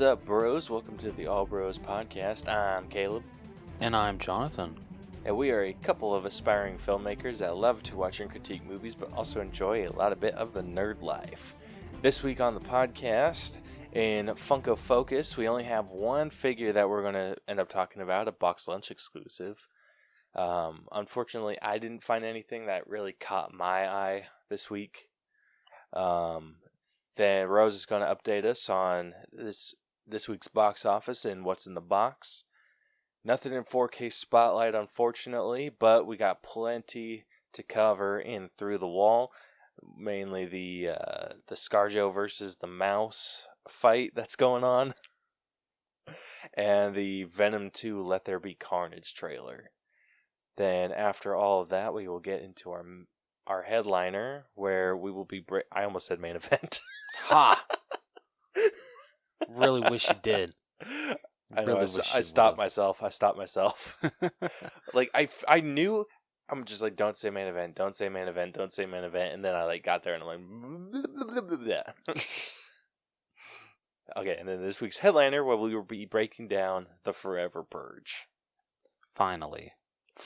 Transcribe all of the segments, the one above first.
What's up, bros? Welcome to the All Bros Podcast. I'm Caleb. And I'm Jonathan. And we are a couple of aspiring filmmakers that love to watch and critique movies, but also enjoy a lot of bit of the nerd life. This week on the podcast, in Funko Focus, we only have one figure that we're going to end up talking about, a box lunch exclusive. Unfortunately, I didn't find anything that really caught my eye this week. Then Rose is going to update us on this week's box office and what's in the box. Nothing in 4K Spotlight, unfortunately, but we got plenty to cover in Through the Wall. Mainly the ScarJo versus the Mouse fight that's going on. And the Venom 2 Let There Be Carnage trailer. Then after all of that, we will get into our headliner, where we will be... I almost said main event. Ha! Really wish you did. I know, I stopped myself. Like, I knew... I'm just like, don't say main event, don't say main event, don't say main event. And then I got there and I'm like... Okay, and then this week's headliner, where we will be breaking down the Forever Purge. Finally.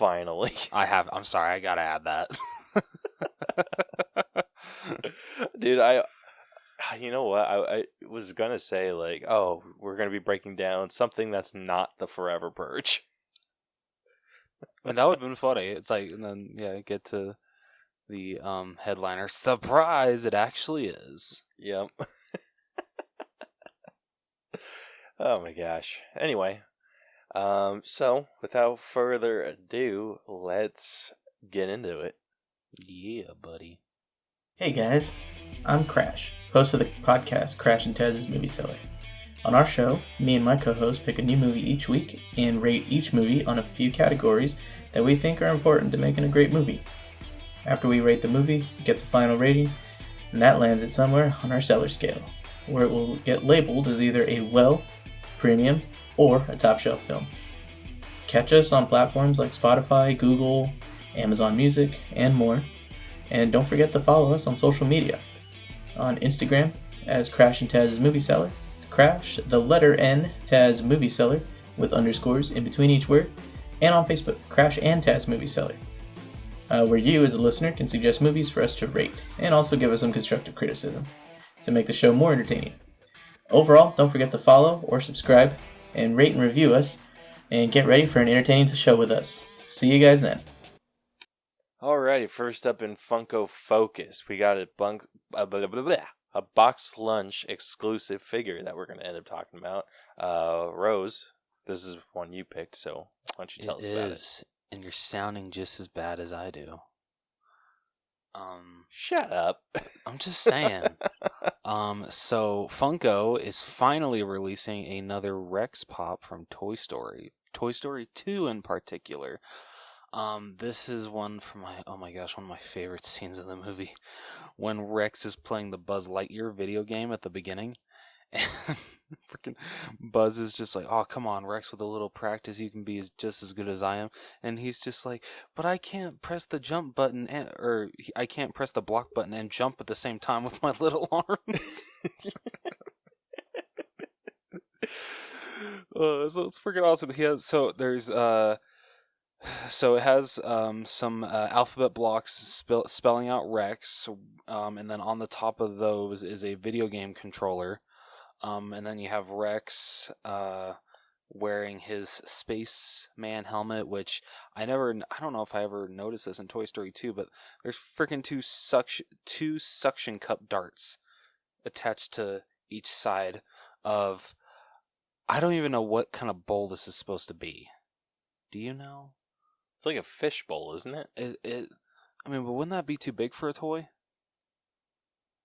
I'm sorry, I gotta add that. Dude, you know what? I was gonna say, like, oh, we're gonna be breaking down something that's not the Forever Purge. And that would have been funny. It's like, and then, get to the headliner. Surprise, it actually is. Yep. Oh my gosh. Anyway, so without further ado, let's get into it. Yeah, buddy. Hey guys, I'm Crash, host of the podcast Crash and Taz's Movie Cellar. On our show, me and my co-host pick a new movie each week and rate each movie on a few categories that we think are important to making a great movie. After we rate the movie, it gets a final rating, and that lands it somewhere on our cellar scale, where it will get labeled as either a well, premium, or a top shelf film. Catch us on platforms like Spotify, Google, Amazon Music, and more. And don't forget to follow us on social media. On Instagram as Crash and Taz's Movie Cellar. It's Crash, the letter N, Taz Movie Cellar, with underscores in between each word. And on Facebook, Crash and Taz Movie Cellar, where you as a listener can suggest movies for us to rate, and also give us some constructive criticism to make the show more entertaining. Overall, don't forget to follow or subscribe, and rate and review us, and get ready for an entertaining show with us. See you guys then. Alrighty, first up in Funko Focus, we got a box lunch exclusive figure that we're going to end up talking about. Rose, this is one you picked, so why don't you tell us about it? And you're sounding just as bad as I do. Shut up. I'm just saying. So Funko is finally releasing another Rex Pop from Toy Story. Toy Story 2 in particular. This is one of my favorite scenes in the movie. When Rex is playing the Buzz Lightyear video game at the beginning. And freaking Buzz is just like, oh, come on, Rex, with a little practice, you can be just as good as I am. And he's just like, but I can't press the jump button, I can't press the block button and jump at the same time with my little arms. So it's freaking awesome. So it has some alphabet blocks spelling out Rex, and then on the top of those is a video game controller. And then you have Rex wearing his spaceman helmet, which I don't know if I ever noticed this in Toy Story 2, but there's freaking two suction cup darts attached to each side of... I don't even know what kind of bowl this is supposed to be. Do you know? It's like a fish bowl, isn't it? But wouldn't that be too big for a toy?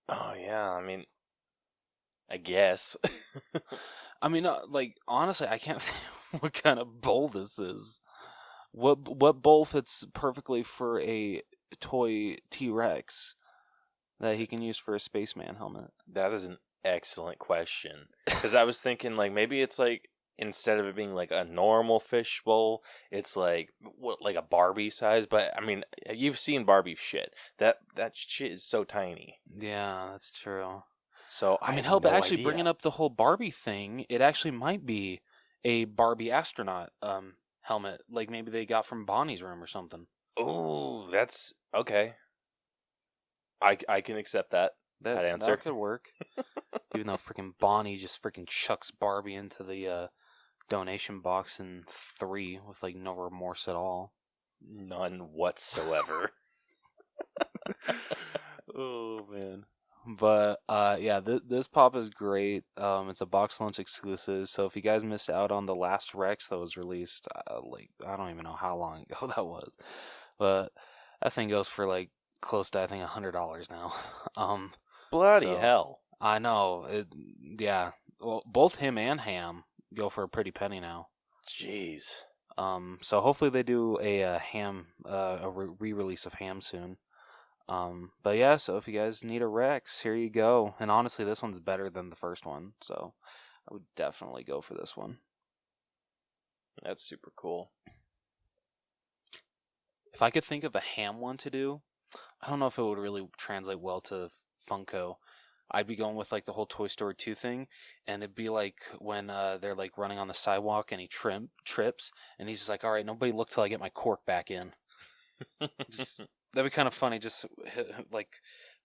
Oh, yeah, I guess. Honestly, I can't think what kind of bowl this is. What bowl fits perfectly for a toy T-Rex that he can use for a spaceman helmet? That is an excellent question. Because I was thinking, maybe it's instead of it being a normal fish bowl, it's like a Barbie size. But you've seen Barbie shit. That shit is so tiny. Yeah, that's true. So I mean, have hell, but no actually idea. bringing up the whole Barbie thing, it actually might be a Barbie astronaut helmet, like maybe they got from Bonnie's room or something. Oh, that's okay. I can accept that answer. That could work. Even though freaking Bonnie just freaking chucks Barbie into the donation box in 3 with like no remorse at all. None whatsoever. Oh man. But yeah, this pop is great. It's a box lunch exclusive. So if you guys missed out on the last Rex that was released, like I don't even know how long ago that was, but that thing goes for like close to I think $100 now. Bloody hell! I know it. Yeah, well, both him and Ham go for a pretty penny now. Jeez. So hopefully they do a Ham a re-release of Ham soon. But yeah, so if you guys need a Rex, here you go. And honestly, this one's better than the first one, so I would definitely go for this one. That's super cool. If I could think of a Ham one to do, I don't know if it would really translate well to Funko. I'd be going with like the whole Toy Story 2 thing, and it'd be like when they're like running on the sidewalk and he trips, and he's just like, "All right, nobody look till I get my cork back in." Just, that'd be kind of funny, just like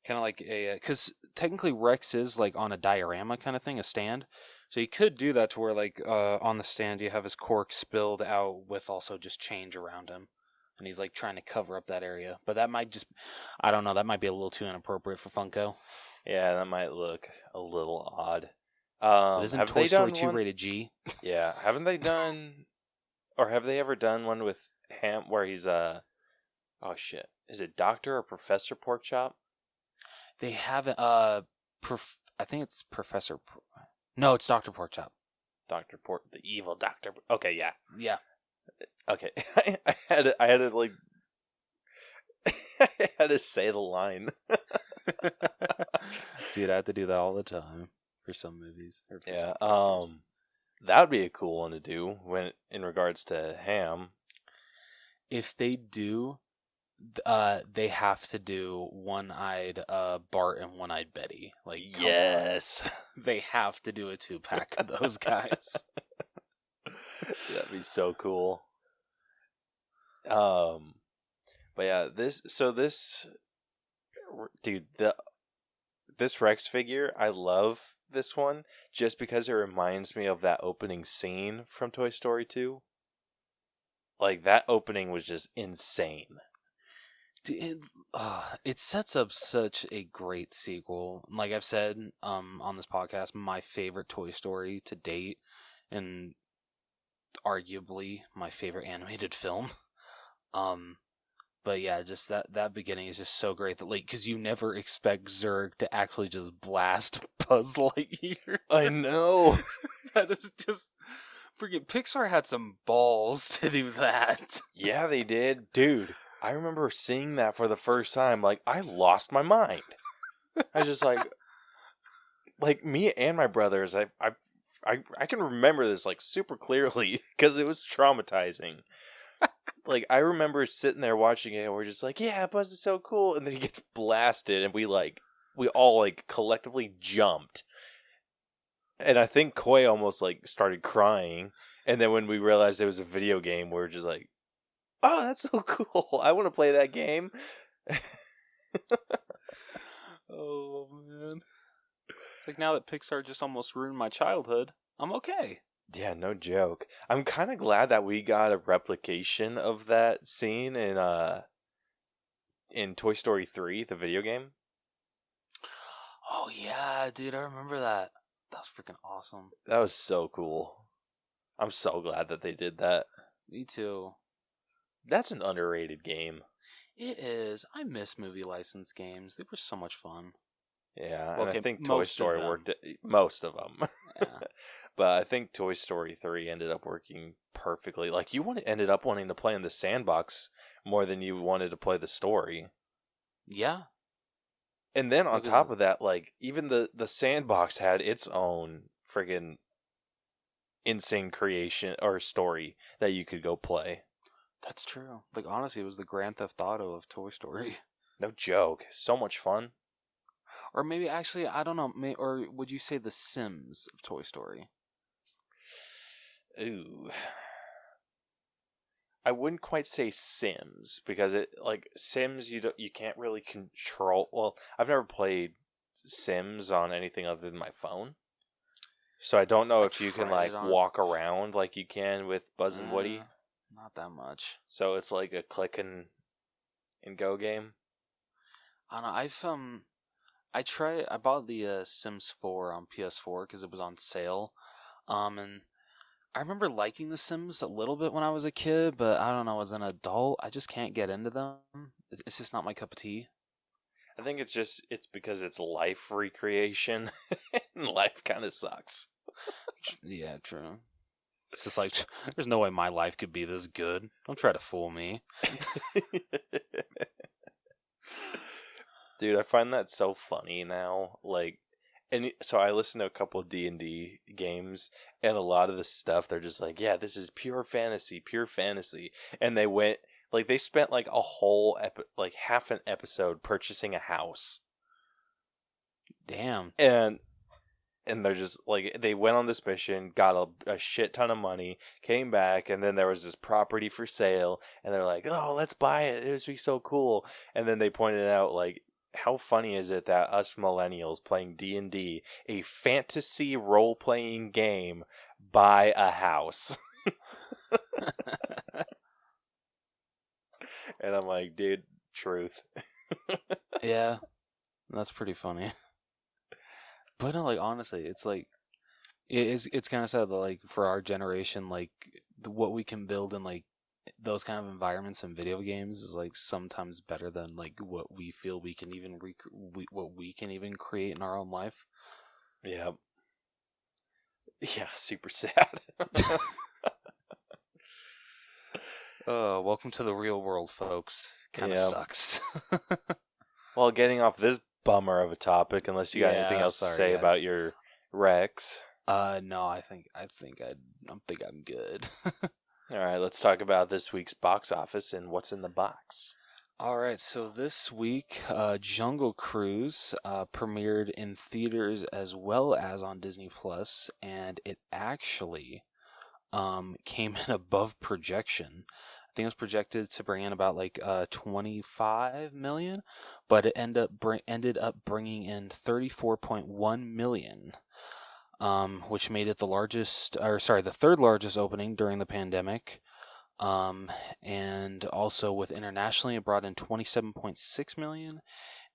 kind of like a because technically Rex is like on a diorama kind of thing, a stand. So you could do that to where like on the stand you have his cork spilled out with also just change around him. And he's like trying to cover up that area. But that might just, I don't know, that might be a little too inappropriate for Funko. Yeah, that might look a little odd. But isn't have Toy they Story done 2 one? rated G? Yeah, haven't they done, or have they ever done one with Ham where he's oh shit, is it Doctor or Professor Porkchop? They haven't, I think it's Professor, no, it's Dr. Porkchop. Doctor Pork, the evil Doctor. Okay, yeah. Yeah. Okay, I had to like, I had to say the line. Dude, I have to do that all the time for some movies. Or for Yeah, some characters. that would be a cool one to do when in regards to Ham. If they do, they have to do One-Eyed Bart and One-Eyed Betty. Like, yes, they have to do a 2-pack of those guys. That'd be so cool. But yeah, this dude, this Rex figure, I love this one just because it reminds me of that opening scene from Toy Story 2. Like, that opening was just insane. Dude, it sets up such a great sequel. Like I've said on this podcast, my favorite Toy Story to date, and arguably my favorite animated film. But yeah, just that beginning is just so great that like because you never expect Zurg to actually just blast Buzz Lightyear. I know. That is just freaking Pixar had some balls to do that. Yeah, they did, dude. I remember seeing that for the first time. Like, I lost my mind. I was just like me and my brothers. I can remember this like super clearly because it was traumatizing. Like, I remember sitting there watching it, and we're just like, yeah, Buzz is so cool. And then he gets blasted, and we all, like, collectively jumped. And I think Koi almost, like, started crying. And then when we realized it was a video game, we were just like, oh, that's so cool. I want to play that game. Oh, man. It's like now that Pixar just almost ruined my childhood, I'm okay. Yeah, no joke. I'm kind of glad that we got a replication of that scene in Toy Story 3, the video game. Oh yeah, dude, I remember that. That was freaking awesome. That was so cool. I'm so glad that they did that. Me too. That's an underrated game. It is. I miss movie license games. They were so much fun. Yeah, Well, and okay, I think Toy Story worked most of them. Yeah. But I think Toy Story 3 ended up working perfectly. Like, you ended up wanting to play in the sandbox more than you wanted to play the story. Yeah. And then on top of that, like, even the sandbox had its own friggin' insane creation or story that you could go play. That's true. Like, honestly, it was the Grand Theft Auto of Toy Story. No joke. So much fun. Or maybe actually, I don't know. Or would you say The Sims of Toy Story? Ooh. I wouldn't quite say Sims because Sims you can't really control. Well, I've never played Sims on anything other than my phone, so I don't know if you can walk around like you can with Buzz and Woody. Not that much. So it's like a click and go game. I don't know. I bought the Sims 4 on PS4 because it was on sale, and I remember liking The Sims a little bit when I was a kid, but I don't know, as an adult, I just can't get into them. It's just not my cup of tea. I think it's because it's life recreation, and life kind of sucks. Yeah, true. It's just like, there's no way my life could be this good. Don't try to fool me. Dude, I find that so funny now. And so I listen to a couple of D&D games, and a lot of the stuff, they're just like, yeah, this is pure fantasy. And they spent like a whole, half an episode purchasing a house. Damn. And they're just like, they went on this mission, got a shit ton of money, came back, and then there was this property for sale, and they're like, oh, let's buy it. It would be so cool. And then they pointed out, like, how funny is it that us millennials playing D&D, a fantasy role-playing game, buy a house? And I'm like, dude, truth. Yeah, that's pretty funny. But no, like, honestly, it's like, it's kind of sad that, like, for our generation, like, what we can build in, like, those kind of environments in video games is, like, sometimes better than, like, what we feel we can even what we can even create in our own life. Yeah. Yeah, super sad. Welcome to the real world, folks. Kind of sucks. Well, getting off this bummer of a topic, unless you got anything else to say guys. about your Rex. No, I think I'm good. All right, let's talk about this week's box office and what's in the box. All right, so this week, Jungle Cruise premiered in theaters as well as on Disney Plus, and it actually came in above projection. I think it was projected to bring in about 25 million, but it ended up bringing in 34.1 million. Which made it the third largest opening during the pandemic. And also with internationally, it brought in 27.6 million.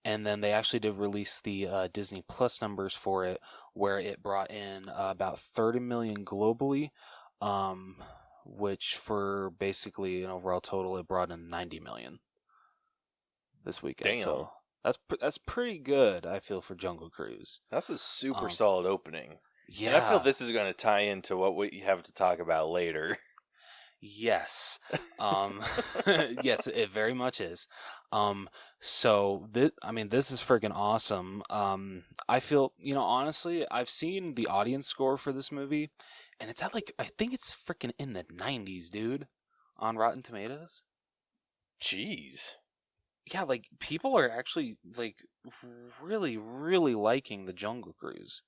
And then they actually did release the Disney Plus numbers for it, where it brought in about 30 million globally, which for basically an overall total, it brought in 90 million this weekend. Damn. So that's pretty good, I feel, for Jungle Cruise. That's a super solid opening. Yeah. And I feel this is going to tie into what we have to talk about later. Yes. Yes, it very much is. So this is freaking awesome. I feel, honestly, I've seen the audience score for this movie, and it's at I think it's freaking in the 90s, dude, on Rotten Tomatoes. Jeez. Yeah, people are actually, really, really liking the Jungle Cruise.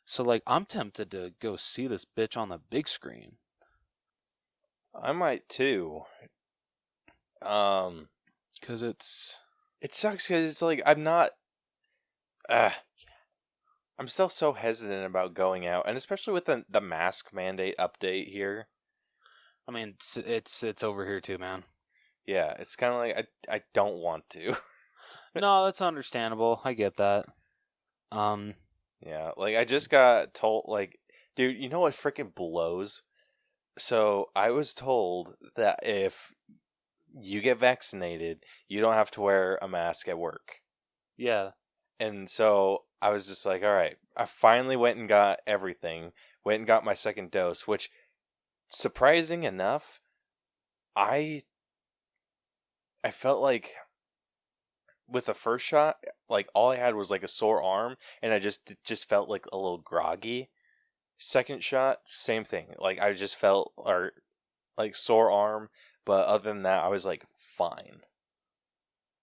So, I'm tempted to go see this bitch on the big screen. I might too. Because it sucks because it's I'm not. I'm still so hesitant about going out, and especially with the mask mandate update here. I mean, it's over here too, man. Yeah, it's kind of like I don't want to. No, that's understandable. I get that. Yeah, I just got told, dude, you know what freaking blows? So I was told that if you get vaccinated, you don't have to wear a mask at work. Yeah. And so I was just like, all right, I finally went and got everything, went and got my second dose, which, surprising enough, I felt like with the first shot, all I had was a sore arm, and I just felt a little groggy. Second shot, same thing. I just felt sore arm, but other than that, I was fine.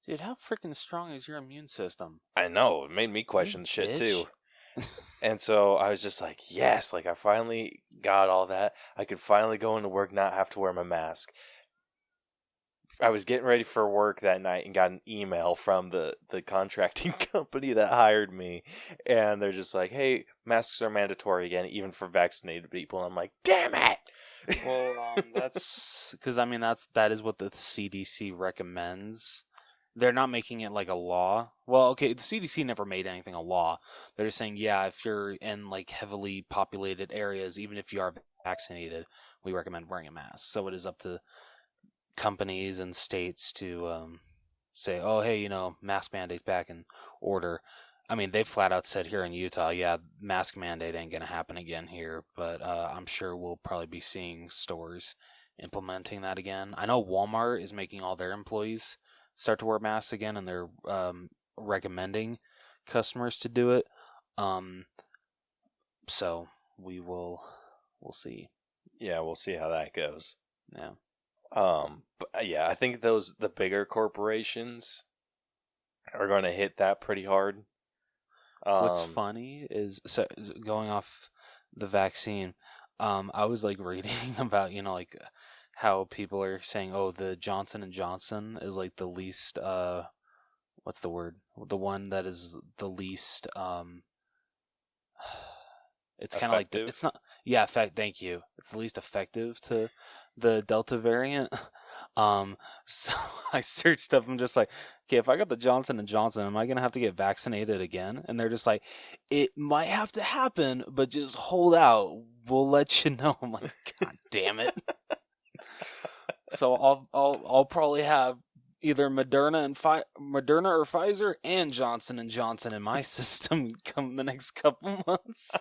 Dude, how freaking strong is your immune system? I know. It made me question shit, bitch. too. And so I was just like, yes, like I finally got all that. I could finally go into work, not have to wear my mask. I was getting ready for work that night and got an email from the contracting company that hired me. And they're just like, hey, masks are mandatory again, even for vaccinated people. And I'm like, damn it! Well, that's because that is what the CDC recommends. They're not making it like a law. Well, okay, the CDC never made anything a law. They're just saying, yeah, if you're in like heavily populated areas, even if you are vaccinated, we recommend wearing a mask. So it is up to companies and states to say, oh, hey, mask mandate's back in order. I mean, they flat out said here in Utah, yeah, mask mandate ain't going to happen again here, but I'm sure we'll probably be seeing stores implementing that again. I know Walmart is making all their employees start to wear masks again, and they're recommending customers to do it. So we'll see. Yeah, we'll see how that goes. Yeah. But yeah, I think the bigger corporations are going to hit that pretty hard. What's funny is, so going off the vaccine, I was like reading about like how people are saying, oh, the Johnson & Johnson is like the least what's the word? The one that is the least it's kind of like it's not thank you. It's the least effective to the Delta variant. So I searched up. I'm just like, okay, if I got the Johnson & Johnson, am I going to have to get vaccinated again? And they're just like, it might have to happen, but just hold out. We'll let you know. I'm like, God damn it. So I'll probably have either Moderna or Pfizer and Johnson & Johnson in my system come the next couple months.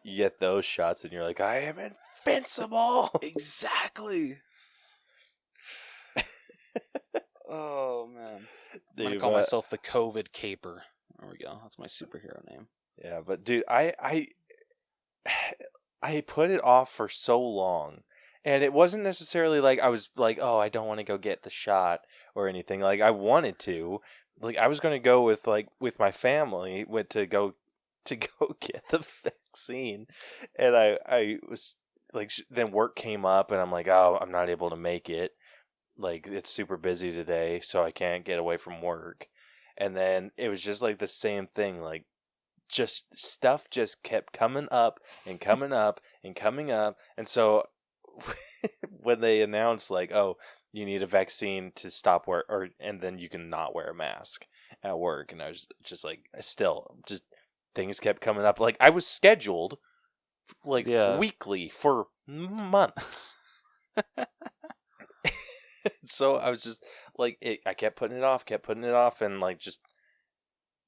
You get those shots and you're like, I am invincible. Exactly. Oh man, Dude, I'm gonna call myself the COVID Caper. There we go. That's my superhero name. Yeah, but dude, I put it off for so long, and it wasn't necessarily like I was like, oh, I don't want to go get the shot or anything. Like I wanted to, like I was going to go with my family to go get the vaccine, and I was like, then work came up, and I'm like, oh, I'm not able to make it. Like it's super busy today, so I can't get away from work. And then it was just like the same thing, like just stuff just kept coming up and coming up and coming up. And so when they announced like, oh, you need a vaccine to stop work, and then you can not wear a mask at work, and I was just like, still just things kept coming up. Like I was scheduled like weekly for months. So I was just like, I kept putting it off, and like just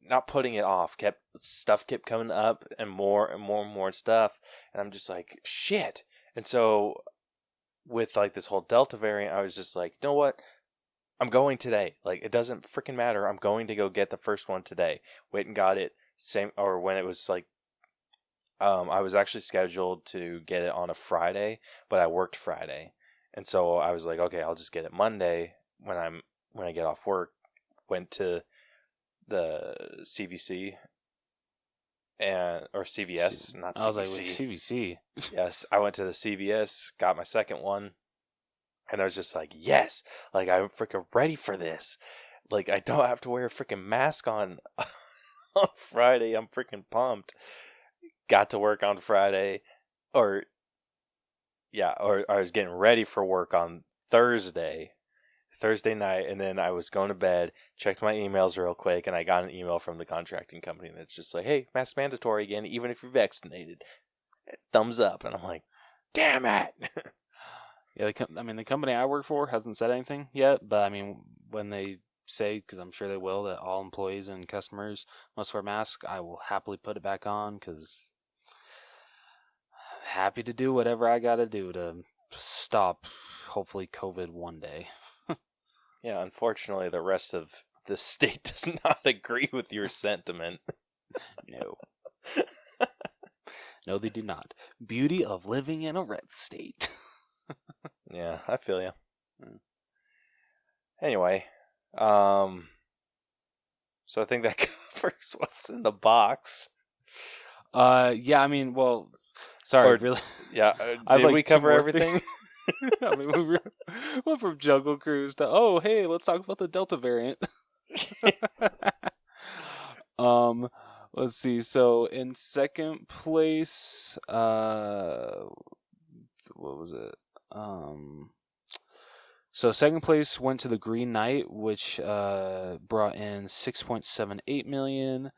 not putting it off. Stuff kept coming up, and more and more and more stuff, and I'm just like, shit. And so with like this whole Delta variant, I was just like, you know what? I'm going today. Like it doesn't freaking matter. I'm going to go get the first one today. Went and got it. When it was like, I was actually scheduled to get it on a Friday, but I worked Friday. And so I was like, okay, I'll just get it Monday when I get off work. Went to the CVC or CVS, not CVC. I was like, CVC. Yes, I went to the CVS, got my second one, and I was just like, yes, like I'm freaking ready for this. Like I don't have to wear a freaking mask on Friday. I'm freaking pumped. Got to work on Friday, or I was getting ready for work on Thursday night, and then I was going to bed, checked my emails real quick, and I got an email from the contracting company that's just like, hey, mask mandatory again, even if you're vaccinated. Thumbs up. And I'm like, damn it. Yeah, the company I work for hasn't said anything yet, but I mean, when they say, because I'm sure they will, that all employees and customers must wear masks, I will happily put it back on, because happy to do whatever I gotta do to stop, hopefully, COVID one day. Yeah, unfortunately, the rest of the state does not agree with your sentiment. No. No, they do not. Beauty of living in a red state. Yeah, I feel you. Anyway, so I think that covers what's in the box. Yeah, I mean, well, sorry, Or- really. Yeah, I'd did like we two cover more everything? I mean, we went from Jungle Cruise to, oh, hey, let's talk about the Delta variant. um, let's see. So in second place, what was it? So second place went to The Green Knight, which brought in 6.78 million.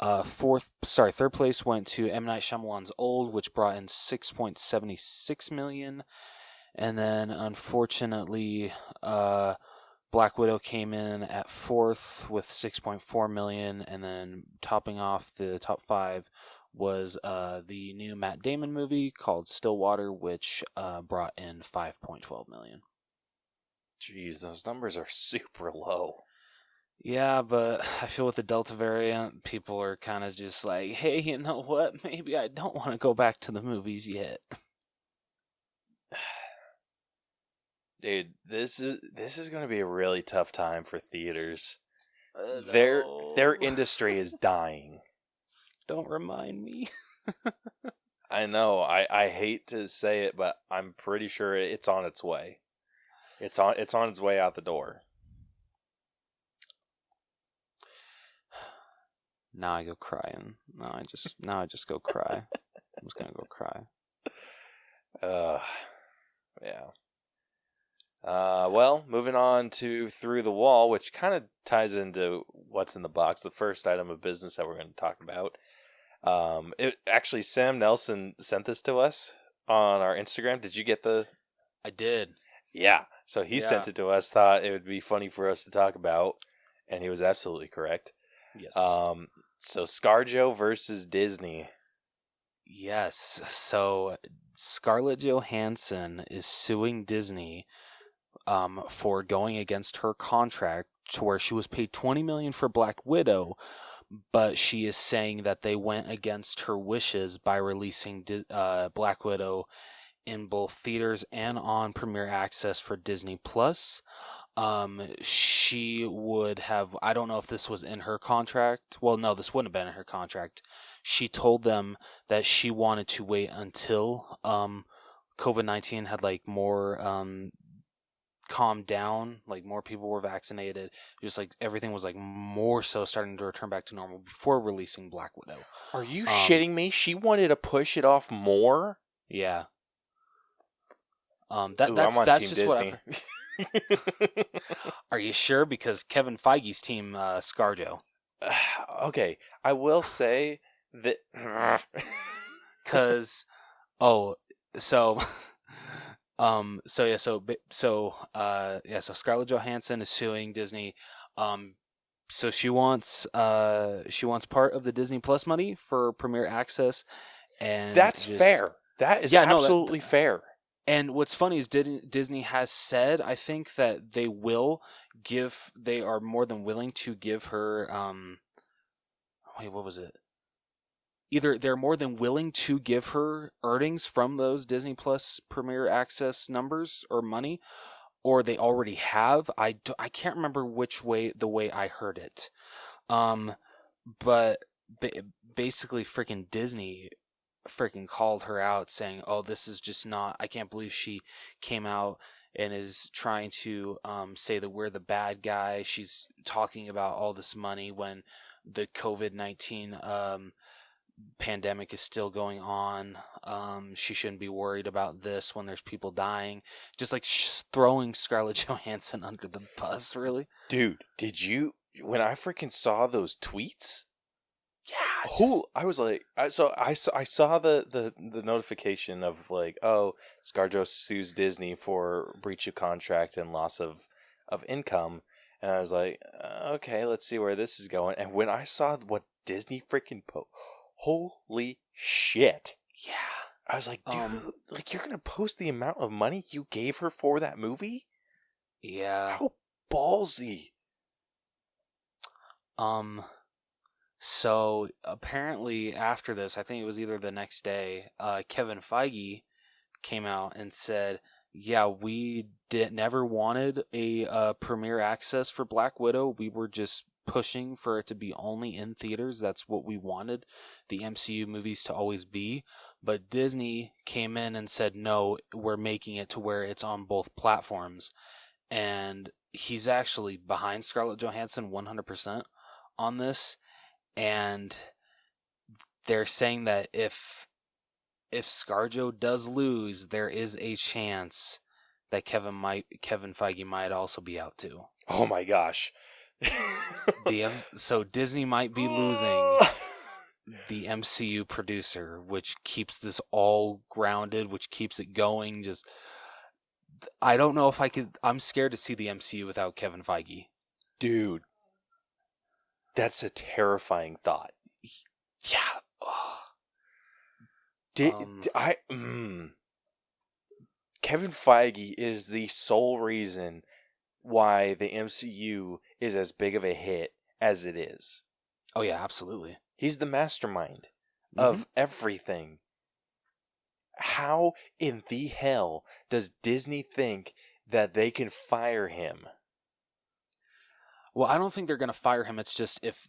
Third place went to M. Night Shyamalan's Old, which brought in 6.76 million. And then, unfortunately, Black Widow came in at fourth with 6.4 million. And then topping off the top five was the new Matt Damon movie called Stillwater, which brought in 5.12 million. Jeez, those numbers are super low. Yeah, but I feel with the Delta variant, people are kind of just like, hey, you know what? Maybe I don't want to go back to the movies yet. Dude, this is going to be a really tough time for theaters. No. Their industry is dying. Don't remind me. I know. I hate to say it, but I'm pretty sure it's on its way. It's on its way out the door. Now I go crying. Now I just go cry. I'm just gonna go cry. Yeah. Well, moving on to Through the Wall, which kind of ties into what's in the box. The first item of business that we're going to talk about. It actually, Sam Nelson sent this to us on our Instagram. Did you get the? I did. Yeah. So he sent it to us. Thought it would be funny for us to talk about, and he was absolutely correct. Yes. So ScarJo versus Disney. Yes. So Scarlett Johansson is suing Disney for going against her contract to where she was paid $20 million for Black Widow, but she is saying that they went against her wishes by releasing Black Widow in both theaters and on Premier Access for Disney Plus. She would have, I don't know if this was in her contract. Well, no, this wouldn't have been in her contract. She told them that she wanted to wait until COVID-19 had like more calmed down, like more people were vaccinated, just like everything was like more so starting to return back to normal before releasing Black Widow. Are you shitting me? She wanted to push it off more? Yeah. I'm That's on just Team what Disney. Are you sure? Because Kevin Feige's team, ScarJo. Okay, I will say that. Because, so Scarlett Johansson is suing Disney. So she wants part of the Disney Plus money for Premier Access, and that's fair. That is absolutely fair. And what's funny is Disney has said, I think, that they are more than willing to give her, what was it? Either they're more than willing to give her earnings from those Disney Plus Premier Access numbers or money, or they already have. I can't remember the way I heard it. But basically freaking Disney freaking called her out saying, oh, this is just not, I can't believe she came out and is trying to say that we're the bad guy. She's talking about all this money when the COVID-19 pandemic is still going on. She shouldn't be worried about this when there's people dying. Just like throwing Scarlett Johansson under the bus, really. Dude, did you, when I freaking saw those tweets? Yeah, I was like, I saw the notification of like, oh, ScarJo sues Disney for breach of contract and loss of income, and I was like, okay, let's see where this is going. And when I saw what Disney freaking holy shit! Yeah, I was like, dude, like you're gonna post the amount of money you gave her for that movie? Yeah, how ballsy! So apparently after this, I think it was either the next day, Kevin Feige came out and said yeah, we never wanted a premiere access for Black Widow. We were just pushing for it to be only in theaters. That's what we wanted the MCU movies to always be. But Disney came in and said, no, we're making it to where it's on both platforms. And he's actually behind Scarlett Johansson 100% on this. And they're saying that if ScarJo does lose, there is a chance that Kevin Feige might also be out too. Oh my gosh. So Disney might be losing the MCU producer, which keeps this all grounded, which keeps it going. Just, I don't know if I could. I'm scared to see the MCU without Kevin Feige. Dude, that's a terrifying thought. Yeah. Kevin Feige is the sole reason why the MCU is as big of a hit as it is. Oh yeah, absolutely. He's the mastermind of everything. How in the hell does Disney think that they can fire him? Well, I don't think they're going to fire him. It's just if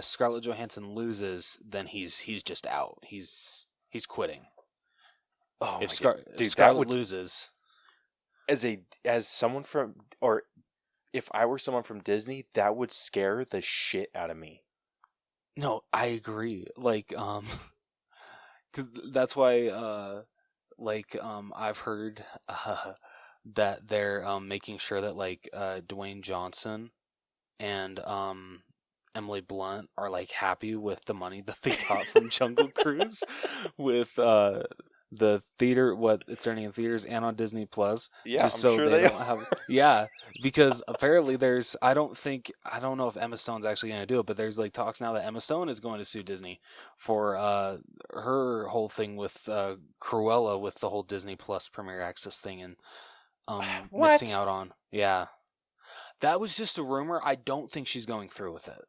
Scarlett Johansson loses, then he's just out. He's quitting. Oh, if dude, Scarlett loses, as someone from, or if I were someone from Disney, that would scare the shit out of me. No, I agree. Like, 'cause that's why, I've heard that they're making sure that Dwayne Johnson and Emily Blunt are happy with the money that they got from Jungle Cruise with the theater, it's earning in theaters and on Disney Plus. Yeah, just I'm so sure they they don't have. Yeah, because apparently I don't know if Emma Stone's actually going to do it, but there's talks now that Emma Stone is going to sue Disney for her whole thing with Cruella, with the whole Disney Plus Premier Access thing, and missing out on. Yeah, that was just a rumor. I don't think she's going through with it.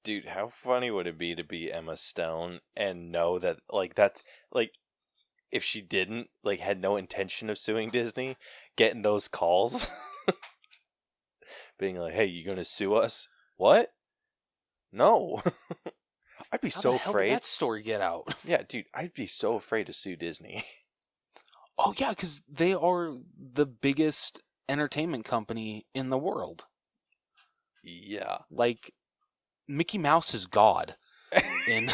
Dude, how funny would it be to be Emma Stone and know that, that's, if she didn't, had no intention of suing Disney, getting those calls, being like, hey, you gonna sue us? What? No. I'd be so afraid. How did that story get out? Yeah, dude, I'd be so afraid to sue Disney. Oh, yeah, because they are the biggest entertainment company in the world. Yeah. Mickey Mouse is God in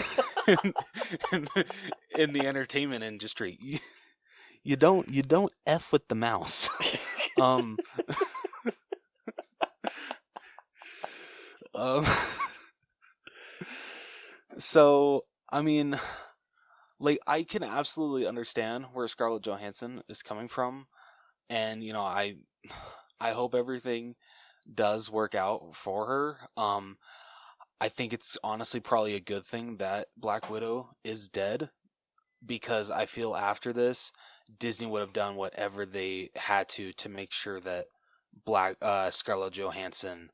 in the entertainment industry. You don't F with the mouse. So I mean, I can absolutely understand where Scarlett Johansson is coming from, and I hope everything does work out for her. I think it's honestly probably a good thing that Black Widow is dead, because I feel after this, Disney would have done whatever they had to make sure that Scarlett Johansson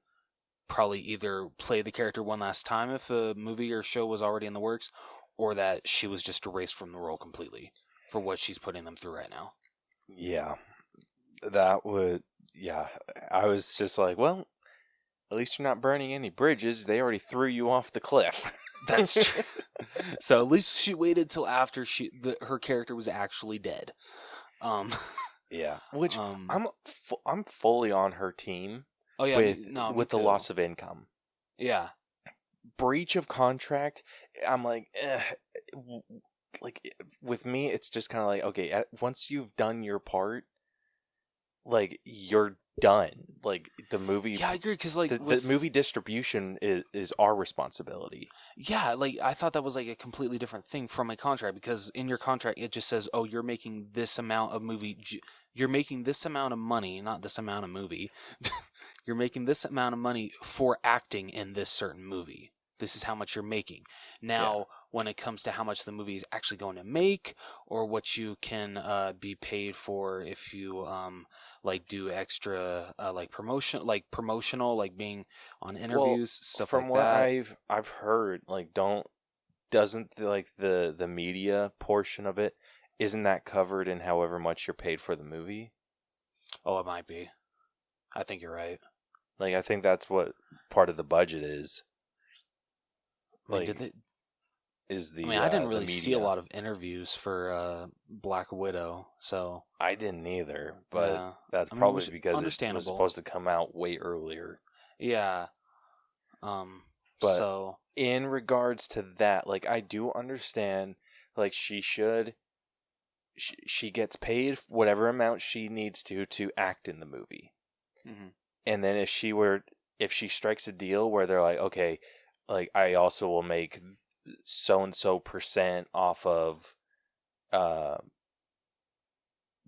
probably either play the character one last time if a movie or show was already in the works, or that she was just erased from the role completely for what she's putting them through right now. Yeah. That would, yeah. I was just like, well, at least you're not burning any bridges. They already threw you off the cliff. That's true. So at least she waited till after her character was actually dead. Yeah, which I'm fully on her team. Oh yeah, with the loss of income. Yeah, breach of contract. I'm like, with me, it's just kind of like, okay, once you've done your part, you're done. The movie. Yeah, I agree, because the movie distribution is our responsibility. Yeah, I thought that was a completely different thing from a contract, because in your contract it just says, oh, you're making this amount of you're making this amount of money, not this amount of movie. You're making this amount of money for acting in this certain movie. This is how much you're making. Now, when it comes to how much the movie is actually going to make, or what you can be paid for if you do extra promotional, being on interviews, stuff like that. From what I've heard, doesn't the media portion of it isn't that covered in however much you're paid for the movie? Oh, it might be. I think you're right. Like, I think that's what part of the budget is. Like, I didn't really see a lot of interviews for Black Widow, so I didn't either, but yeah. that's probably because it was supposed to come out way earlier. Yeah. But so in regards to that, like, I do understand, like, she gets paid whatever amount she needs to act in the movie. Mm-hmm. And then if she strikes a deal where they're like, okay, like, I also will make so and so % off of,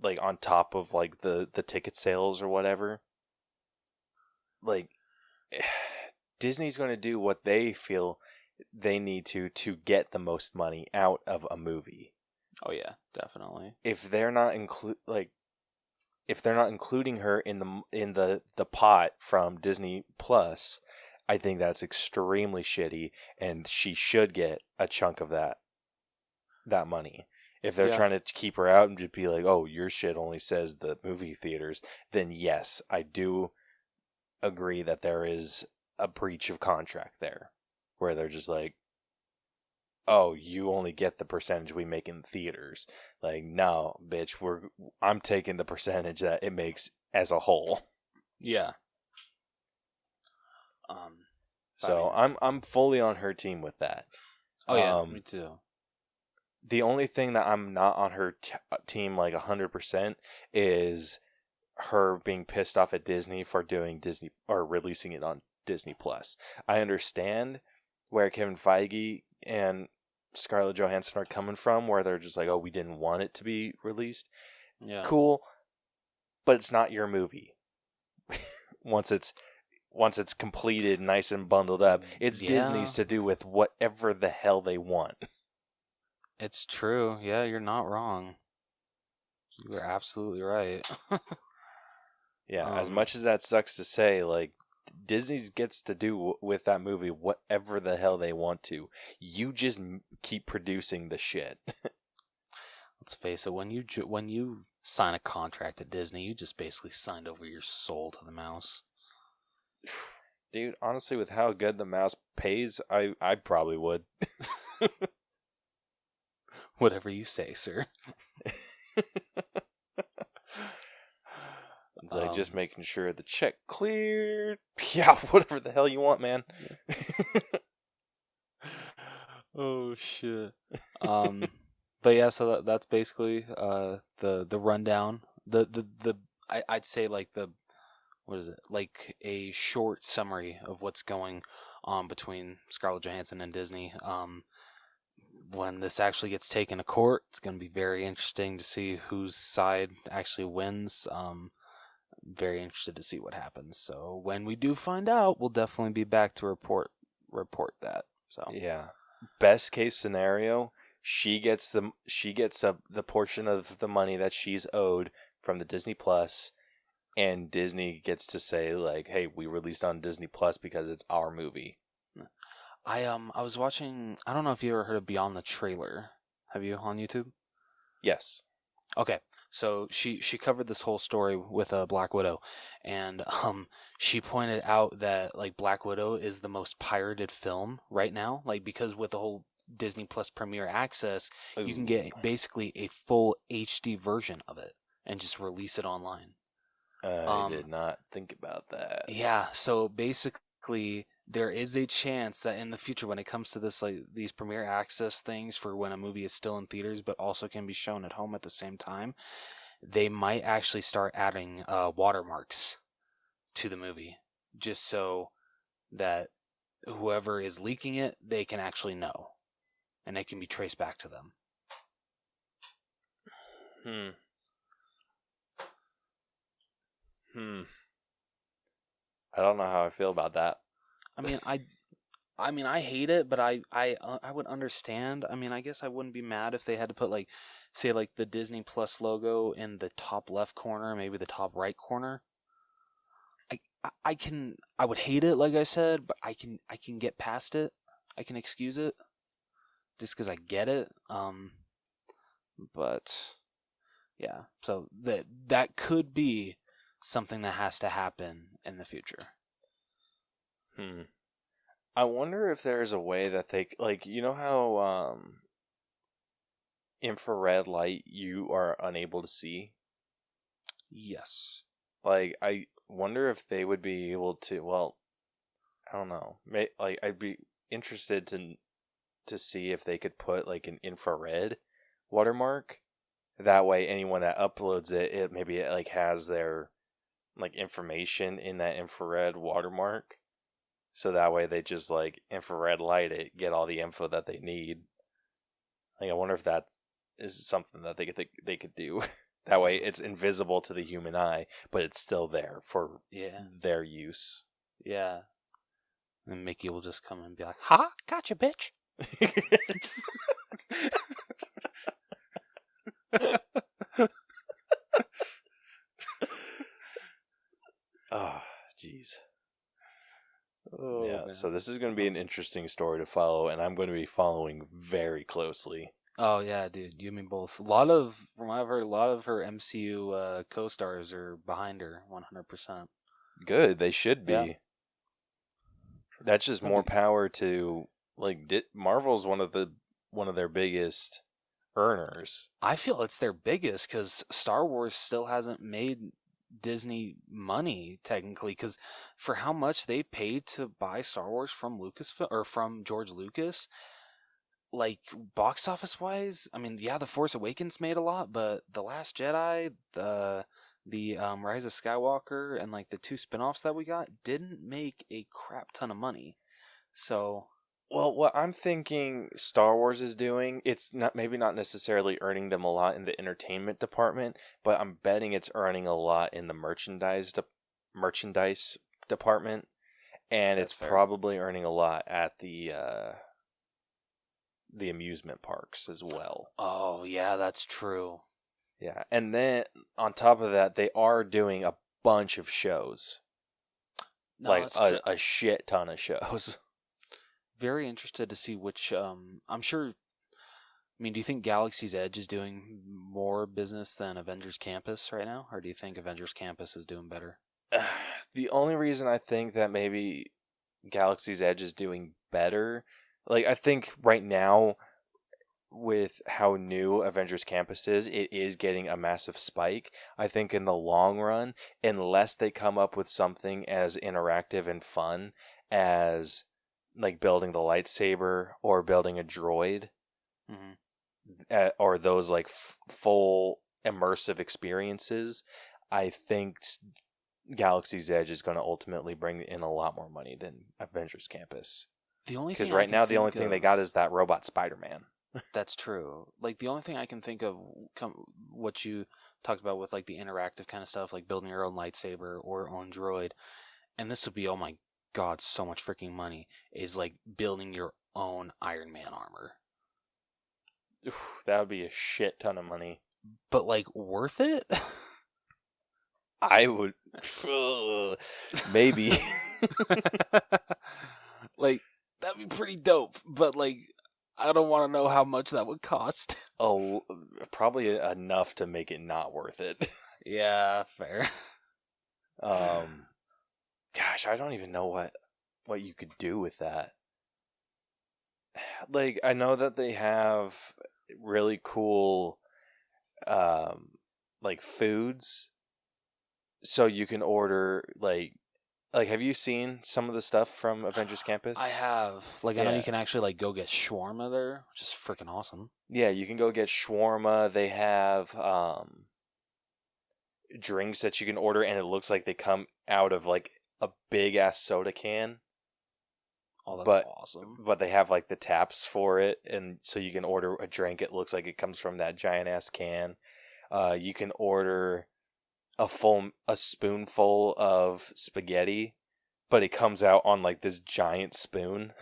like, on top of, like, the ticket sales or whatever, like, Disney's going to do what they feel they need to get the most money out of a movie. Oh yeah, definitely. If they're not including her in the pot from Disney Plus, I think that's extremely shitty, and she should get a chunk of that money. If they're trying to keep her out and just be like, oh, your shit only says the movie theaters, then yes, I do agree that there is a breach of contract there, where they're just like, oh, you only get the percentage we make in theaters. Like, no, bitch, I'm taking the percentage that it makes as a whole. Yeah. So I'm fully on her team with that. Oh yeah, me too. The only thing that I'm not on her team like 100% is her being pissed off at Disney for doing Disney or releasing it on Disney Plus. I understand where Kevin Feige and Scarlett Johansson are coming from, where they're just like, oh, we didn't want it to be released. Yeah. Cool, but it's not your movie. Once it's completed, nice and bundled up, it's Disney's to do with whatever the hell they want. It's true. Yeah, you're not wrong. You're absolutely right. Yeah, as much as that sucks to say, like, Disney gets to do with that movie whatever the hell they want to. You just keep producing the shit. Let's face it, when you sign a contract at Disney, you just basically signed over your soul to the mouse. Dude, honestly, with how good the mouse pays, I probably would. Whatever you say, sir. It's like just making sure the check cleared. Yeah, whatever the hell you want, man. Oh shit. But yeah, so that's basically the rundown. I'd say like what is it? Like a short summary of what's going on between Scarlett Johansson and Disney. When this actually gets taken to court, it's going to be very interesting to see whose side actually wins. Very interested to see what happens. So when we do find out, we'll definitely be back to report that. So yeah, best case scenario, she gets the portion of the money that she's owed from the Disney Plus, and Disney gets to say like, hey, we released on Disney Plus because it's our movie. I was watching, I don't know if you ever heard of Beyond the Trailer. Have you on YouTube? Yes. Okay. So she covered this whole story with Black Widow, and she pointed out that like Black Widow is the most pirated film right now, like because with the whole Disney Plus Premier Access, you can get basically a full HD version of it and just release it online. I did not think about that. Yeah, so basically there is a chance that in the future, when it comes to this, like these Premier Access things for when a movie is still in theaters but also can be shown at home at the same time, they might actually start adding watermarks to the movie, just so that whoever is leaking it, they can actually know, and it can be traced back to them. I don't know how I feel about that. I mean, I hate it, but I would understand. I mean, I guess I wouldn't be mad if they had to put like, say, like the Disney Plus logo in the top left corner, maybe the top right corner. I would hate it, like I said, but I can get past it. I can excuse it, just because I get it. But yeah, so that could be something that has to happen in the future. I wonder if there's a way that they, like, you know how infrared light you are unable to see? Yes. Like, I wonder if they would be able to, well, I don't know. Like, I'd be interested to see if they could put, like, an infrared watermark. That way, anyone that uploads it maybe it, like, has their, like, information in that infrared watermark. So that way they just, like, infrared light it, get all the info that they need. Like, I wonder if that is something that they could do. That way it's invisible to the human eye, but it's still there for their use. Yeah. And Mickey will just come and be like, "Ha! Gotcha, bitch!" Oh, jeez. Oh, yeah, man. so this is going to be an interesting story to follow, and I'm going to be following very closely. Oh yeah, dude, you mean both. From what I've heard, a lot of her MCU co-stars are behind her, 100%. Good, they should be. Yeah. That's just more power to, like, Marvel's one of their biggest earners. I feel it's their biggest because Star Wars still hasn't made Disney money technically. Because for how much they paid to buy Star Wars from Lucasfilm or from George Lucas, like box office wise, I mean, yeah, The Force Awakens made a lot, but The Last Jedi, the Rise of Skywalker, and like the 2 spinoffs that we got didn't make a crap ton of money. So, well, what I'm thinking Star Wars is doing, it's not necessarily earning them a lot in the entertainment department, but I'm betting it's earning a lot in the merchandise department, and That's it's fair. probably earning a lot at the amusement parks as well. Oh yeah, that's true. Yeah, and then on top of that, they are doing a bunch of shows. No, like that's a shit ton of shows. very interested to see which. I'm sure. I mean, do you think Galaxy's Edge is doing more business than Avengers Campus right now, or do you think Avengers Campus is doing better? The only reason I think that maybe Galaxy's Edge is doing better, like, I think right now, with how new Avengers Campus is, it is getting a massive spike. I think in the long run, unless they come up with something as interactive and fun as, like, building the lightsaber or building a droid, or those, like, full immersive experiences, I think Galaxy's Edge is going to ultimately bring in a lot more money than Avengers Campus. Because right now the only thing they got is that robot Spider-Man. That's true. Like, the only thing I can think of, what you talked about with, like, the interactive kind of stuff, like building your own lightsaber or own droid, and this would be, oh my god, so much freaking money, is, like, building your own Iron Man armor. Oof, that would be a shit ton of money. But, like, worth it? I would... maybe. Like, that'd be pretty dope, but, like, I don't want to know how much that would cost. Oh, probably enough to make it not worth it. Yeah, fair. Gosh, I don't even know what you could do with that. Like, I know that they have really cool, like, foods, so you can order, like, have you seen some of the stuff from Avengers Campus? I have. Like, I know you can actually, like, go get shawarma there, which is freaking awesome. Yeah, you can go get shawarma. They have drinks that you can order, and it looks like they come out of, like, a big-ass soda can. Oh, that's awesome. But they have, like, the taps for it, and so you can order a drink. It looks like it comes from that giant-ass can. You can order a spoonful of spaghetti, but it comes out on, like, this giant spoon.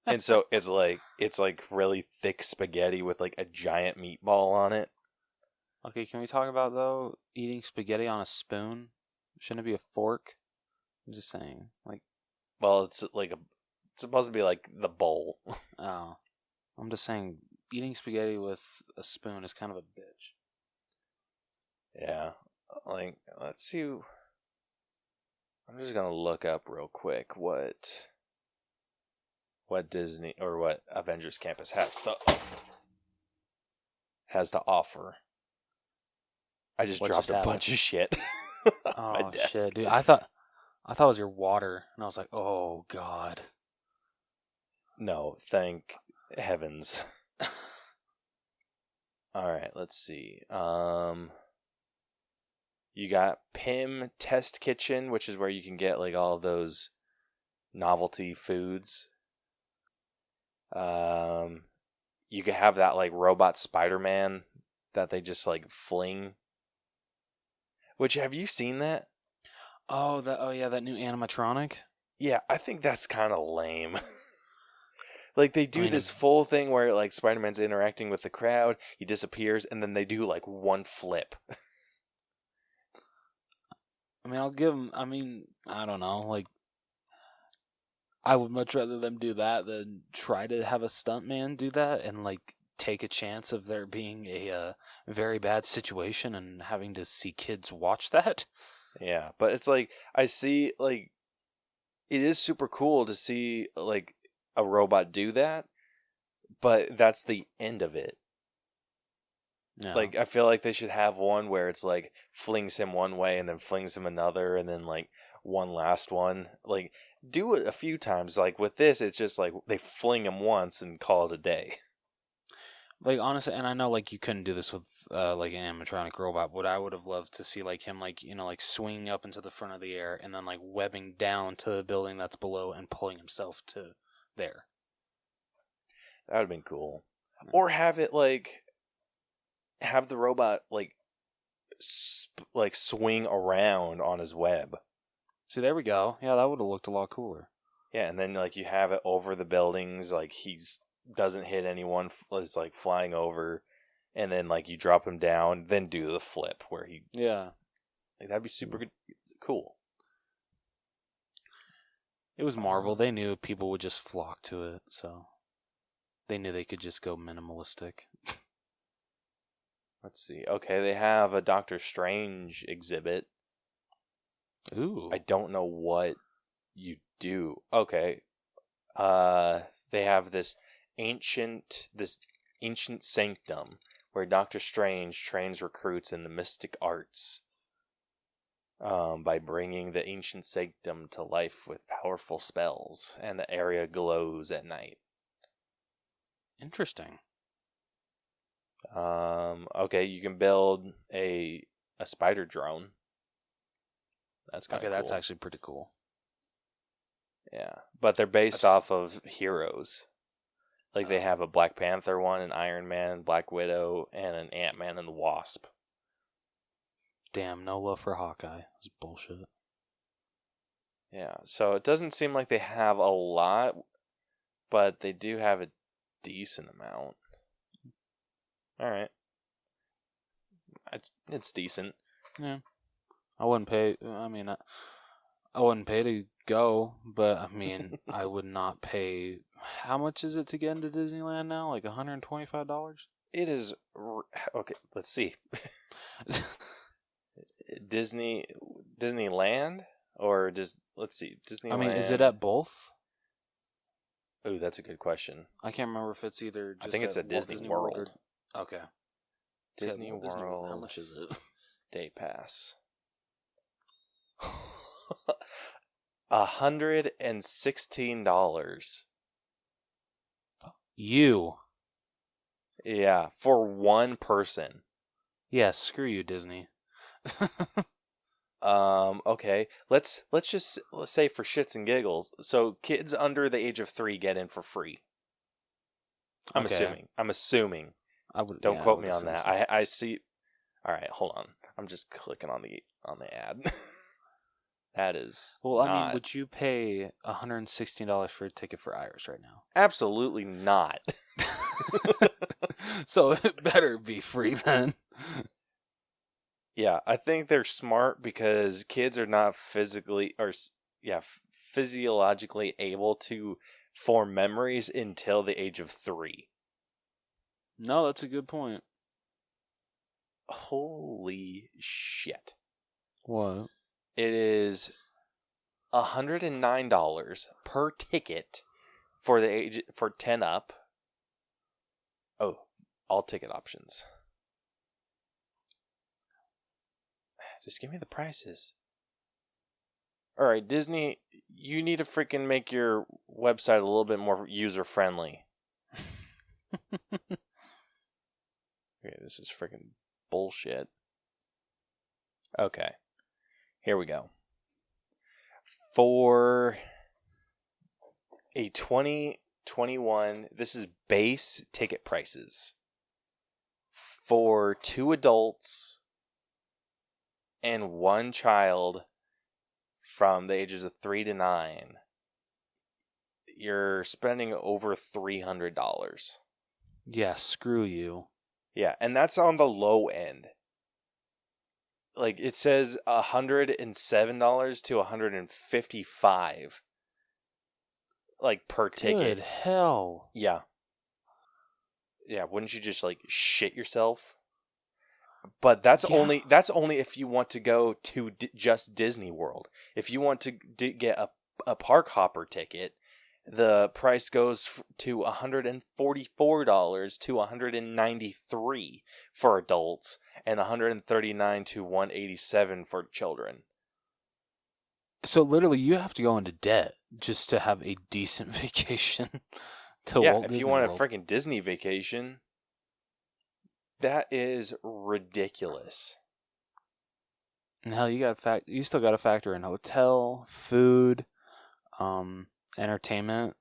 And so it's like really thick spaghetti with, like, a giant meatball on it. Okay, can we talk about, though, eating spaghetti on a spoon? Shouldn't it be a fork? I'm just saying, like... Well, it's supposed to be like the bowl. Oh. I'm just saying, eating spaghetti with a spoon is kind of a bitch. Yeah. Like, let's see. I'm just gonna look up real quick what Disney or what Avengers Campus has to offer. I just dropped a bunch of shit off my desk. Shit, dude! I thought it was your water, and I was like, "Oh God." No, thank heavens. All right, let's see. You got Pym Test Kitchen, which is where you can get like all of those novelty foods. You can have that like robot Spider-Man that they just like fling. Which, have you seen that? Oh yeah, that new animatronic. Yeah, I think that's kind of lame. Like, they do this full thing where, like, Spider-Man's interacting with the crowd, he disappears, and then they do, like, one flip. I mean, I'll give them, I don't know, like, I would much rather them do that than try to have a stuntman do that and, like, take a chance of there being a very bad situation and having to see kids watch that. Yeah, but it's like, I see, like, it is super cool to see, like, a robot do that, but that's the end of it. Yeah. Like, I feel like they should have one where it's like flings him one way and then flings him another and then like one last one. Like, do it a few times. Like with this, it's just like they fling him once and call it a day. Like, honestly, and I know like you couldn't do this with like an animatronic robot, but I would have loved to see like him like, you know, like swinging up into the front of the air and then like webbing down to the building that's below and pulling himself to there. That would have been cool. Or have it like have the robot like swing around on his web. See, there we go. Yeah, that would have looked a lot cooler. Yeah, and then like you have it over the buildings, like he's doesn't hit anyone, it's like flying over, and then like you drop him down, then do the flip where he. Yeah, like, that'd be super good, cool. It was Marvel. They knew people would just flock to it, so they knew they could just go minimalistic. Let's see. Okay, they have a Doctor Strange exhibit. Ooh. I don't know what you do. Okay. They have this ancient sanctum where Doctor Strange trains recruits in the mystic arts. By bringing the ancient sanctum to life with powerful spells, and the area glows at night. Interesting. Okay, you can build a spider drone. That's kind of cool. That's actually pretty cool. Yeah, but they're based off of heroes. Like they have a Black Panther one, an Iron Man, Black Widow, and an Ant-Man and the Wasp. Damn, no love for Hawkeye. It's bullshit. Yeah, so it doesn't seem like they have a lot, but they do have a decent amount. All right. It's decent. Yeah. I wouldn't pay to go, but I mean, I would not pay. How much is it to get into Disneyland now? Like $125? It is. Okay, let's see. Disneyland or just let's see Disneyland. I mean, is it at both? Oh, that's a good question. I can't remember if it's either. I think it's at Disney World. Okay. Disney World. How much is it? Day pass. $116. You. Yeah, for one person. Yeah, screw you, Disney. Okay. Let's say for shits and giggles. So kids under the age of 3 get in for free. I'm assuming. Don't quote me on that. So. I see. All right, hold on. I'm just clicking on the ad. That is. Well, I mean, would you pay $116 for a ticket for Iris right now? Absolutely not. So it better be free then. Yeah, I think they're smart because kids are not physiologically able to form memories until the age of 3. No, that's a good point. Holy shit. What? It is $109 per ticket for the age for 10 up. Oh, all ticket options. Just give me the prices. All right, Disney, you need to freaking make your website a little bit more user friendly. Okay, this is freaking bullshit. Okay, here we go. For a 2021, this is base ticket prices. For 2 adults and 1 child from the ages of 3 to 9, you're spending over $300. Yeah, screw you. Yeah, and that's on the low end. Like, it says $107 to $155, like, per ticket. Good hell. Yeah. Yeah, wouldn't you just, like, shit yourself? But that's only if you want to go to just Disney World. If you want to get a park hopper ticket, the price goes to $144 to $193 for adults and $139 to $187 for children. So literally, you have to go into debt just to have a decent vacation to Walt if Disney you want World. a freaking Disney vacation, that is ridiculous. And hell, you still got to factor in hotel, food, entertainment,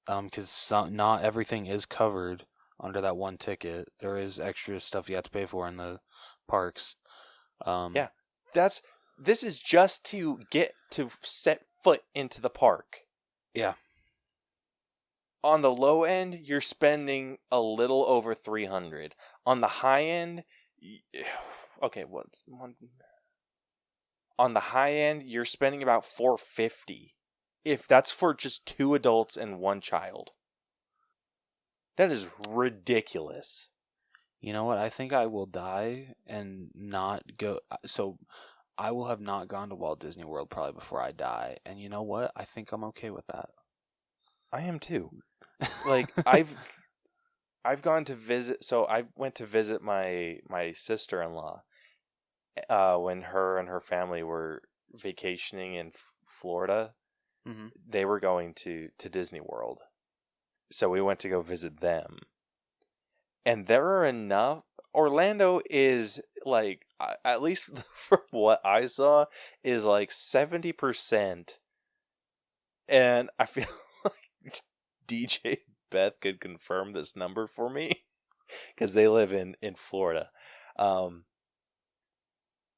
because not everything is covered under that one ticket. There is extra stuff you have to pay for in the parks. Yeah, this is just to get to set foot into the park. Yeah. On the low end, you're spending a little over $300. On the high end, okay, what's one? On the high end, you're spending about $450. If that's for just 2 adults and 1 child. That is ridiculous. You know what? I think I will die and not go. So I will have not gone to Walt Disney World probably before I die. And you know what? I think I'm okay with that. I am too. Like, I've gone to visit. So I went to visit my sister-in-law when her and her family were vacationing in Florida. Mm-hmm. They were going to Disney World. So we went to go visit them. And there are enough. Orlando is like, at least from what I saw, is like 70%. And I feel like DJ Beth could confirm this number for me because they live in Florida.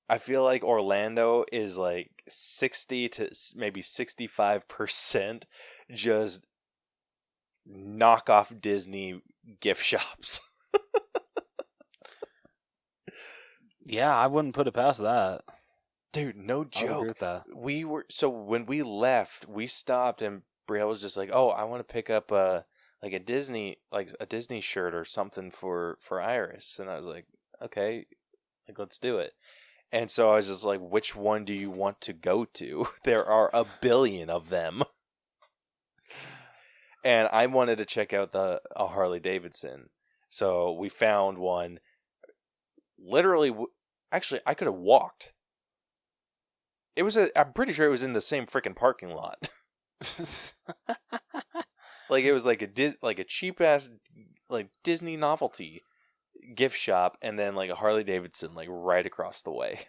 I feel like Orlando is like 60 to maybe 65% just knockoff Disney gift shops. Yeah, I wouldn't put it past that. Dude, no joke. I agree with that. When we left, we stopped and Brielle was just like, "Oh, I want to pick up a Disney shirt or something for Iris." And I was like, "Okay, like let's do it." And so I was just like, "Which one do you want to go to? There are a billion of them." And I wanted to check out a Harley Davidson. So we found one. Literally, actually, I could have walked. I'm pretty sure it was in the same freaking parking lot. Like, it was like a cheap ass like Disney novelty gift shop, and then like a Harley Davidson like right across the way.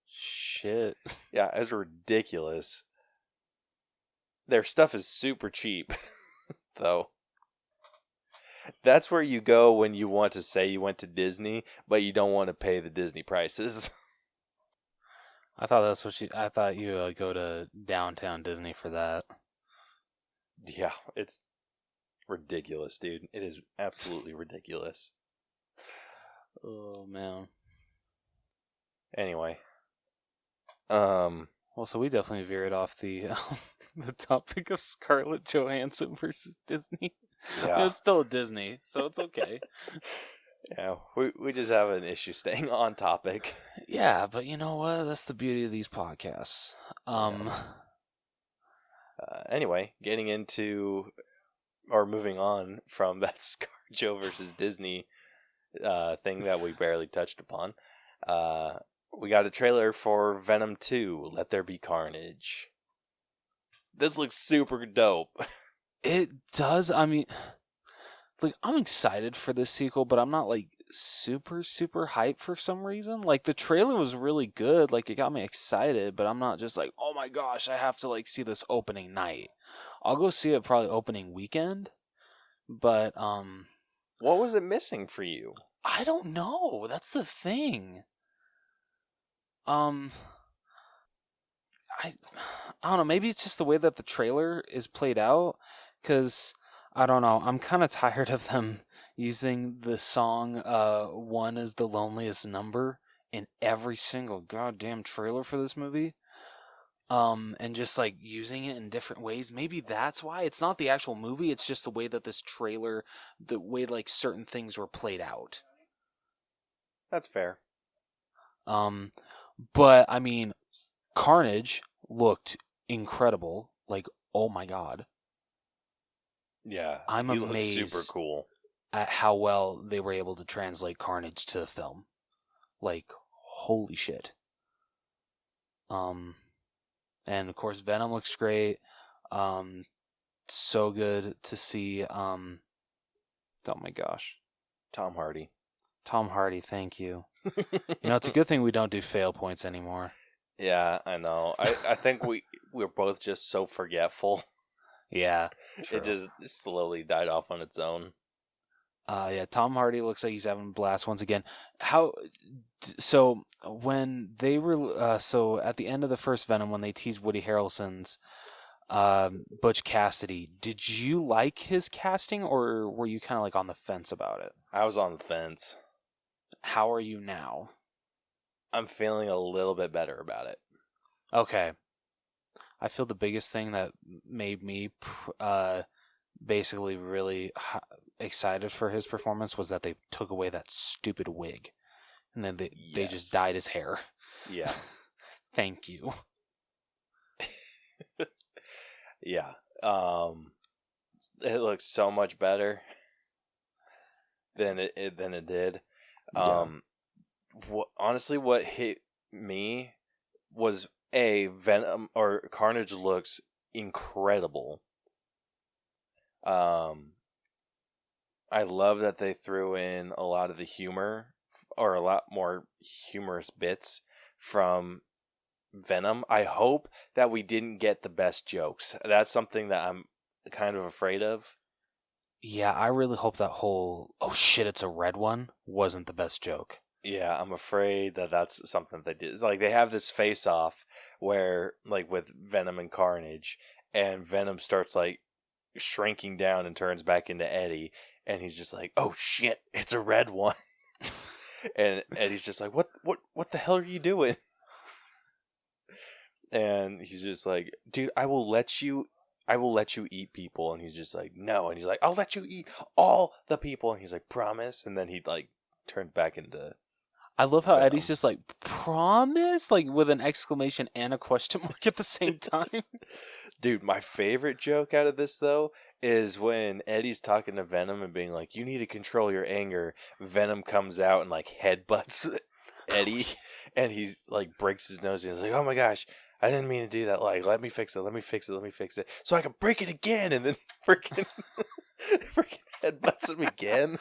Shit. Yeah, it was ridiculous. Their stuff is super cheap, though. That's where you go when you want to say you went to Disney, but you don't want to pay the Disney prices. I thought you would go to downtown Disney for that. Yeah, it's ridiculous, dude. It is absolutely ridiculous. Oh man. Anyway, well, so we definitely veered off the the topic of Scarlett Johansson versus Disney. Yeah. It's still Disney, so it's okay. Yeah, we just have an issue staying on topic. Yeah, but you know what? That's the beauty of these podcasts. Anyway, getting into or moving on from that ScarJo versus Disney thing that we barely touched upon. We got a trailer for Venom 2, Let There Be Carnage. This looks super dope. It does. I mean, like, I'm excited for this sequel, but I'm not like super hyped for some reason. Like, the trailer was really good. Like, it got me excited, but I'm not just like, oh my gosh, I have to like see this opening night. I'll go see it probably opening weekend. But what was it missing for you? I don't know. That's the thing. I don't know. Maybe it's just the way that the trailer is played out. Because, I don't know. I'm kind of tired of them using the song One is the Loneliest Number in every single goddamn trailer for this movie. And just like using it in different ways. Maybe that's why. It's not the actual movie. It's just the way that this trailer, the way like certain things were played out. That's fair. But I mean, Carnage looked incredible. Like, oh my god. Yeah, I'm amazed. Looks super cool at how well they were able to translate Carnage to film. Like, holy shit. And of course, Venom looks great. So good to see. Oh my gosh, Tom Hardy. Tom Hardy, thank you. You know, it's a good thing we don't do fail points anymore. Yeah, I know. I think we're both just so forgetful. Yeah, true. It just slowly died off on its own. Yeah, Tom Hardy looks like he's having a blast once again. So when they were so at the end of the first Venom, when they teased Woody Harrelson's Butch Cassidy, did you like his casting, or were you kind of like on the fence about it? I was on the fence. How are you now? I'm feeling a little bit better about it. Okay. I feel the biggest thing that made me basically really excited for his performance was that they took away that stupid wig. And then they just dyed his hair. Yeah. Thank you. Yeah. It looks so much better than it did. Yeah. Honestly, what hit me was Venom or Carnage looks incredible. I love that they threw in a lot of the humor, or a lot more humorous bits from Venom. I hope that we didn't get the best jokes. That's something that I'm kind of afraid of. Yeah, I really hope that whole "oh shit, it's a red one" wasn't the best joke. Yeah, I'm afraid that that's something they did. It's like they have this face-off where, like, with Venom and Carnage, and Venom starts like shrinking down and turns back into Eddie, and he's just like, "Oh shit, it's a red one," and Eddie's just like, "What the hell are you doing?" And he's just like, "Dude, I will let you eat people," and he's just like, "No," and he's like, "I'll let you eat all the people," and he's like, "Promise," and then he like turned back into. I love how Eddie's just like, "Promise?" Like with an exclamation and a question mark at the same time. Dude, my favorite joke out of this, though, is when Eddie's talking to Venom and being like, "You need to control your anger." Venom comes out and like headbutts Eddie, and he's like breaks his nose, and he's like, "Oh my gosh, I didn't mean to do that. Like, let me fix it, so I can break it again." And then freaking headbutts him again.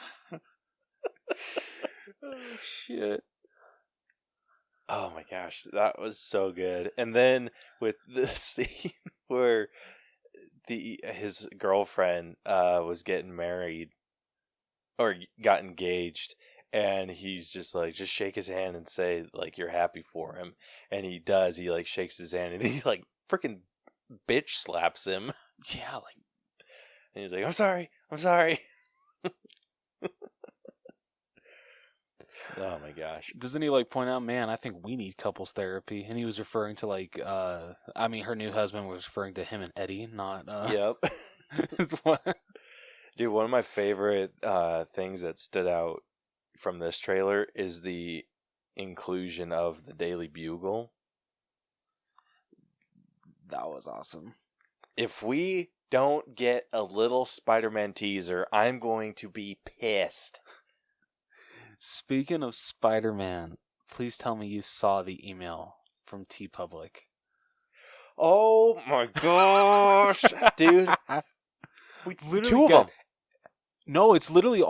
Oh shit. Oh my gosh, that was so good. And then with the scene where his girlfriend was getting married or got engaged, and he's just like, just shake his hand and say like you're happy for him, and he does. He like shakes his hand and he like freaking bitch slaps him. Yeah, like, and he's like, I'm sorry. Oh my gosh. Doesn't he like point out, man, I think we need couples therapy? And he was referring to like, I mean, her new husband was referring to him and Eddie, not. Yep. It's what? Dude, one of my favorite things that stood out from this trailer is the inclusion of the Daily Bugle. That was awesome. If we don't get a little Spider-Man teaser, I'm going to be pissed. Speaking of Spider-Man, please tell me you saw the email from TeePublic. Oh my gosh, dude! Two of them. No, it's literally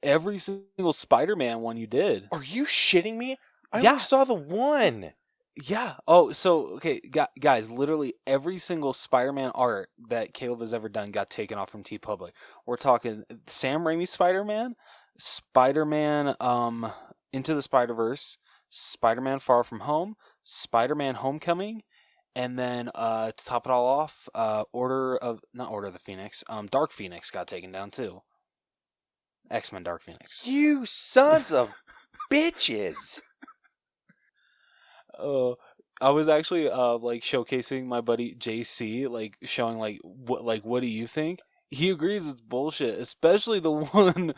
every single Spider-Man one you did. Are you shitting me? I only saw the one. Yeah. Oh, so okay, guys, literally every single Spider-Man art that Caleb has ever done got taken off from TeePublic. We're talking Sam Raimi Spider-Man, Spider-Man Into the Spider-Verse, Spider-Man Far From Home, Spider-Man Homecoming, and then to top it all off, not Order of the Phoenix, Dark Phoenix got taken down too. X-Men Dark Phoenix. You sons of bitches. I was actually like showcasing my buddy JC, like showing like what do you think? He agrees it's bullshit, especially the one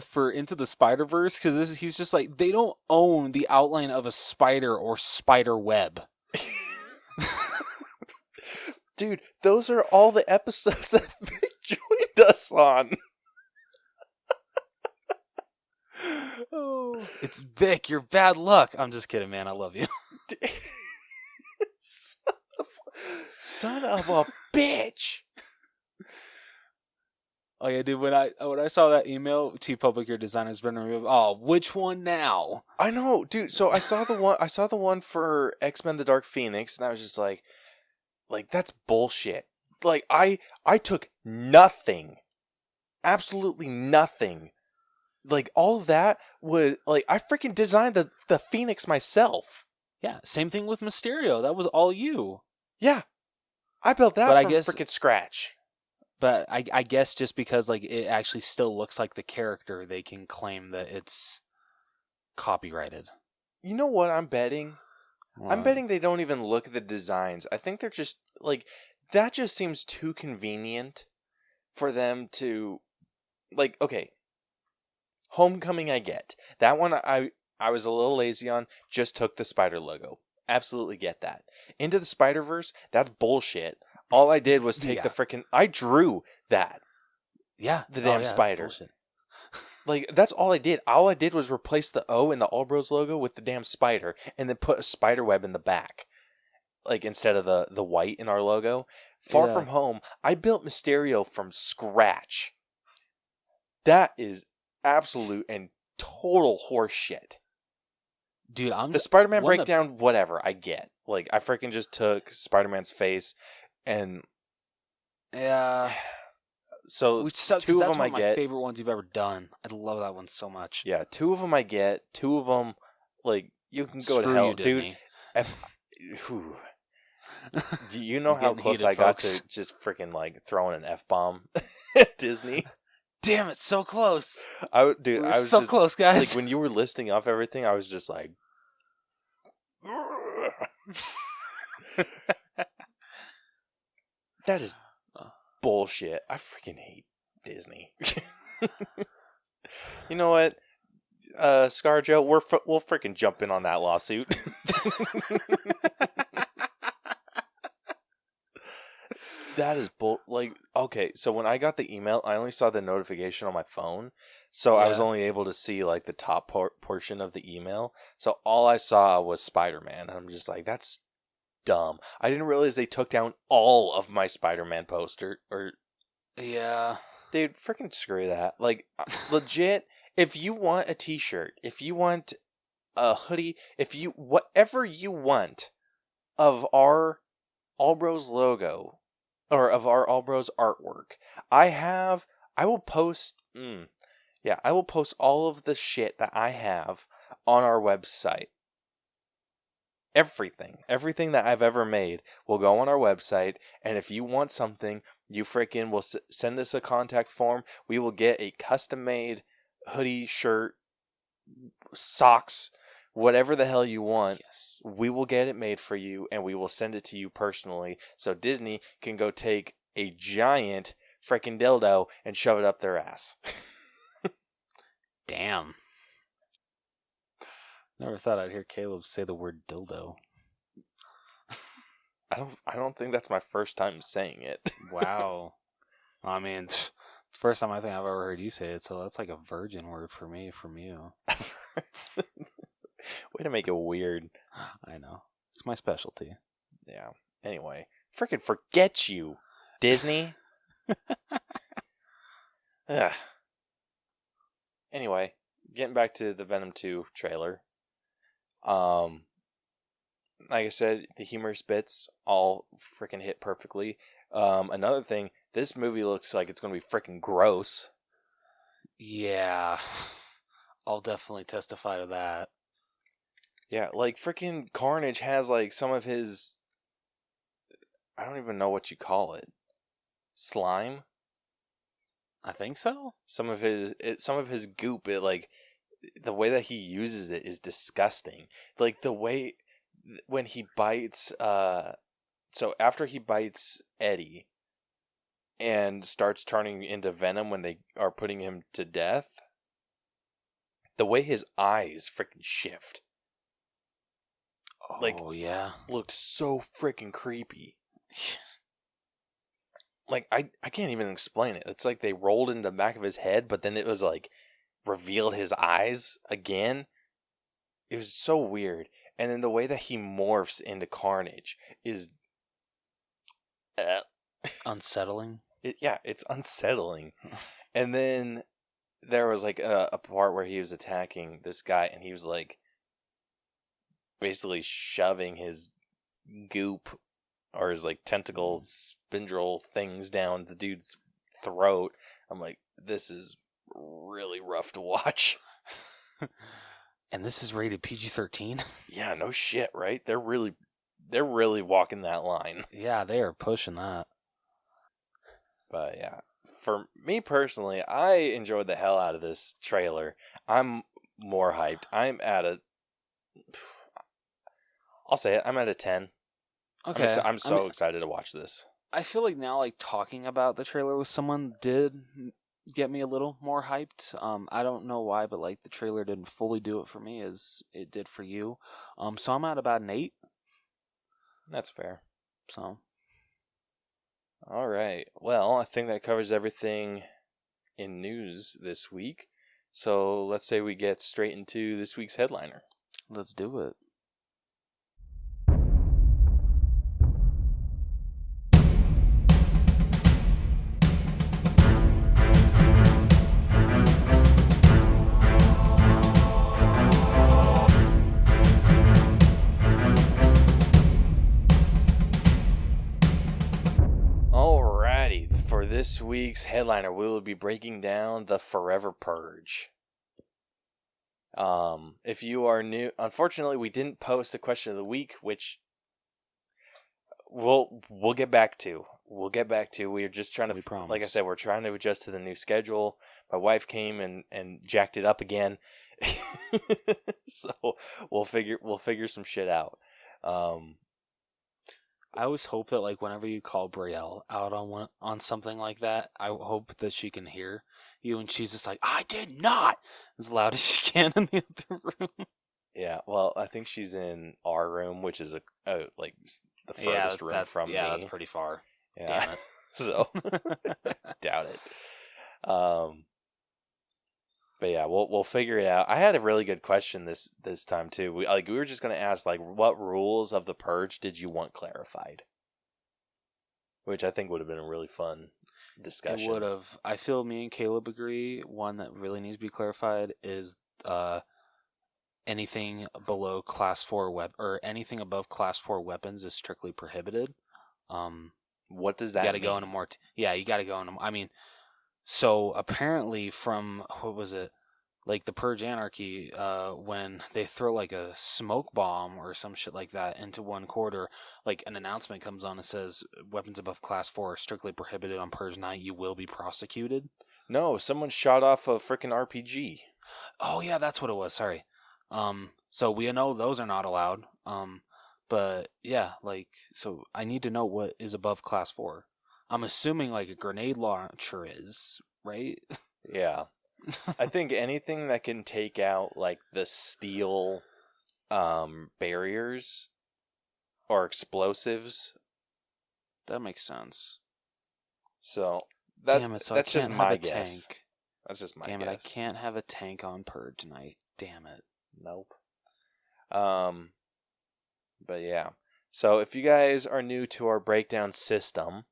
for Into the Spider-Verse, because he's just like, they don't own the outline of a spider or spider web. Dude, those are all the episodes that Vic joined us on. Oh, it's Vic, you're bad luck. I'm just kidding, man. I love you. Son of a bitch. Oh yeah, dude. When I saw that email, TeePublic, your designer's been removed. Oh, which one now? I know, dude. So I saw the one for X-Men: The Dark Phoenix, and I was just like that's bullshit. Like I took nothing, absolutely nothing. Like all of that was like I freaking designed the Phoenix myself. Yeah, same thing with Mysterio. That was all you. Yeah, I built that from freaking scratch. But I guess just because like it actually still looks like the character, they can claim that it's copyrighted. You know what I'm betting? I'm betting they don't even look at the designs. I think they're just like that. Just seems too convenient for them to like. Okay, Homecoming, I get that one. I was a little lazy on. Just took the spider logo. Absolutely get that. Into the Spider-Verse, that's bullshit. All I did was take the freaking. I drew that. Yeah, the damn spider. Like that's all I did. All I did was replace the O in the All Bros logo with the damn spider, and then put a spider web in the back, like instead of the white in our logo. Far From Home, I built Mysterio from scratch. That is absolute and total horse shit. Dude, the Spider-Man breakdown, whatever, I get. Like, I freaking just took Spider-Man's face and... Yeah. So, two of them I get. That's one of my favorite ones you've ever done. I love that one so much. Yeah, two of them I get. Two of them, like, you can go to hell. Dude, do you know how close I got to just freaking, like, throwing an F-bomb at Disney? Damn it, so close. I was so close, guys. Like when you were listing off everything, I was just like, that is bullshit. I freaking hate Disney. You know what, ScarJo, we'll freaking jump in on that lawsuit. That is okay, so when I got the email, I only saw the notification on my phone, so I was only able to see, like, the top portion of the email, so all I saw was Spider-Man, and I'm just like, that's dumb. I didn't realize they took down all of my Spider-Man poster, Yeah. Dude, freaking screw that. Like, legit, if you want a t-shirt, if you want a hoodie, whatever you want of our All Bros logo, or of our All Bros artwork, I will post all of the shit that I have on our website. Everything that I've ever made will go on our website, and if you want something, you freaking will send us a contact form. We will get a custom-made hoodie, shirt, socks, whatever the hell you want. Yes. We will get it made for you, and we will send it to you personally, so Disney can go take a giant freaking dildo and shove it up their ass. Damn. Never thought I'd hear Caleb say the word dildo. I don't think that's my first time saying it. Wow. I mean, it's the first time I think I've ever heard you say it, so that's like a virgin word for me from you. Way to make it weird. I know. It's my specialty. Yeah. Anyway, freaking forget you, Disney. Ugh. Anyway, getting back to the Venom 2 trailer. Like I said, the humorous bits all freaking hit perfectly. Another thing, this movie looks like it's going to be freaking gross. Yeah. I'll definitely testify to that. Yeah, like freaking Carnage has like some of his, I don't even know what you call it. Slime? I think so. Some of his goop, it like the way that he uses it is disgusting. Like the way when he bites so after he bites Eddie and starts turning into Venom when they are putting him to death, the way his eyes freaking shift. Like, oh yeah. Looked so freaking creepy. Like I can't even explain it. It's like they rolled into the back of his head, but then it was like revealed his eyes again. It was so weird. And then the way that he morphs into Carnage is unsettling. It's unsettling. And then there was like a part where he was attacking this guy and he was like basically shoving his goop or his like tentacles, spindle things down the dude's throat. I'm like, this is really rough to watch. And this is rated PG-13? Yeah, no shit, right? They're really walking that line. Yeah, they are pushing that. But yeah, for me personally, I enjoyed the hell out of this trailer. I'm more hyped. I'll say it, I'm at a 10. Okay. I'm so excited to watch this. I feel like now, like, talking about the trailer with someone did get me a little more hyped. I don't know why, but, like, the trailer didn't fully do it for me as it did for you. So I'm at about an 8. That's fair. So. All right. Well, I think that covers everything in news this week. So let's say we get straight into this week's headliner. Let's do it. For this week's headliner, we will be breaking down the Forever Purge. If you are new, unfortunately, we didn't post a question of the week, which we'll get back to. We're just trying to, like I said, we're trying to adjust to the new schedule. My wife came and jacked it up again, so we'll figure some shit out. I always hope that, like, whenever you call Brielle out on something like that, I hope that she can hear you and she's just like, I did not, as loud as she can in the other room. Yeah, well, I think she's in our room, which is like the furthest room from me. Yeah, that's pretty far. Yeah. Damn it. So, doubt it. But yeah, we'll figure it out. I had a really good question this time too. We were just gonna ask, like, what rules of the Purge did you want clarified? Which I think would have been a really fun discussion. It would have. I feel me and Caleb agree. One that really needs to be clarified is anything below class 4 or anything above class 4 weapons is strictly prohibited. What does that mean? You got to go into more. You got to go into. I mean. So apparently from, what was it, like the Purge Anarchy, when they throw like a smoke bomb or some shit like that into one quarter, like an announcement comes on and says, weapons above class 4 are strictly prohibited on Purge night, you will be prosecuted. No, someone shot off a freaking RPG. Oh yeah, that's what it was, sorry. So we know those are not allowed. But yeah, like, so I need to know what is above class 4. I'm assuming like a grenade launcher is, right? Yeah. I think anything that can take out like the steel barriers or explosives. That makes sense. So Damn it, so that's I just can't my have a guess. tank. That's just my Damn guess. it, I can't have a tank on Purge tonight. Damn it. Nope. But yeah. So if you guys are new to our breakdown system,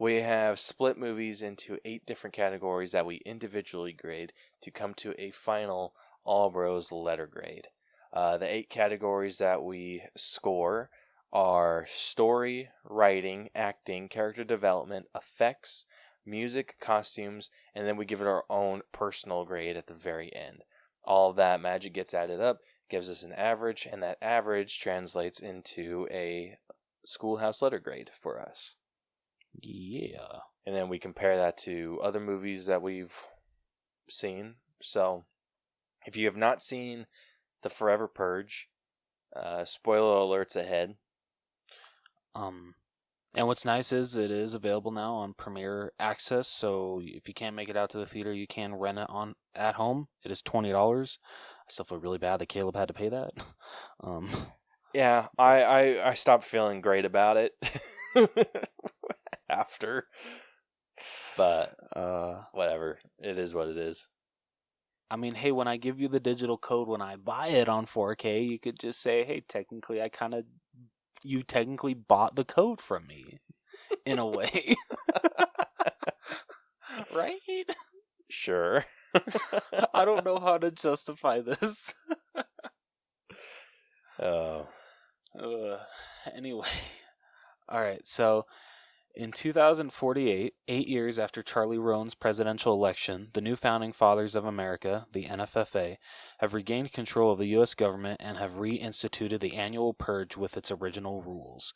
we have split movies into 8 different categories that we individually grade to come to a final All Bros letter grade. The 8 categories that we score are story, writing, acting, character development, effects, music, costumes, and then we give it our own personal grade at the very end. All of that magic gets added up, gives us an average, and that average translates into a schoolhouse letter grade for us. Yeah. And then we compare that to other movies that we've seen. So, if you have not seen The Forever Purge, spoiler alerts ahead. And what's nice is it is available now on Premiere Access, so if you can't make it out to the theater, you can rent it on at home. It is $20. I still feel really bad that Caleb had to pay that. Yeah, I stopped feeling great about it after. But whatever. It is what it is. I mean, hey, when I give you the digital code when I buy it on 4K, you could just say, hey, technically you technically bought the code from me in a way. Right? Sure. I don't know how to justify this. Oh. Anyway. Alright, so in 2048, 8 years after Charlie Roan's presidential election, the new founding fathers of America, the NFFA, have regained control of the U.S. government and have reinstituted the annual purge with its original rules.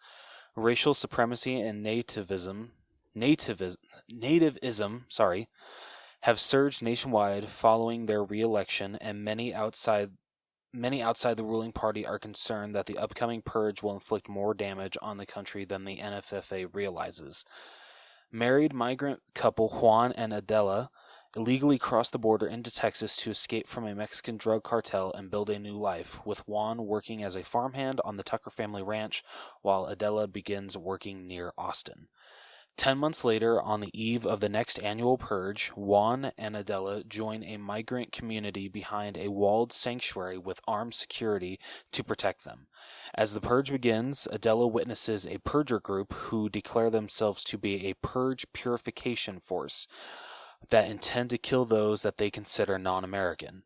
Racial supremacy and nativism, have surged nationwide following their re-election, and many outside the ruling party are concerned that the upcoming purge will inflict more damage on the country than the NFFA realizes. Married migrant couple Juan and Adela illegally crossed the border into Texas to escape from a Mexican drug cartel and build a new life, with Juan working as a farmhand on the Tucker family ranch, while Adela begins working near Austin. 10 months later, on the eve of the next annual purge, Juan and Adela join a migrant community behind a walled sanctuary with armed security to protect them. As the purge begins, Adela witnesses a purger group who declare themselves to be a purge purification force that intend to kill those that they consider non-American.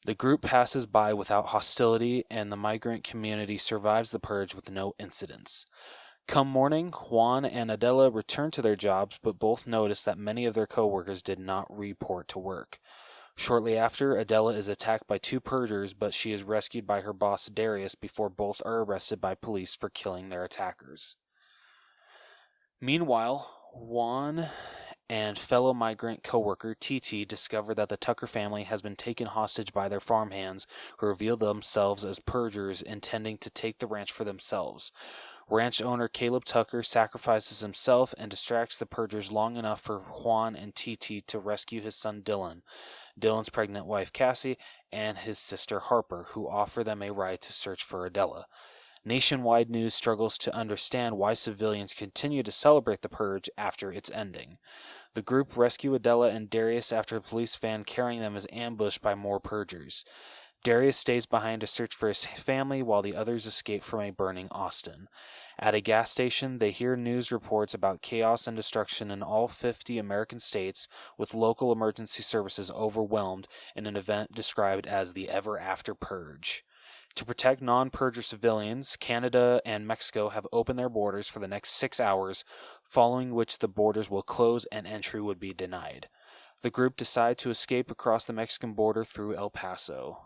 The group passes by without hostility, and the migrant community survives the purge with no incidents. Come morning, Juan and Adela return to their jobs, but both notice that many of their co-workers did not report to work. Shortly after, Adela is attacked by 2 purgers, but she is rescued by her boss Darius before both are arrested by police for killing their attackers. Meanwhile, Juan and fellow migrant co-worker TT discover that the Tucker family has been taken hostage by their farmhands, who reveal themselves as purgers intending to take the ranch for themselves. Ranch owner Caleb Tucker sacrifices himself and distracts the purgers long enough for Juan and TT to rescue his son Dylan, Dylan's pregnant wife Cassie, and his sister Harper, who offer them a ride to search for Adela. Nationwide news struggles to understand why civilians continue to celebrate the purge after its ending. The group rescue Adela and Darius after a police van carrying them is ambushed by more purgers. Darius stays behind to search for his family while the others escape from a burning Austin. At a gas station, they hear news reports about chaos and destruction in all 50 American states, with local emergency services overwhelmed in an event described as the Ever After Purge. To protect non-purger civilians, Canada and Mexico have opened their borders for the next 6 hours, following which the borders will close and entry would be denied. The group decide to escape across the Mexican border through El Paso.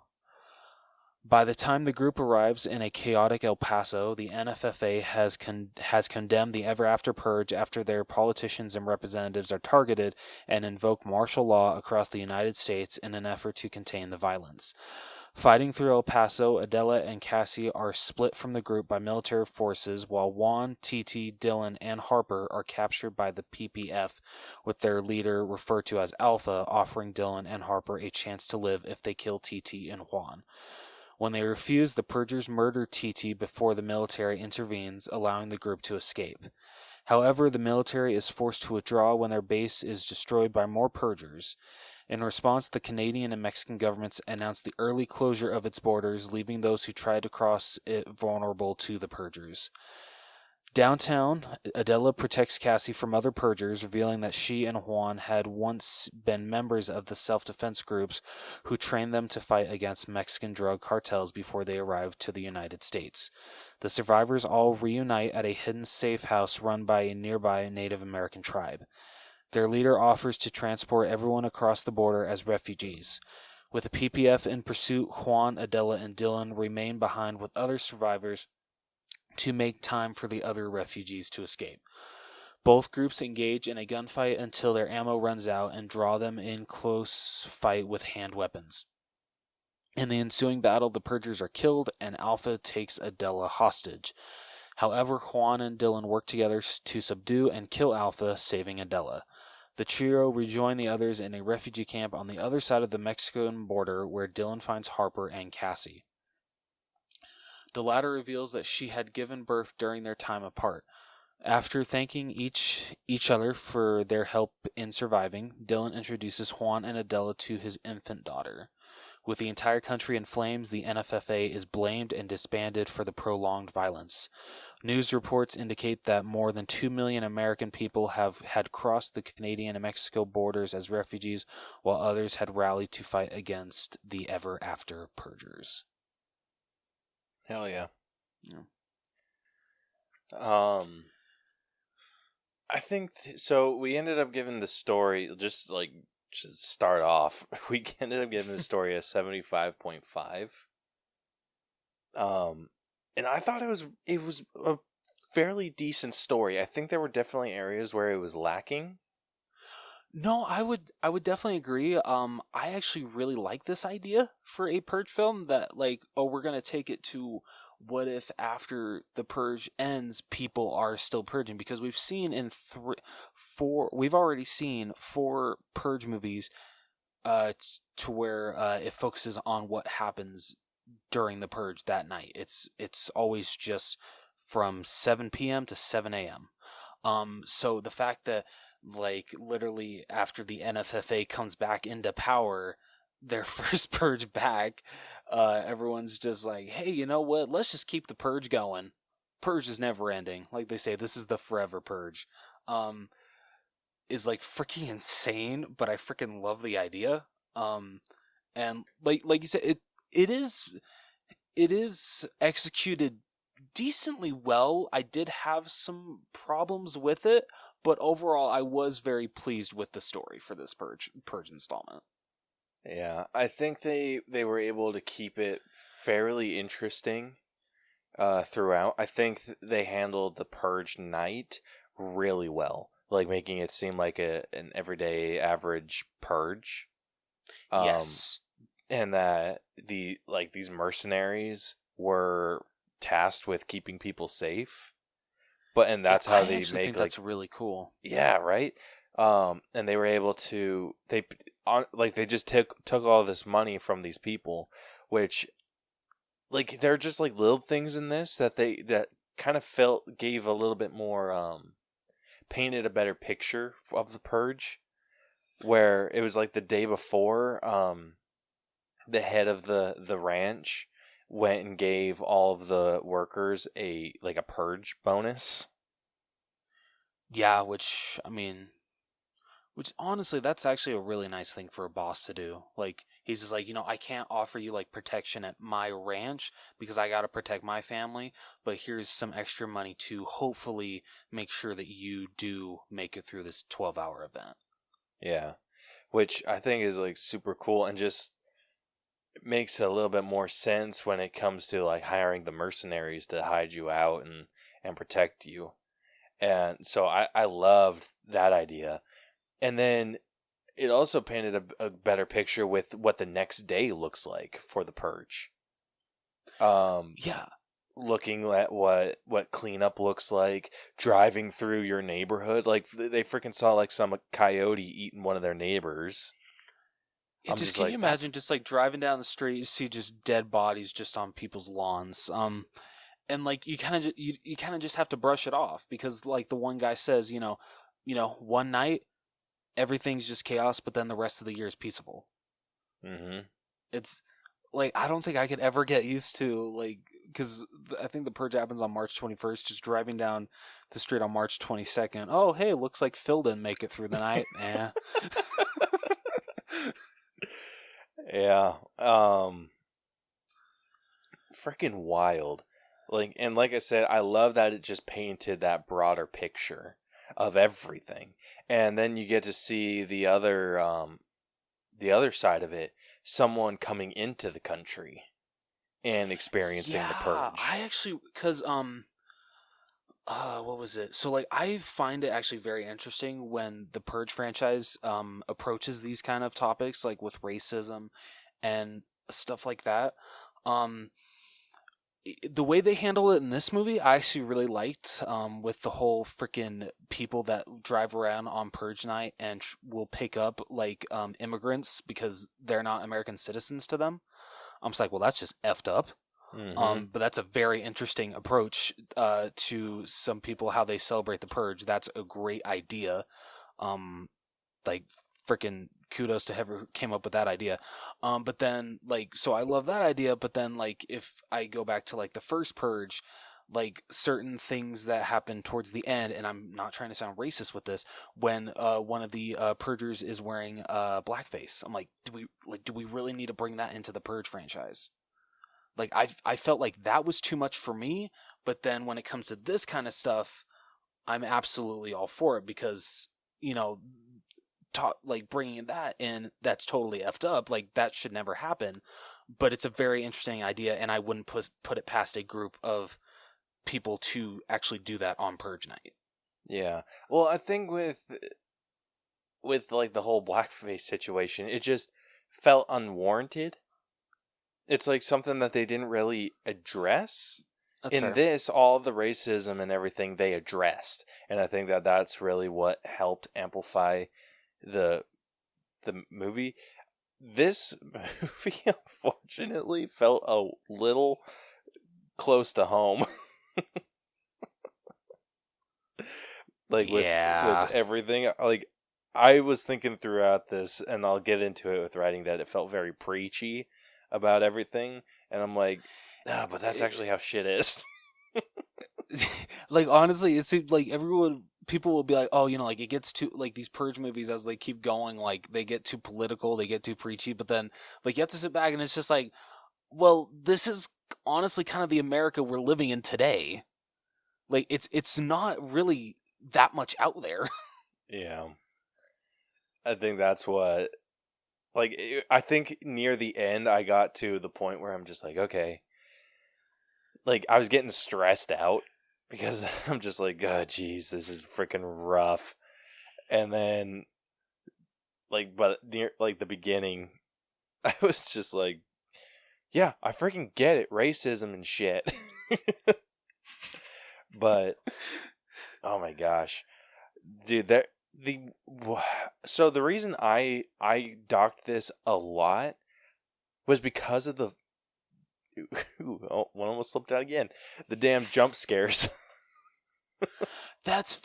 By the time the group arrives in a chaotic El Paso, the NFFA has condemned the Ever After Purge after their politicians and representatives are targeted and invoke martial law across the United States in an effort to contain the violence. Fighting through El Paso, Adela and Cassie are split from the group by military forces, while Juan, TT, Dylan, and Harper are captured by the PPF, with their leader, referred to as Alpha, offering Dylan and Harper a chance to live if they kill TT and Juan. When they refuse, the Purgers murder TT before the military intervenes, allowing the group to escape. However, the military is forced to withdraw when their base is destroyed by more Purgers. In response, the Canadian and Mexican governments announced the early closure of its borders, leaving those who tried to cross it vulnerable to the Purgers. Downtown, Adela protects Cassie from other Purgers, revealing that she and Juan had once been members of the self-defense groups who trained them to fight against Mexican drug cartels before they arrived to the United States. The survivors all reunite at a hidden safe house run by a nearby Native American tribe. Their leader offers to transport everyone across the border as refugees. With the PPF in pursuit, Juan, Adela, and Dylan remain behind with other survivors to make time for the other refugees to escape. Both groups engage in a gunfight until their ammo runs out and draw them in close fight with hand weapons. In the ensuing battle, the Purgers are killed and Alpha takes Adela hostage. However, Juan and Dylan work together to subdue and kill Alpha, saving Adela. The trio rejoin the others in a refugee camp on the other side of the Mexican border, where Dylan finds Harper and Cassie. The latter reveals that she had given birth during their time apart. After thanking each other for their help in surviving, Dylan introduces Juan and Adela to his infant daughter. With the entire country in flames, the NFFA is blamed and disbanded for the prolonged violence. News reports indicate that more than 2 million American people had crossed the Canadian and Mexico borders as refugees, while others had rallied to fight against the ever-after Purgers. Hell yeah. Yeah. I think so. We ended up giving the story to start off. We ended up giving the story a 75.5. And I thought it was a fairly decent story. I think there were definitely areas where it was lacking. No, I would definitely agree. I actually really like this idea for a Purge film that we're going to take it to what if after the Purge ends, people are still purging, because we've seen we've already seen 4 Purge movies to where it focuses on what happens during the Purge that night. It's always just from 7 p.m. to 7 a.m. So the fact that literally after the NFFA comes back into power, their first Purge back, everyone's just like, hey, you know what? Let's just keep the Purge going. Purge is never ending. Like they say, this is the Forever Purge. Is freaking insane, but I freaking love the idea. And like you said, it is executed decently well. I did have some problems with it, but overall I was very pleased with the story for this Purge installment. Yeah, I think they were able to keep it fairly interesting throughout. I think they handled the Purge night really well, making it seem like an everyday average Purge. Yes. And that these mercenaries were tasked with keeping people safe. And that's how they make. I think that's really cool. Yeah, right. And they were able to they just took all this money from these people, which they're just little things in this that kind of gave a little bit more painted a better picture of the Purge, where it was the day before the head of the ranch went and gave all of the workers a Purge bonus. Yeah, which honestly, that's actually a really nice thing for a boss to do. He's just I can't offer you protection at my ranch because I gotta protect my family, but here's some extra money to hopefully make sure that you do make it through this 12-hour event. Yeah, which I think is super cool and just makes a little bit more sense when it comes to hiring the mercenaries to hide you out and protect you. And so I loved that idea. And then it also painted a better picture with what the next day looks like for the Purge. Yeah. Looking at what cleanup looks like, driving through your neighborhood. Like, they freaking saw, like, some coyote eating one of their neighbors. Yeah, can you imagine just, like, driving down the street, you see just dead bodies just on people's lawns. And, like, you kind of just have to brush it off because, like, the one guy says, one night, everything's just chaos, but then the rest of the year is peaceful. Mm-hmm. It's, like, I don't think I could ever get used to, like, because I think the Purge happens on March 21st, just driving down the street on March 22nd. Oh, hey, looks like Phil didn't make it through the night. Yeah. Yeah. Freaking wild. Like I said, I love that it just painted that broader picture of everything. And then you get to see the other side of it, someone coming into the country and experiencing the Purge. I actually, because what was it? So, like, I find it actually very interesting when the Purge franchise approaches these kind of topics, like with racism and stuff like that. The way they handle it in this movie, I actually really liked, with the whole freaking people that drive around on Purge night and will pick up, like, immigrants because they're not American citizens to them. I'm just like, well, that's just effed up. Mm-hmm. But that's a very interesting approach to some people, how they celebrate the Purge. That's a great idea. Like, freaking kudos to whoever came up with that idea. But then, like, so I love that idea, but then, like, if I go back to, like, the first Purge, like, certain things that happen towards the end, and I'm not trying to sound racist with this, when one of the Purgers is wearing blackface, I'm like, do we really need to bring that into the Purge franchise? Like, I felt like that was too much for me, but then when it comes to this kind of stuff, I'm absolutely all for it because, like, bringing that in, that's totally effed up. Like, that should never happen, but it's a very interesting idea, and I wouldn't put it past a group of people to actually do that on Purge night. Yeah. Well, I think with like the whole blackface situation, it just felt unwarranted. It's like something that they didn't really address. That's In fair. this, all of the racism and everything they addressed, and I think that that's really what helped amplify the movie. This movie, unfortunately, felt a little close to home. Like, with everything, like, I was thinking throughout this, and I'll get into it with writing, that it felt very preachy about everything, and I'm like, but that's actually how shit is. Like, honestly, it seems like people will be like, oh, like, it gets too, like, these Purge movies, as they keep going, like, they get too political, they get too preachy, but then, like, you have to sit back and it's just like, well, this is honestly kind of the America we're living in today. Like, it's not really that much out there. Yeah. I think that's what, like, I think near the end I got to the point where I'm just like, okay. Like, I was getting stressed out because I'm just like, oh, geez, this is freaking rough. And then, like, but near, like, the beginning, I was just like, yeah, I freaking get it, racism and shit. But, oh my gosh, dude, so the reason I docked this a lot was because of the, one almost slipped out again, the damn jump scares. That's,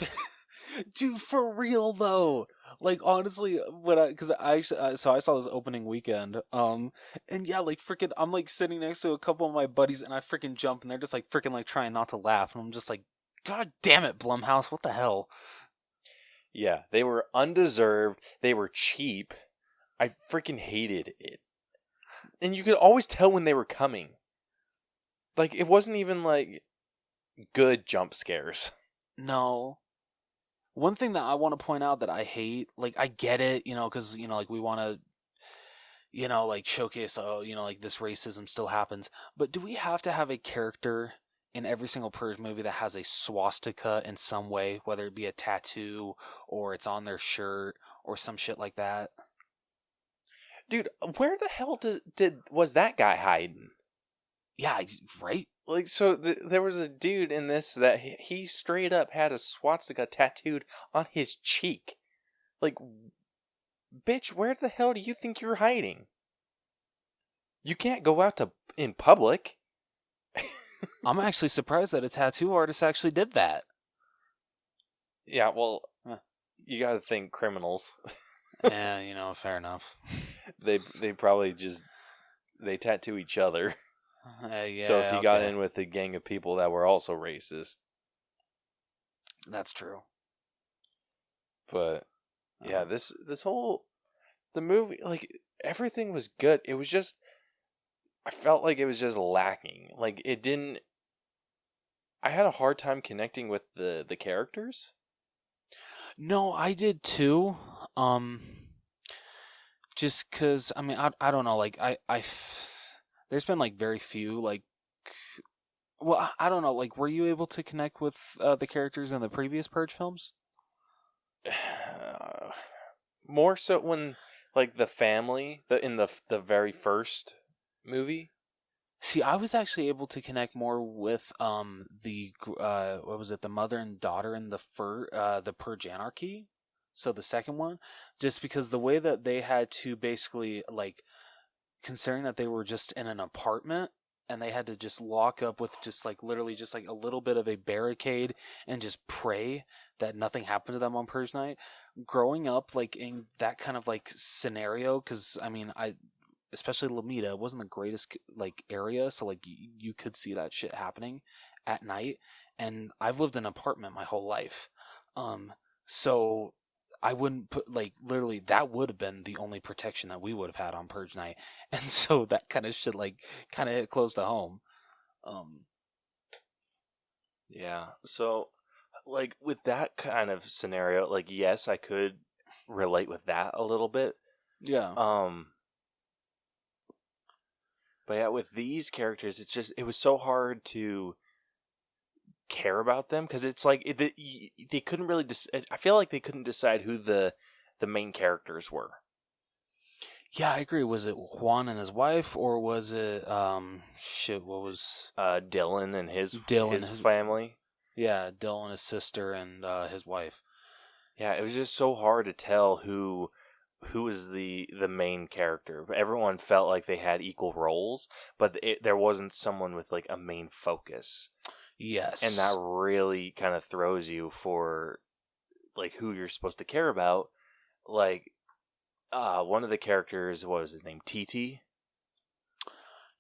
dude, for real though. Like, honestly, because I saw this opening weekend, and yeah, like, freaking, I'm, like, sitting next to a couple of my buddies, and I freaking jump, and they're just, like, freaking, like, trying not to laugh, and I'm just like, God damn it, Blumhouse, what the hell? Yeah, they were undeserved, they were cheap, I freaking hated it. And you could always tell when they were coming. Like, it wasn't even, like, good jump scares. No. One thing that I want to point out that I hate, like, I get it, because, like, we want to, like, showcase, like, this racism still happens. But do we have to have a character in every single Purge movie that has a swastika in some way, whether it be a tattoo, or it's on their shirt, or some shit like that. Dude, where the hell was that guy hiding? Yeah, right? Like, so there was a dude in this that he straight up had a swastika tattooed on his cheek. Like, bitch, where the hell do you think you're hiding? You can't go out in public. I'm actually surprised that a tattoo artist actually did that. Yeah, well, you gotta think criminals. Yeah, fair enough. They probably just, they tattoo each other. Yeah, so if he got in with a gang of people that were also racist. That's true. But, yeah, this whole, the movie, like, everything was good. It was just, I felt like it was just lacking. Like, it didn't, I had a hard time connecting with the characters. No, I did too. Just because, I mean, I don't know, like, there's been, like, very few, like, well, I don't know, like, were you able to connect with the characters in the previous Purge films? More so when, like, the family, in the very first movie. See, I was actually able to connect more with the what was it, the mother and daughter in the Purge Anarchy, so the second one, just because the way that they had to basically, like, considering that they were just in an apartment and they had to just lock up with just like literally just like a little bit of a barricade and just pray that nothing happened to them on Purge night. Growing up like in that kind of like scenario, because I mean especially Lomita wasn't the greatest like area, so like you could see that shit happening at night, and I've lived in an apartment my whole life, so I wouldn't put, like, literally that would have been the only protection that we would have had on Purge night, and so that kind of shit like kind of hit close to home. Yeah, so like with that kind of scenario, like, yes, I could relate with that a little bit. Yeah. But yeah, with these characters, it was so hard to care about them because it's like they couldn't really. I feel like they couldn't decide who the main characters were. Yeah, I agree. Was it Juan and his wife, or was it what was Dylan and his family? Yeah, Dylan, his sister, and his wife. Yeah, it was just so hard to tell who was the main character. Everyone felt like they had equal roles, but there wasn't someone with like a main focus. Yes. And that really kind of throws you for like who you're supposed to care about. Like one of the characters, what was his name? TT?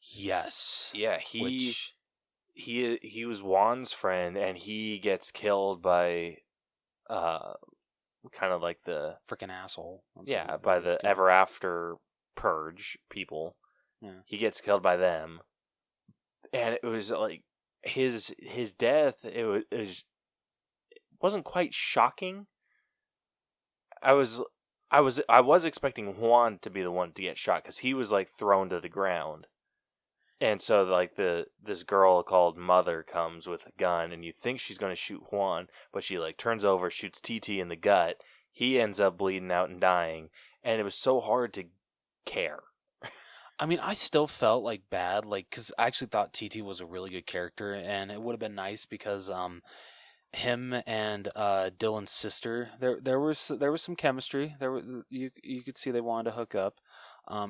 Yes. Yeah, he was Juan's friend, and he gets killed by kind of like the freaking asshole. By the Ever After Purge people. Yeah. He gets killed by them, and it was like his death. It wasn't quite shocking. I was expecting Juan to be the one to get shot because he was like thrown to the ground, and so like this girl called Mother comes with a gun, and you think she's going to shoot Juan, but she like turns over, shoots TT in the gut. He ends up bleeding out and dying, and it was so hard to care. I mean, I still felt like bad, like, because I actually thought TT was a really good character, and it would have been nice because him and Dylan's sister, there was some chemistry. You could see they wanted to hook up.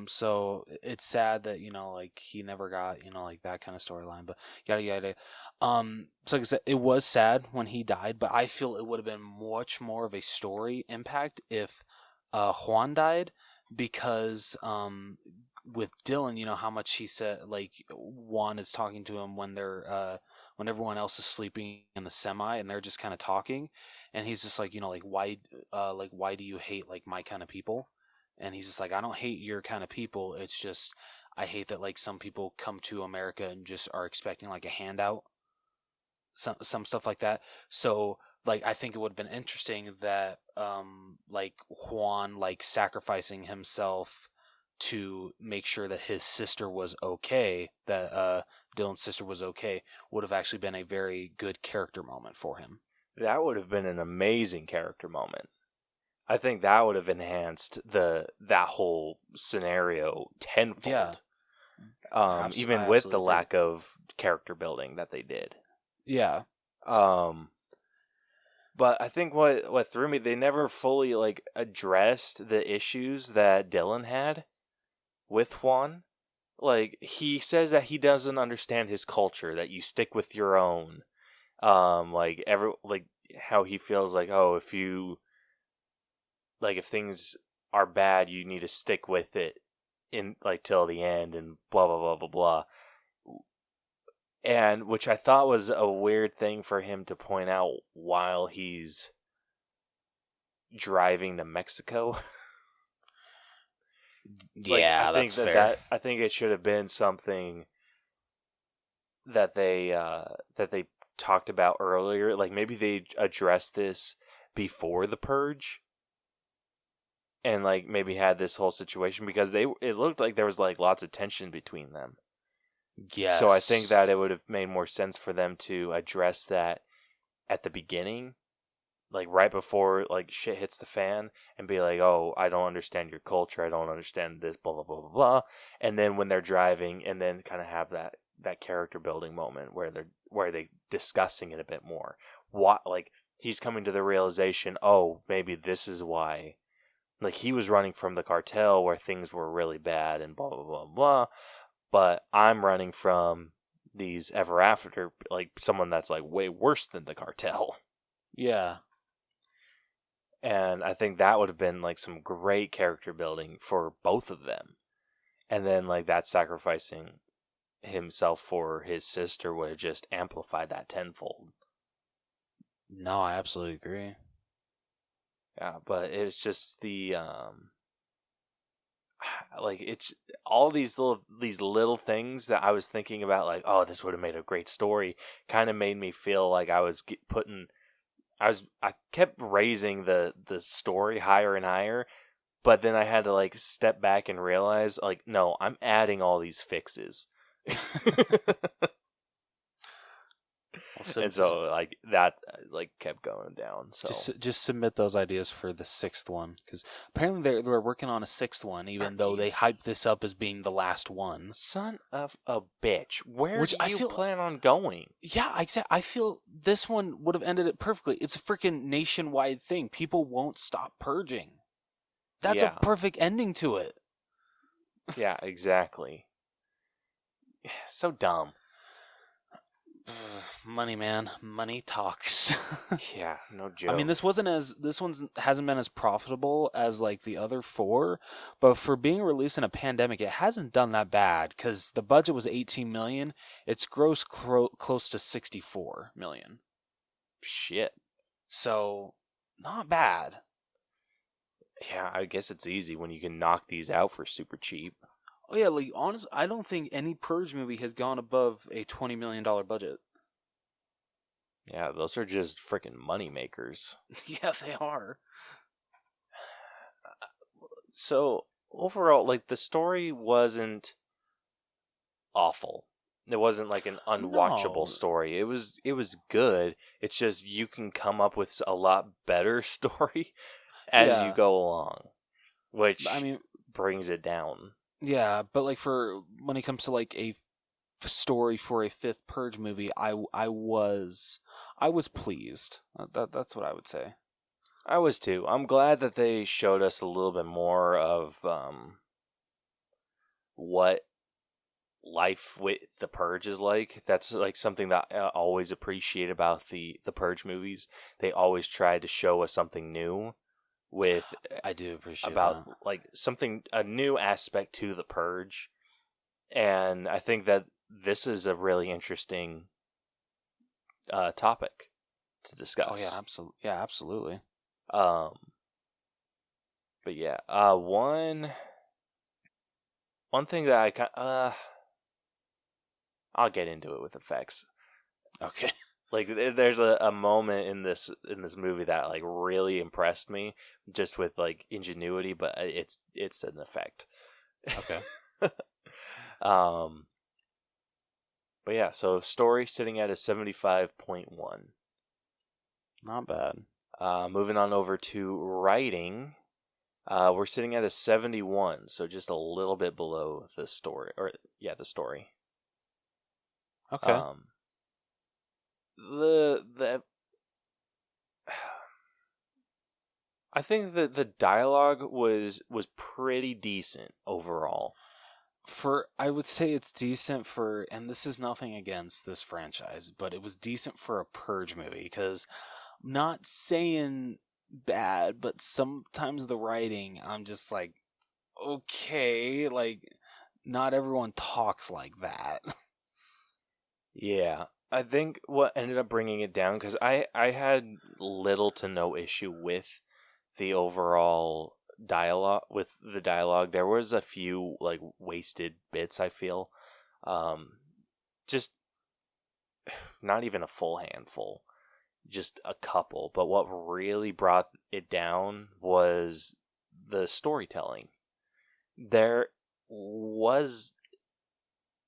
So it's sad that like he never got like that kind of storyline, but yada yada. So like I said, it was sad when he died, but I feel it would have been much more of a story impact if Juan died, because with Dylan, how much he said like Juan is talking to him when they're when everyone else is sleeping in the semi and they're just kind of talking, and he's just like like why do you hate like my kind of people? And he's just like, I don't hate your kind of people. It's just, I hate that like some people come to America and just are expecting like a handout. Some stuff like that. So like, I think it would have been interesting that like Juan like sacrificing himself to make sure that his sister was okay, that Dylan's sister was okay, would have actually been a very good character moment for him. That would have been an amazing character moment. I think that would have enhanced that whole scenario tenfold. Yeah. Even with the lack of character building that they did. Yeah. But I think what threw me, they never fully like addressed the issues that Dylan had with Juan. Like, he says that he doesn't understand his culture, that you stick with your own. Like how he feels like, oh, if things are bad, you need to stick with it in like till the end, and blah blah blah blah blah. And which I thought was a weird thing for him to point out while he's driving to Mexico. Yeah, that's fair. I think it should have been something that they talked about earlier. Like, maybe they addressed this before the Purge, and like maybe had this whole situation, because it looked like there was like lots of tension between them. Yes. So I think that it would have made more sense for them to address that at the beginning, like right before like shit hits the fan, and be like, "Oh, I don't understand your culture. I don't understand this, blah blah blah blah blah." And then when they're driving, and then kind of have that character building moment where they discussing it a bit more. What, like, he's coming to the realization, oh, maybe this is why. Like, he was running from the cartel where things were really bad and blah blah blah blah. But I'm running from these ever after, like, someone that's like way worse than the cartel. Yeah. And I think that would have been like some great character building for both of them. And then like that sacrificing himself for his sister would have just amplified that tenfold. No, I absolutely agree. Yeah, but it's just the like, it's all these little things that I was thinking about, like, oh, this would have made a great story, kind of made me feel like I was I kept raising the story higher and higher, but then I had to like step back and realize, like, no, I'm adding all these fixes. And so like that like kept going down. So just submit those ideas for the 6th one, because apparently they're working on a 6th one, even though they hyped this up as being the last one. Son of a bitch! Where do you plan on going? Yeah, exactly. I feel this one would have ended it perfectly. It's a freaking nationwide thing. People won't stop purging. That's a perfect ending to it. Yeah, exactly. So dumb. Money, man. Money talks. Yeah, no joke. I mean, this one hasn't been as profitable as like the other 4, but for being released in a pandemic, it hasn't done that bad, because the budget was $18 million. It's gross close to $64 million. Shit. So, not bad. Yeah, I guess it's easy when you can knock these out for super cheap. Oh yeah, like, honestly, I don't think any Purge movie has gone above a $20 million budget. Yeah, those are just freaking money makers. Yeah, they are. So, overall, like, the story wasn't awful. It wasn't like an unwatchable story. It was good. It's just you can come up with a lot better story as you go along, which brings it down. Yeah, but like for when it comes to like a story for a 5th Purge movie, I was pleased. That's what I would say. I was too. I'm glad that they showed us a little bit more of what life with the Purge is like. That's like something that I always appreciate about the Purge movies. They always try to show us something new. I do appreciate about that. Like a new aspect to the Purge, and I think that this is a really interesting topic to discuss. Oh yeah, absolutely. But yeah, one thing that I'll get into it with effects. Okay. Like, there's a moment in this movie that like really impressed me, just with like ingenuity, but it's an effect. Okay. But yeah, so story sitting at a 75.1. Not bad. Moving on over to writing, we're sitting at a 71, so just a little bit below the story. The story. Okay. The I think that the dialogue was pretty decent overall. I would say it's decent for, and this is nothing against this franchise, but it was decent for a Purge movie, because I'm not saying bad, but sometimes the writing, I'm just like, okay, like, not everyone talks like that. Yeah, I think what ended up bringing it down, because I had little to no issue with the overall dialogue. There was a few like wasted bits, I feel. Just not even a full handful, just a couple. But what really brought it down was the storytelling. There was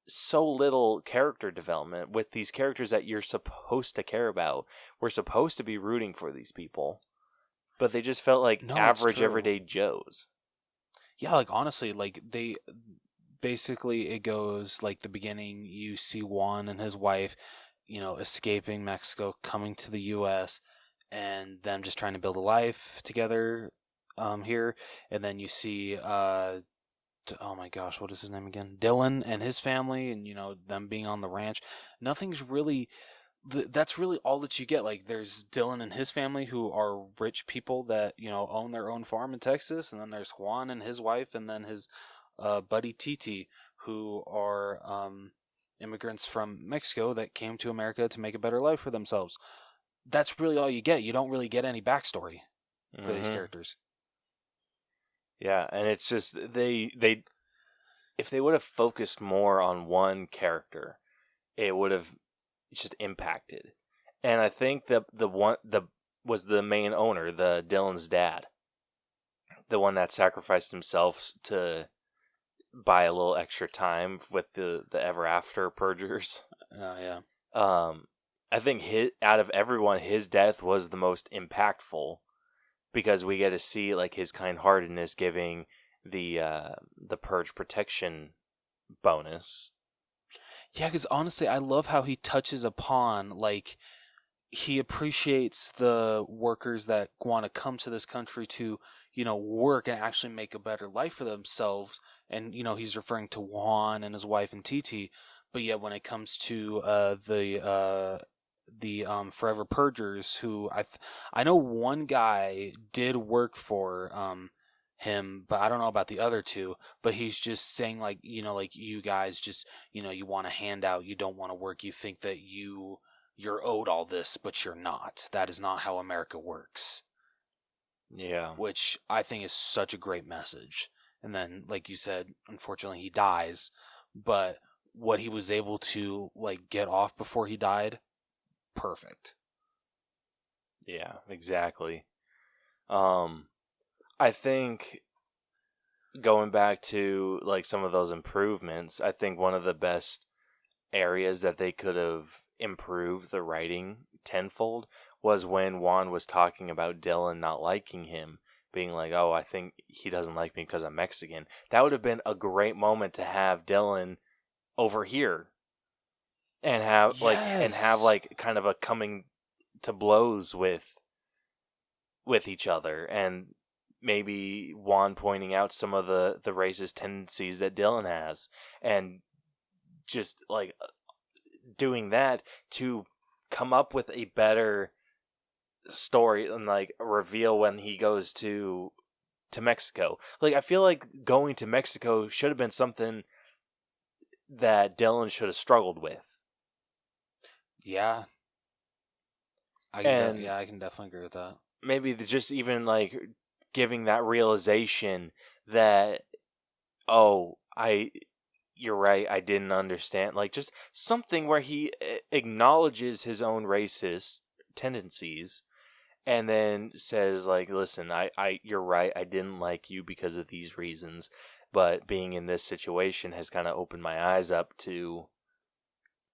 so little character development with these characters that you're supposed to care about. We're supposed to be rooting for these people, but they just felt like average everyday Joes. Yeah, like honestly, like they basically, it goes like the beginning, you see Juan and his wife, escaping Mexico, coming to the US, and them just trying to build a life together here. And then you see oh my gosh, what is his name again? Dylan and his family, and them being on the ranch. Nothing's really that's really all that you get. Like, there's Dylan and his family, who are rich people that own their own farm in Texas, and then there's Juan and his wife, and then his buddy Titi, who are immigrants from Mexico that came to America to make a better life for themselves. That's really all you get. You don't really get any backstory for these characters. Yeah, and it's just they if they would have focused more on one character, it would have just impacted. And I think that was the main owner, the Dylan's dad, the one that sacrificed himself to buy a little extra time with the Ever After Purgers. Yeah. I think out of everyone, his death was the most impactful, because we get to see like his kind-heartedness giving the Purge protection bonus. Yeah, because honestly, I love how he touches upon, like, he appreciates the workers that want to come to this country to, work and actually make a better life for themselves. And, he's referring to Juan and his wife and Titi. But yet when it comes to the Forever Purgers, who I know one guy did work for him, but I don't know about the other two. But he's just saying, like, like, you guys just, you want a handout, you don't want to work, you think that you're owed all this, but you're not. That is not how America works. Yeah. Which I think is such a great message. And then, like you said, unfortunately he dies, but what he was able to, like, get off before he died, perfect. Yeah, exactly. I think going back to like some of those improvements, I think one of the best areas that they could have improved the writing tenfold was when Juan was talking about Dylan not liking him, being like, "Oh, I think he doesn't like me because I'm Mexican." That would have been a great moment to have Dylan over here and have kind of a coming to blows with each other, and maybe Juan pointing out some of the racist tendencies that Dylan has, and just like doing that to come up with a better story and like reveal when he goes to Mexico. Like, I feel like going to Mexico should have been something that Dylan should have struggled with. Yeah. I can definitely agree with that. Maybe just even like giving that realization that, oh, you're right, I didn't understand. Like, just something where he acknowledges his own racist tendencies and then says, like, listen, you're right, I didn't like you because of these reasons, but being in this situation has kind of opened my eyes up to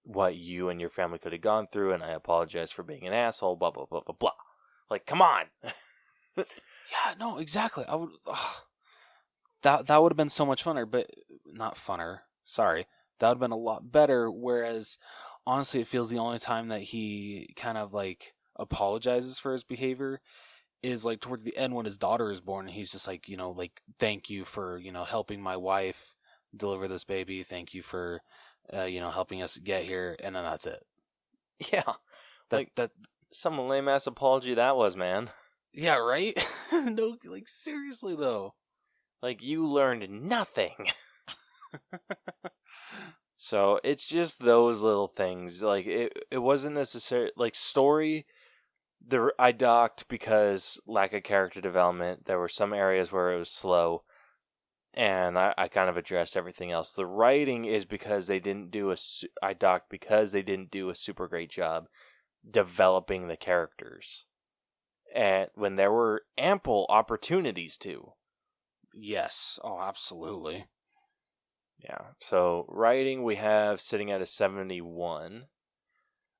what you and your family could have gone through, and I apologize for being an asshole, blah, blah, blah, blah, blah. Like, come on. Yeah, no, exactly. I would that would have been so much funner, but not funner. Sorry, that would have been a lot better. Whereas, honestly, it feels the only time that he kind of like apologizes for his behavior is like towards the end when his daughter is born. And he's just like, like, thank you for helping my wife deliver this baby. Thank you for helping us get here, and then that's it. Yeah, That some lame ass apology that was, man. yeah, right. No, like seriously though. Like, you learned nothing. So it's just those little things. Like, it wasn't necessary. Like, story, I docked because lack of character development. There were some areas where it was slow, and I kind of addressed everything else. The writing is because they didn't do I docked because they didn't do a super great job developing the characters, and when there were ample opportunities to. Yes. Oh, absolutely. Yeah. So writing, we have sitting at a 71.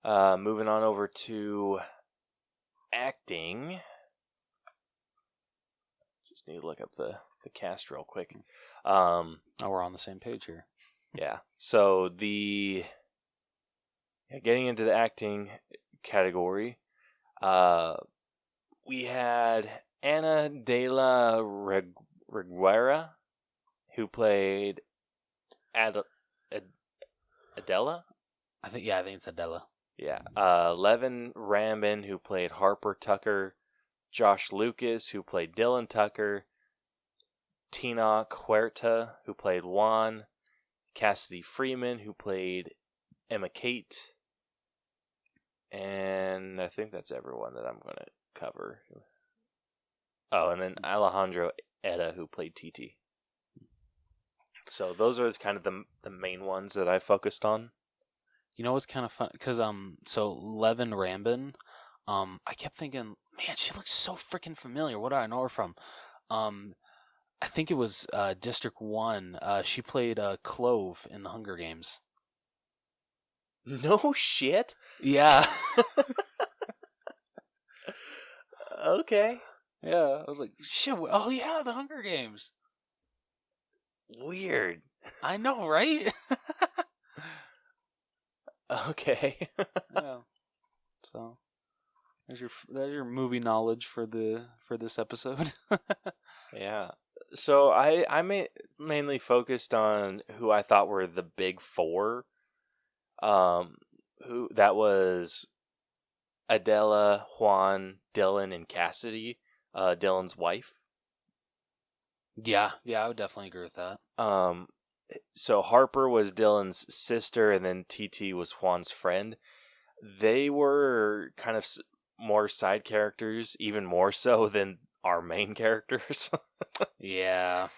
Moving on over to acting. Just need to look up the cast real quick. Oh, we're on the same page here. Yeah. So getting into the acting category, we had Ana de la Reguera, who played Adela? I think it's Adela. Yeah. Levin Rambin, who played Harper Tucker. Josh Lucas, who played Dylan Tucker. Tina Huerta, who played Juan. Cassidy Freeman, who played Emma Kate. And I think that's everyone that I'm going to cover. Oh, and then Alejandro Eda, who played TT. So those are kind of the main ones that I focused on. You know what's kind of fun? Because, so Levin Rambin, I kept thinking, man, she looks so freaking familiar. What do I know her from? I think it was District 1. She played Clove in the Hunger Games. No shit? Yeah. Okay. Yeah. I was like, shit. Oh, yeah, the Hunger Games. Weird. I know, right? Okay. Yeah. So there's your movie knowledge for this episode. Yeah. So I mainly focused on who I thought were the big four. Who that was Adela, Juan, Dylan, and Cassidy, Dylan's wife. Yeah, I would definitely agree with that. So Harper was Dylan's sister, and then TT was Juan's friend. They were kind of more side characters, even more so than our main characters. Yeah.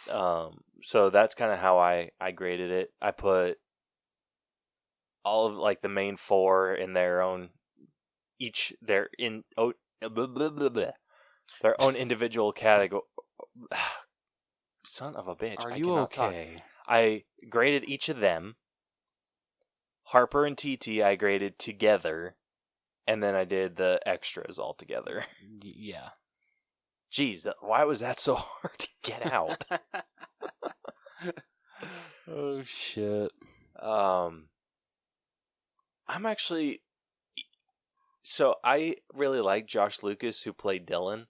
So that's kind of how I graded it. I put all of like the main four in their own their own individual category. Son of a bitch. Are I you cannot okay? talk. I graded each of them. Harper and TT I graded together, and then I did the extras all together. Yeah. Jeez, why was that so hard to get out? Oh shit. I'm actually... So I really like Josh Lucas, who played Dylan.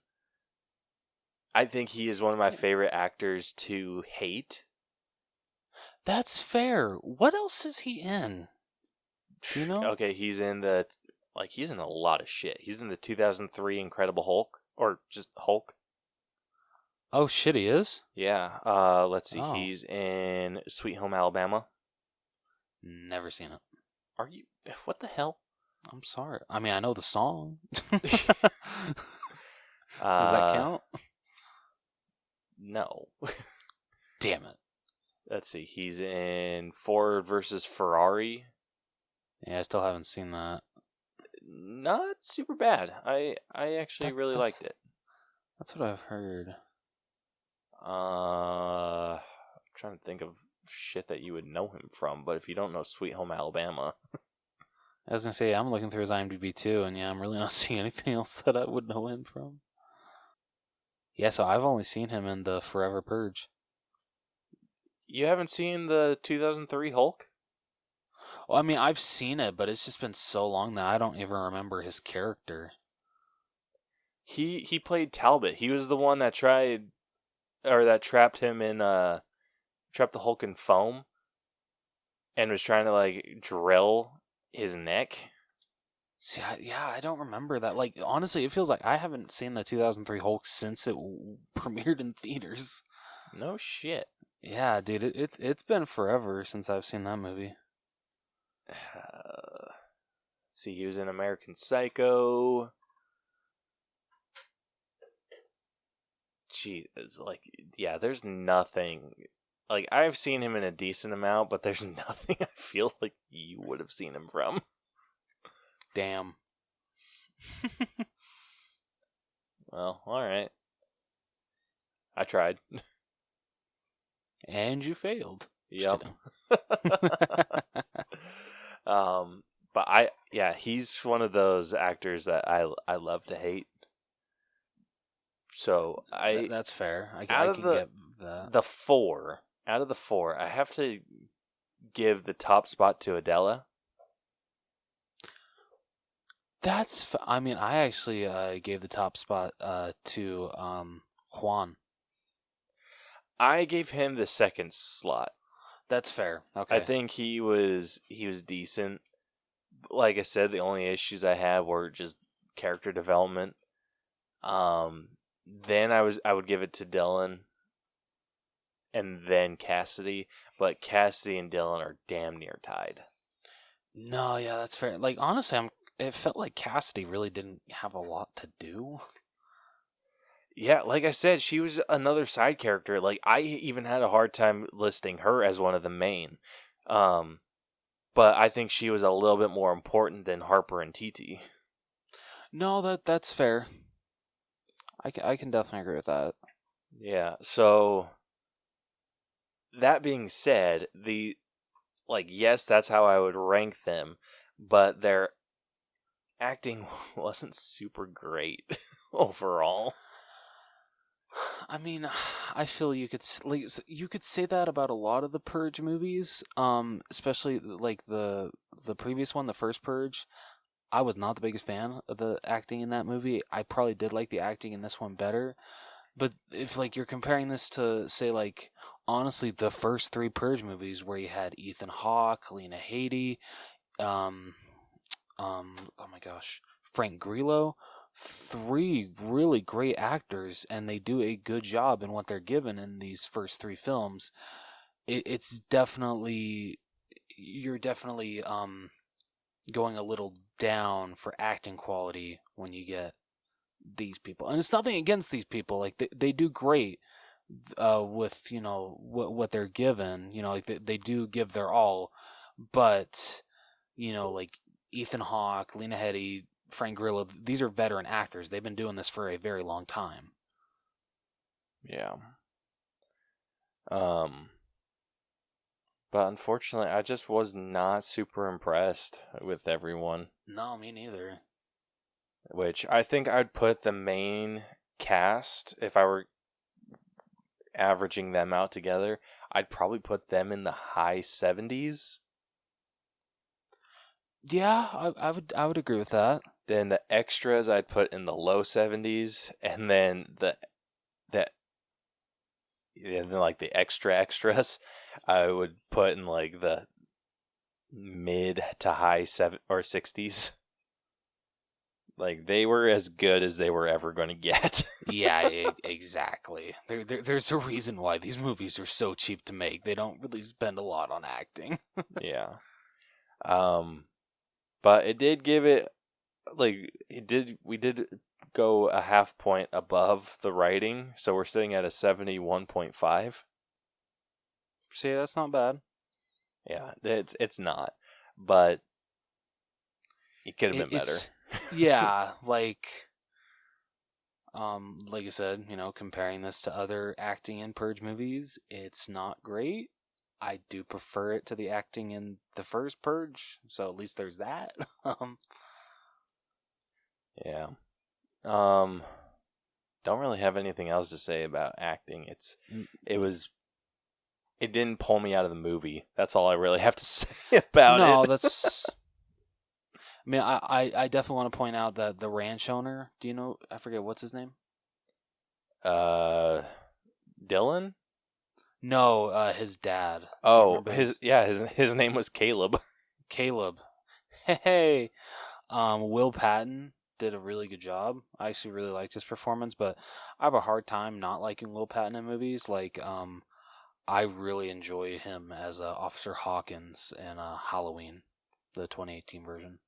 I think he is one of my favorite actors to hate. That's fair. What else is he in? Do you know? Okay, he's in he's in a lot of shit. He's in the 2003 Incredible Hulk, or just Hulk. Oh shit, he is? Yeah. Let's see. Oh. He's in Sweet Home Alabama. Never seen it. Are you? What the hell? I'm sorry. I mean, I know the song. Does that count? No. Damn it. Let's see. He's in Ford versus Ferrari. Yeah, I still haven't seen that. Not super bad. I actually really liked it. That's what I've heard. I'm trying to think of shit that you would know him from, but if you don't know Sweet Home Alabama. I was gonna say, I'm looking through his IMDb too, and yeah, I'm really not seeing anything else that I would know him from. Yeah, so I've only seen him in the Forever Purge. You haven't seen the 2003 Hulk? Well, I mean, I've seen it, but it's just been so long that I don't even remember his character. He played Talbot. He was the one that trapped him in trapped the Hulk in foam, and was trying to like drill his neck. See, I don't remember that. Like, honestly, it feels like I haven't seen the 2003 Hulk since it premiered in theaters. No shit. Yeah, dude, it's been forever since I've seen that movie. See, he was in American Psycho. Gee, it's like, yeah, there's nothing. Like, I've seen him in a decent amount, but there's nothing I feel like you would have seen him from. Damn. Well, alright. I tried. And you failed. Yep. But he's one of those actors that I love to hate. So that's fair. I get that. Out of the four, I have to give the top spot to Adela. I mean, I actually gave the top spot to Juan. I gave him the second slot. That's fair. Okay. I think he was decent. Like I said, the only issues I had were just character development. Then I would give it to Dylan, and then Cassidy. But Cassidy and Dylan are damn near tied. No, yeah, that's fair. Like, honestly, it felt like Cassidy really didn't have a lot to do. Yeah, like I said, she was another side character. Like, I even had a hard time listing her as one of the main. But I think she was a little bit more important than Harper and TT. No, that's fair. I can definitely agree with that. Yeah, so that being said, yes, that's how I would rank them, but their acting wasn't super great overall. I mean, I feel you could say that about a lot of the Purge movies, especially like the previous one, the first Purge. I was not the biggest fan of the acting in that movie. I probably did like the acting in this one better. But if like you're comparing this to, say, like, honestly, the first three Purge movies where you had Ethan Hawke, Lena Headey, oh my gosh, Frank Grillo, three really great actors, and they do a good job in what they're given in these first three films. It's definitely, you're definitely going a little down for acting quality when you get these people. And it's nothing against these people. Like, they do great with, you know, what they're given. You know, like, they do give their all. But, you know, like, Ethan Hawke, Lena Headey, Frank Grillo, these are veteran actors. They've been doing this for a very long time. Yeah. But unfortunately, I just was not super impressed with everyone. No, me neither. Which I think I'd put the main cast, if I were averaging them out together, I'd probably put them in the high 70s. Yeah, I would agree with that. Then the extras I'd put in the low 70s, and then the extras I would put in like the mid to high 60s. Like, they were as good as they were ever going to get. Yeah, exactly. There's a reason why these movies are so cheap to make. They don't really spend a lot on acting. Yeah. But it did give it, like, we did go a half point above the writing, so we're sitting at a 71.5. See, that's not bad. Yeah, it's not, but it could have been better. Yeah, like I said, you know, comparing this to other acting in Purge movies, it's not great. I do prefer it to the acting in the first Purge, so at least there's that. Yeah. Don't really have anything else to say about acting. It didn't pull me out of the movie. That's all I really have to say about it. No, that's... I mean, I definitely want to point out that the ranch owner, do you know, I forget, what's his name? Dylan? No, his dad. Oh, his name was Caleb. Caleb. Hey. Will Patton did a really good job. I actually really liked his performance, but I have a hard time not liking Will Patton in movies. Like, I really enjoy him as Officer Hawkins in Halloween, the 2018 version.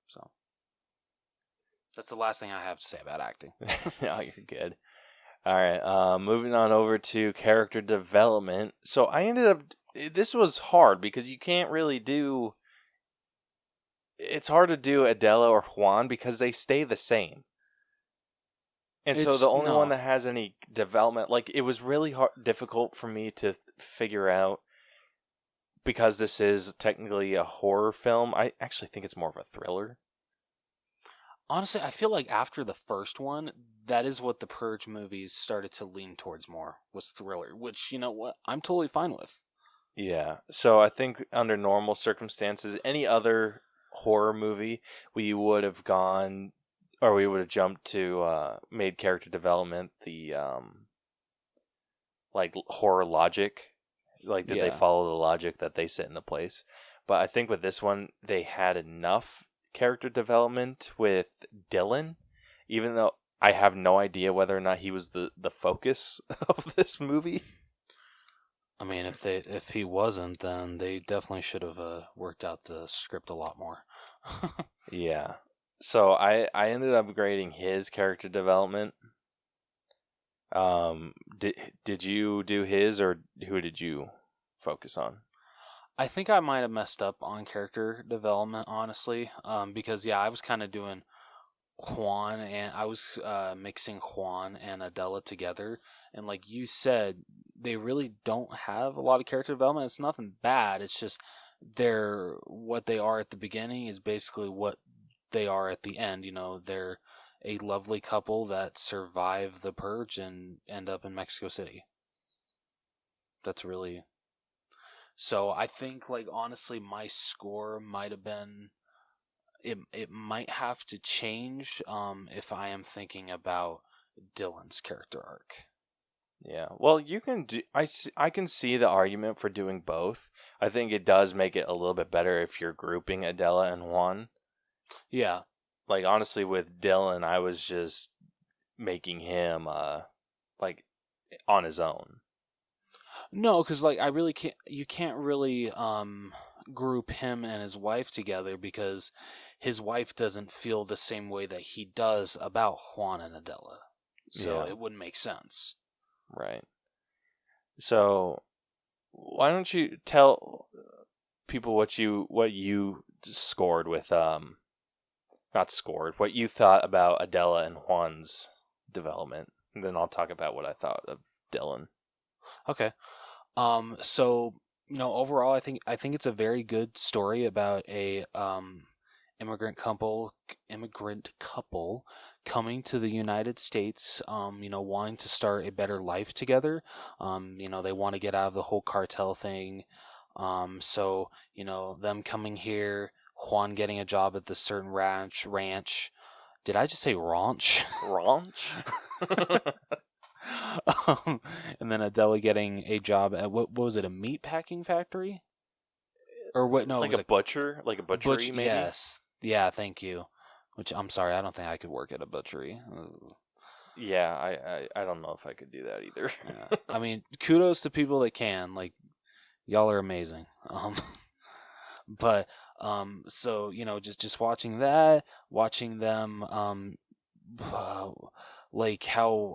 So that's the last thing I have to say about acting. No, you're good. All right, moving on over to character development. So I ended up... This was hard because you can't really do... It's hard to do Adela or Juan because they stay the same. And so the only one that has any development... Like, it was really difficult for me to figure out, because this is technically a horror film. I actually think it's more of a thriller. Honestly, I feel like after the first one, that is what the Purge movies started to lean towards more, was thriller, which, you know what, I'm totally fine with. Yeah, so I think under normal circumstances, any other horror movie, we would have gone, or we would have jumped to made character development the like horror logic. Like, did they follow the logic that they set into place? But I think with this one, they had enough character development with Dylan, even though I have no idea whether or not he was the focus of this movie. I mean, if he wasn't, then they definitely should have worked out the script a lot more. Yeah. So I ended up grading his character development. Did you do his, or who did you focus on? I think I might have messed up on character development, honestly, because I was kind of doing Juan, and I was mixing Juan and Adela together, and like you said, they really don't have a lot of character development. It's nothing bad. It's just what they are at the beginning is basically what they are at the end. You know, they're a lovely couple that survive the Purge and end up in Mexico City. That's really... So I think, like, honestly, my score might have been... It might have to change if I am thinking about Dylan's character arc. Yeah, well, you can do... I can see the argument for doing both. I think it does make it a little bit better if you're grouping Adela and Juan. Yeah. Like, honestly, with Dylan, I was just making him, like, on his own. No, because, like, I really can't... You can't really group him and his wife together because his wife doesn't feel the same way that he does about Juan and Adela. So it wouldn't make sense. Right. So, why don't you tell people what you scored with, not scored, what you thought about Adela and Juan's development. And then I'll talk about what I thought of Dylan. Okay. So, you know, overall, I think it's a very good story about a immigrant couple coming to the United States, you know, wanting to start a better life together. You know, they want to get out of the whole cartel thing. So, you know, them coming here, Juan getting a job at this certain ranch. Did I just say ranch? Ranch? And then Adela getting a job at, what was it, a meat packing factory? Or what? No, like a butcher? Like a butchery, maybe? Yes. Yeah, thank you. Which, I'm sorry, I don't think I could work at a butchery. Yeah, I don't know if I could do that either. Yeah. I mean, kudos to people that can. Like, y'all are amazing. But so, you know, just watching them, like how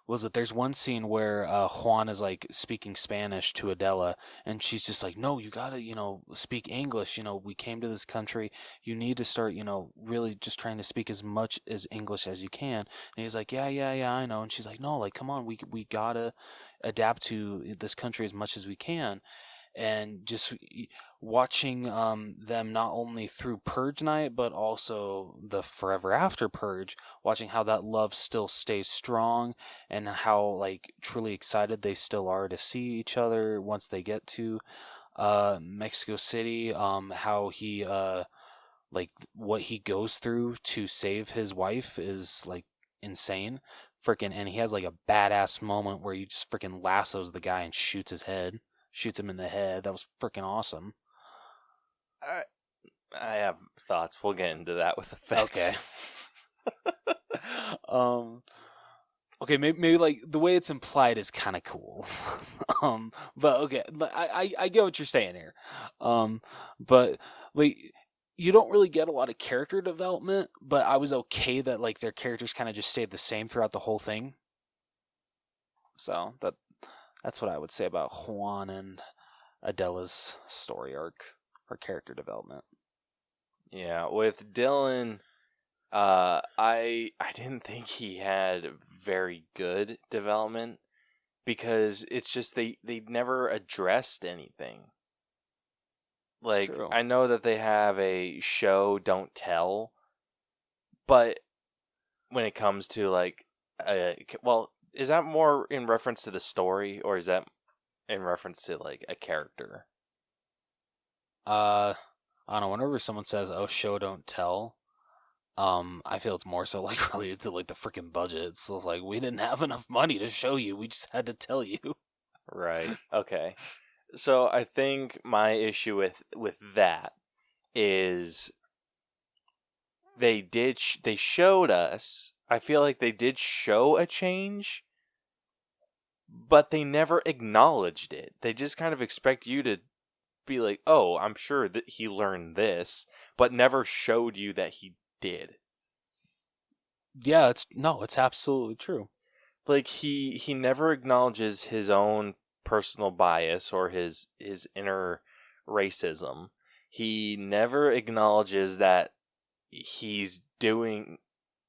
Was it there's one scene where Juan is like speaking Spanish to Adela, and she's just like, no, you gotta, speak English. We came to this country. You need to start, really just trying to speak as much as English as you can. And he's like, yeah, I know. And she's like, no, like, come on, we gotta adapt to this country as much as we can. And just watching them not only through Purge Night, but also the Forever After Purge, watching how that love still stays strong and how like truly excited they still are to see each other once they get to Mexico City, how he like what he goes through to save his wife is like insane. And he has like a badass moment where he just freaking lassos the guy and shoots him in the head. That was freaking awesome. I have thoughts. We'll get into that with effects. Okay. Okay, maybe like the way it's implied is kind of cool. But okay, I get what you're saying here. But like you don't really get a lot of character development, but I was okay that like their characters kind of just stayed the same throughout the whole thing. So that's what I would say about Juan and Adela's story arc or character development. Yeah, with Dylan, I didn't think he had very good development because it's just they never addressed anything. Like, I know that they have a show Don't Tell, but when it comes to like is that more in reference to the story or is that in reference to like a character? I don't know. Whenever someone says, "Oh, show don't tell," I feel it's more so like related to like the freaking budget. So it's like we didn't have enough money to show you. We just had to tell you. Right. Okay. So I think my issue with that is they showed us. I feel like they did show a change, but they never acknowledged it. They just kind of expect you to be like, oh, I'm sure that he learned this, but never showed you that he did. Yeah, it's absolutely true. Like he never acknowledges his own personal bias or his inner racism. He never acknowledges that he's doing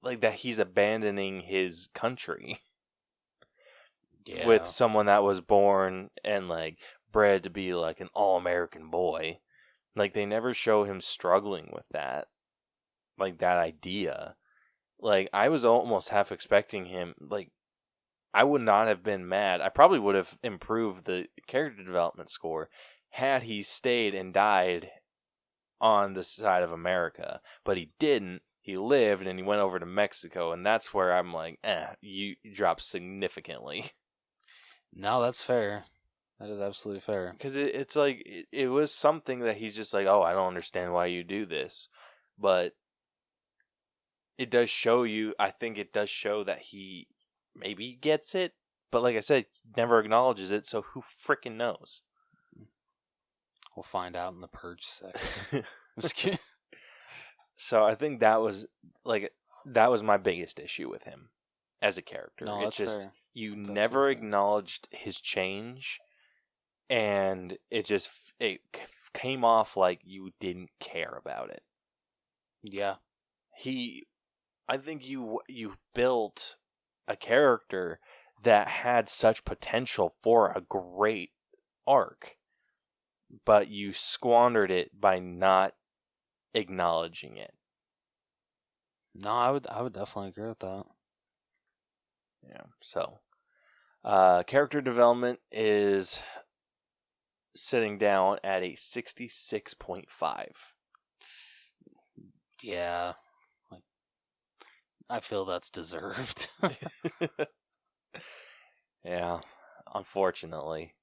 like that he's abandoning his country. Yeah. With someone that was born and like bred to be like an all-American boy. Like they never show him struggling with that. Like that idea. Like I was almost half expecting him like I would not have been mad. I probably would have improved the character development score had he stayed and died on the side of America. But he didn't. He lived and he went over to Mexico, and that's where I'm like, you dropped significantly. No, that's fair. That is absolutely fair. Because it's like, it was something that he's just like, oh, I don't understand why you do this. But it does show you, I think it does show that he maybe gets it. But like I said, never acknowledges it, so who freaking knows? We'll find out in the Purge section. Just kidding. So I think that was my biggest issue with him as a character. No, it's just fair. You that's never acknowledged his change, and it came off like you didn't care about it. Yeah. I think you built a character that had such potential for a great arc, but you squandered it by not acknowledging it. No, I would definitely agree with that. Yeah. So, character development is sitting down at a 66.5. Yeah. I feel that's deserved. Yeah, unfortunately.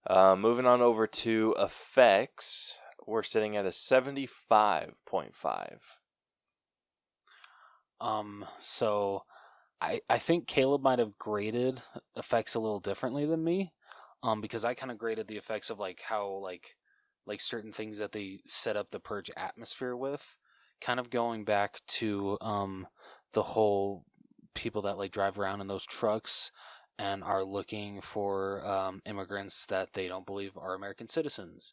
Moving on over to effects, we're sitting at a 75.5. So I think Caleb might have graded effects a little differently than me. Because I kind of graded the effects of like how like certain things that they set up the Purge atmosphere with, kind of going back to the whole people that like drive around in those trucks and are looking for immigrants that they don't believe are American citizens.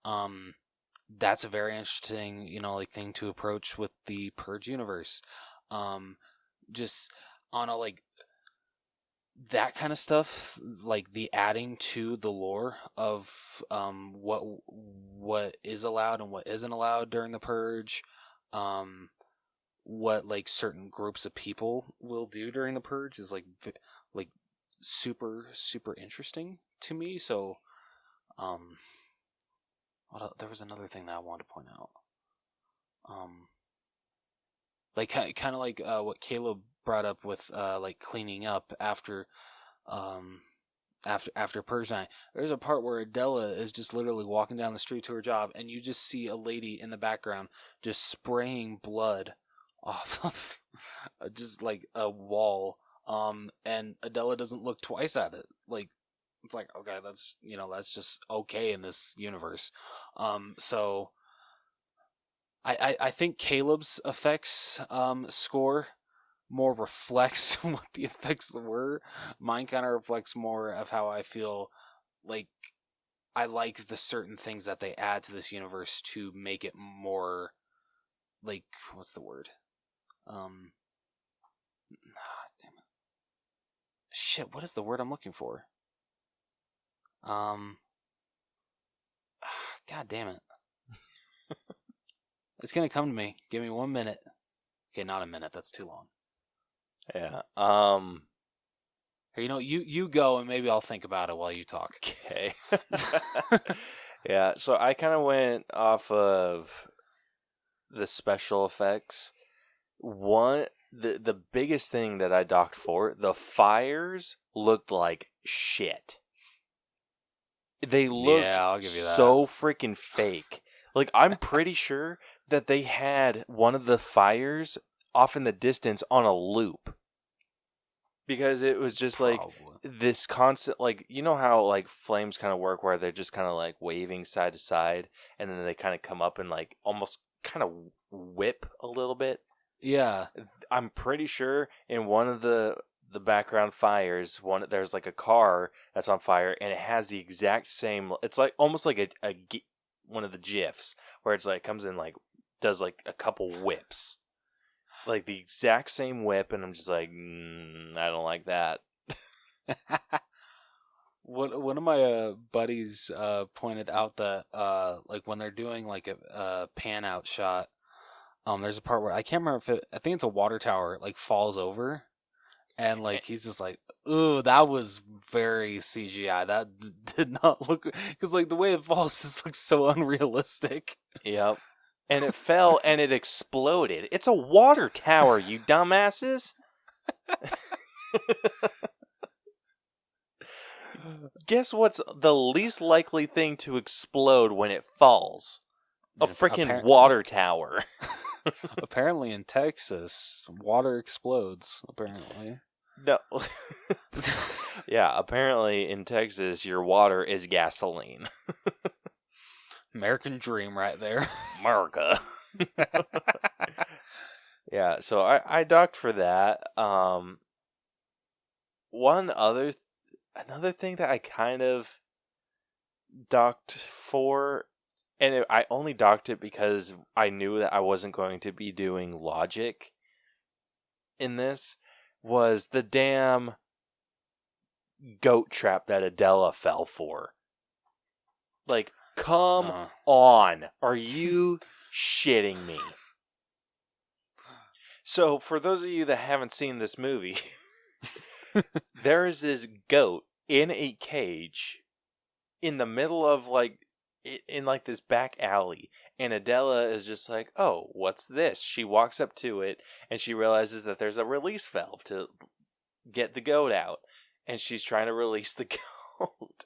That's a very interesting, like thing to approach with the Purge universe. Just on a like that kind of stuff, like the adding to the lore of what is allowed and what isn't allowed during the Purge, what like certain groups of people will do during the Purge is like super super interesting to me. So, there was another thing that I wanted to point out. Like kind of like what Caleb brought up with like cleaning up after Purge night. There's a part where Adela is just literally walking down the street to her job, and you just see a lady in the background just spraying blood off of just like a wall. And Adela doesn't look twice at it. Like, it's like, okay, that's just okay in this universe. So I think Caleb's effects score more reflects what the effects were. Mine kind of reflects more of how I feel like I like the certain things that they add to this universe to make it more like, what's the word? Damn it. Shit, what is the word I'm looking for? God damn it. It's gonna come to me. Give me 1 minute. Okay, not a minute. That's too long. Yeah. You go and maybe I'll think about it while you talk. Okay. Yeah. So I kind of went off of the special effects. The biggest thing that I docked for, the fires looked like shit. They looked I'll give you that. So freaking fake. Like, I'm pretty sure that they had one of the fires off in the distance on a loop. Because it was just like this constant, like, you know how like flames kind of work where they're just kind of like waving side to side and then they kind of come up and like almost kind of whip a little bit? Yeah. I'm pretty sure in one of the background fires, there's like a car that's on fire and it has the exact same, it's like almost like a one of the GIFs where it's like comes in like does like a couple whips, like the exact same whip, and I'm just like, I don't like that. One of my buddies pointed out that like when they're doing like a pan out shot, there's a part where I can't remember I think it's a water tower like falls over, and like he's just like, ooh, that was very CGI. That did not look, because like the way it falls just looks so unrealistic. Yep. And it fell and it exploded. It's a water tower, you dumbasses. Guess what's the least likely thing to explode when it falls? A freaking water tower. Apparently in Texas, water explodes, apparently. No. Yeah, apparently in Texas, your water is gasoline. American dream right there. America. Yeah, so I docked for that. Another thing that I kind of docked for, and I only docked it because I knew that I wasn't going to be doing logic in this, was the damn goat trap that Adela fell for. Like, come on. Are you shitting me? So, for those of you that haven't seen this movie, there is this goat in a cage in the middle of, like, in like this back alley. And Adela is just like, oh, what's this? She walks up to it and she realizes that there's a release valve to get the goat out. And she's trying to release the goat.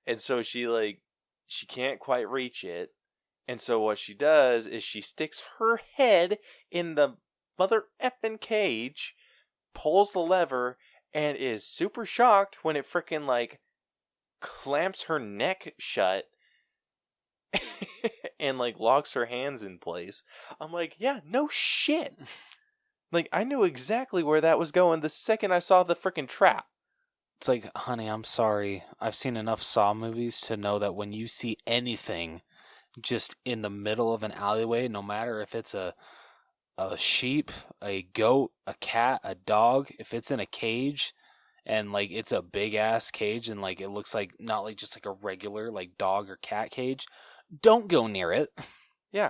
And so she can't quite reach it. And so what she does is she sticks her head in the mother effing cage, pulls the lever, and is super shocked when it frickin' like clamps her neck shut and like locks her hands in place. I'm like, yeah, no shit. Like, I knew exactly where that was going the second I saw the freaking trap. It's like, honey, I'm sorry. I've seen enough Saw movies to know that when you see anything just in the middle of an alleyway, no matter if it's a sheep, a goat, a cat, a dog, if it's in a cage and like it's a big ass cage and like it looks like not like just like a regular like dog or cat cage, don't go near it. Yeah.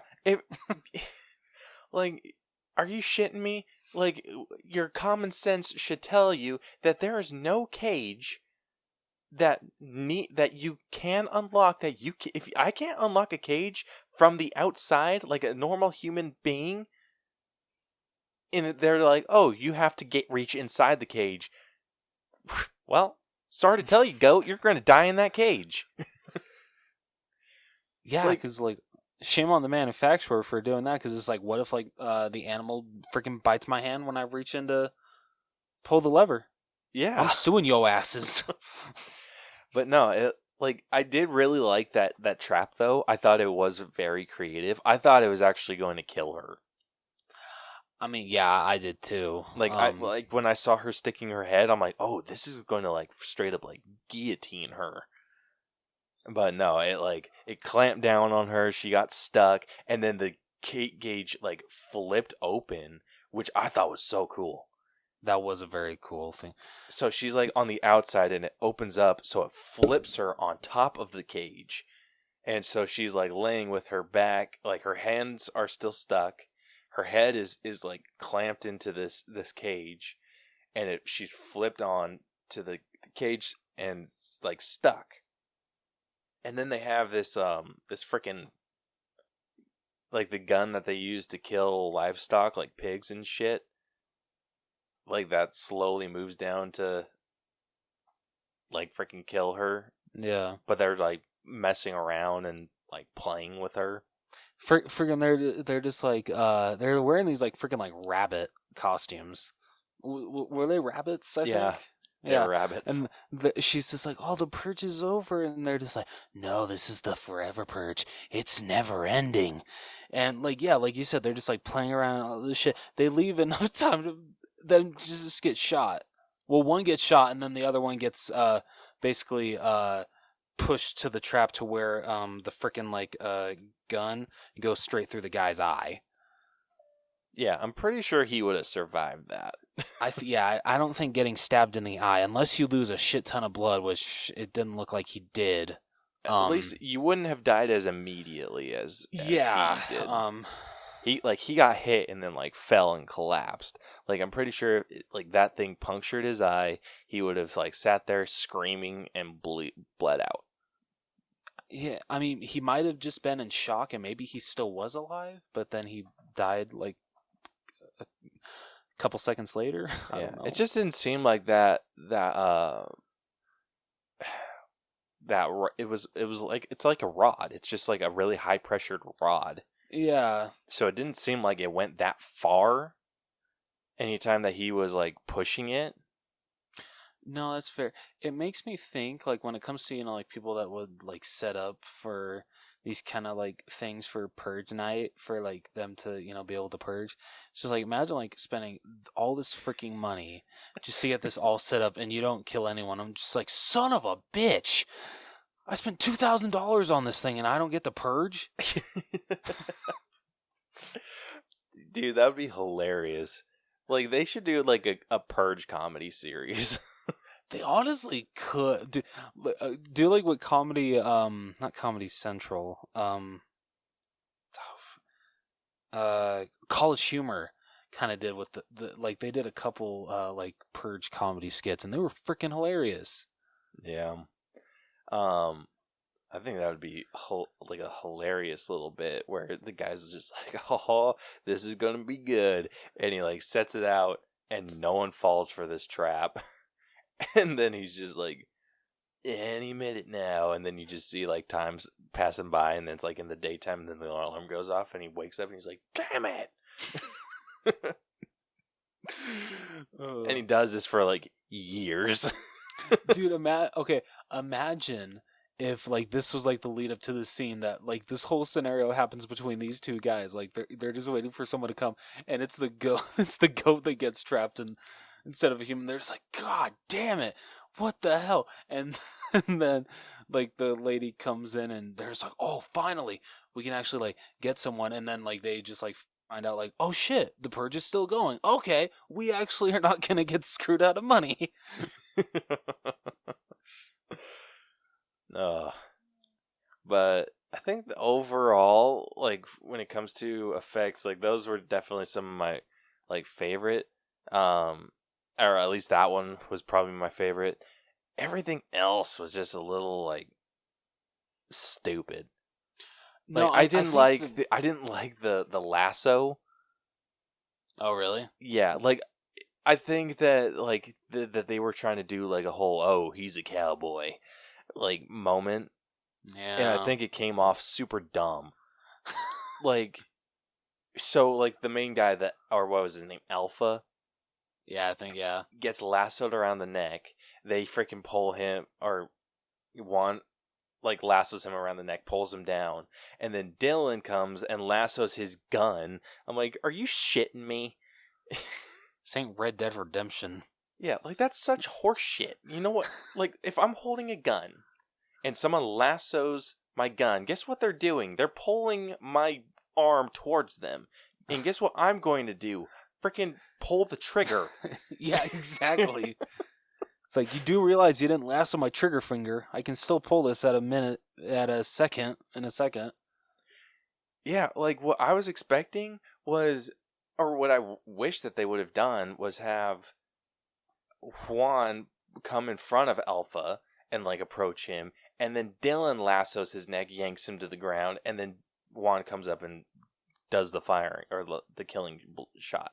Like, are you shitting me? Like, your common sense should tell you that there is no cage that you can unlock if I can't unlock a cage from the outside like a normal human being, and they're like, "Oh, you have to reach inside the cage." Well, sorry to tell you, goat, you're going to die in that cage. Yeah, because like shame on the manufacturer for doing that. Because it's like, what if like the animal freaking bites my hand when I reach in to pull the lever? Yeah, I'm suing your asses. But no, I did really like that trap though. I thought it was very creative. I thought it was actually going to kill her. I mean, yeah, I did too. Like when I saw her sticking her head, I'm like, oh, this is going to like straight up like guillotine her. But no, it clamped down on her. She got stuck, and then the gauge like flipped open, which I thought was so cool. That was a very cool thing. So she's like on the outside, and it opens up, so it flips her on top of the cage, and so she's like laying with her back, like her hands are still stuck, her head is like clamped into this cage, and she's flipped on to the cage and like stuck. And then they have this freaking like the gun that they use to kill livestock like pigs and shit. Like that slowly moves down to like freaking kill her. Yeah. But they're like messing around and like playing with her. Freaking they're just like they're wearing these like freaking like rabbit costumes. Were they rabbits? I think. Yeah, rabbits. And she's just like, oh, the purge is over. And they're just like, no, this is the Forever Purge. It's never ending. And like, yeah, like you said, they're just like playing around all this shit. They leave enough time to them just get shot. Well, one gets shot and then the other one gets basically pushed to the trap to where the freaking like gun goes straight through the guy's eye. Yeah, I'm pretty sure he would have survived that. I don't think getting stabbed in the eye, unless you lose a shit ton of blood, which it didn't look like he did. At least you wouldn't have died as immediately as he did. He got hit and then like fell and collapsed. Like I'm pretty sure like that thing punctured his eye, he would have like sat there screaming and bled out. Yeah, I mean he might have just been in shock and maybe he still was alive, but then he died like a couple seconds later. I don't know. It just didn't seem like that it was like it's like a rod. It's just like a really high pressured rod. Yeah. So it didn't seem like it went that far anytime that he was like pushing it. No, that's fair. It makes me think like when it comes to, like people that would like set up for these kind of like things for purge night for like them to, be able to purge. It's just like imagine like spending all this freaking money just to get this all set up and you don't kill anyone. I'm just like, son of a bitch. I spent $2,000 on this thing and I don't get to purge. Dude, that would be hilarious. Like they should do like a purge comedy series. They honestly could do like what comedy, not Comedy Central, College Humor kind of did with the like they did a couple like purge comedy skits and they were freaking hilarious. Yeah. I think that would be like a hilarious little bit where the guy's just like, oh, this is gonna be good, and he like sets it out and no one falls for this trap. And then he's just like, any minute now. And then you just see like times passing by, and then it's like in the daytime, and then the alarm goes off, and he wakes up and he's like, damn it. And he does this for like years. Dude, imagine if like this was like the lead up to the scene that like this whole scenario happens between these two guys. Like they're just waiting for someone to come, and it's the goat. It's the goat that gets trapped, and instead of a human, they're just like, God damn it, what the hell? And then like the lady comes in, and they're just like, oh, finally, we can actually like get someone. And then like they just like find out like, oh shit, the purge is still going. Okay, we actually are not gonna get screwed out of money. But I think the overall, like when it comes to effects, like those were definitely some of my like favorite. Or at least that one was probably my favorite. Everything else was just a little like stupid. Like No, I didn't like the... I didn't like the lasso. Oh really? Yeah, like I think that like that they were trying to do like a whole oh he's a cowboy like moment. Yeah. And I think it came off super dumb. Like, so, like, the main guy that, or what was his name, Alpha? Yeah, I think, yeah. Gets lassoed around the neck. They freaking pull him, or Juan, like, lassos him around the neck, pulls him down. And then Dylan comes and lassos his gun. I'm like, are you shitting me? This ain't Red Dead Redemption. Yeah, like, that's such horse shit. You know what? Like, if I'm holding a gun, and someone lassos my gun, guess what they're doing? They're pulling my arm towards them. And guess what I'm going to do? Freaking pull the trigger. Yeah, exactly. It's like, you do realize you didn't lasso my trigger finger. I can still pull this in a second. Yeah, like what I was expecting was, or what I wish that they would have done was have Juan come in front of Alpha and like approach him. And then Dylan lassos his neck, yanks him to the ground, and then Juan comes up and does the firing, or the killing shot.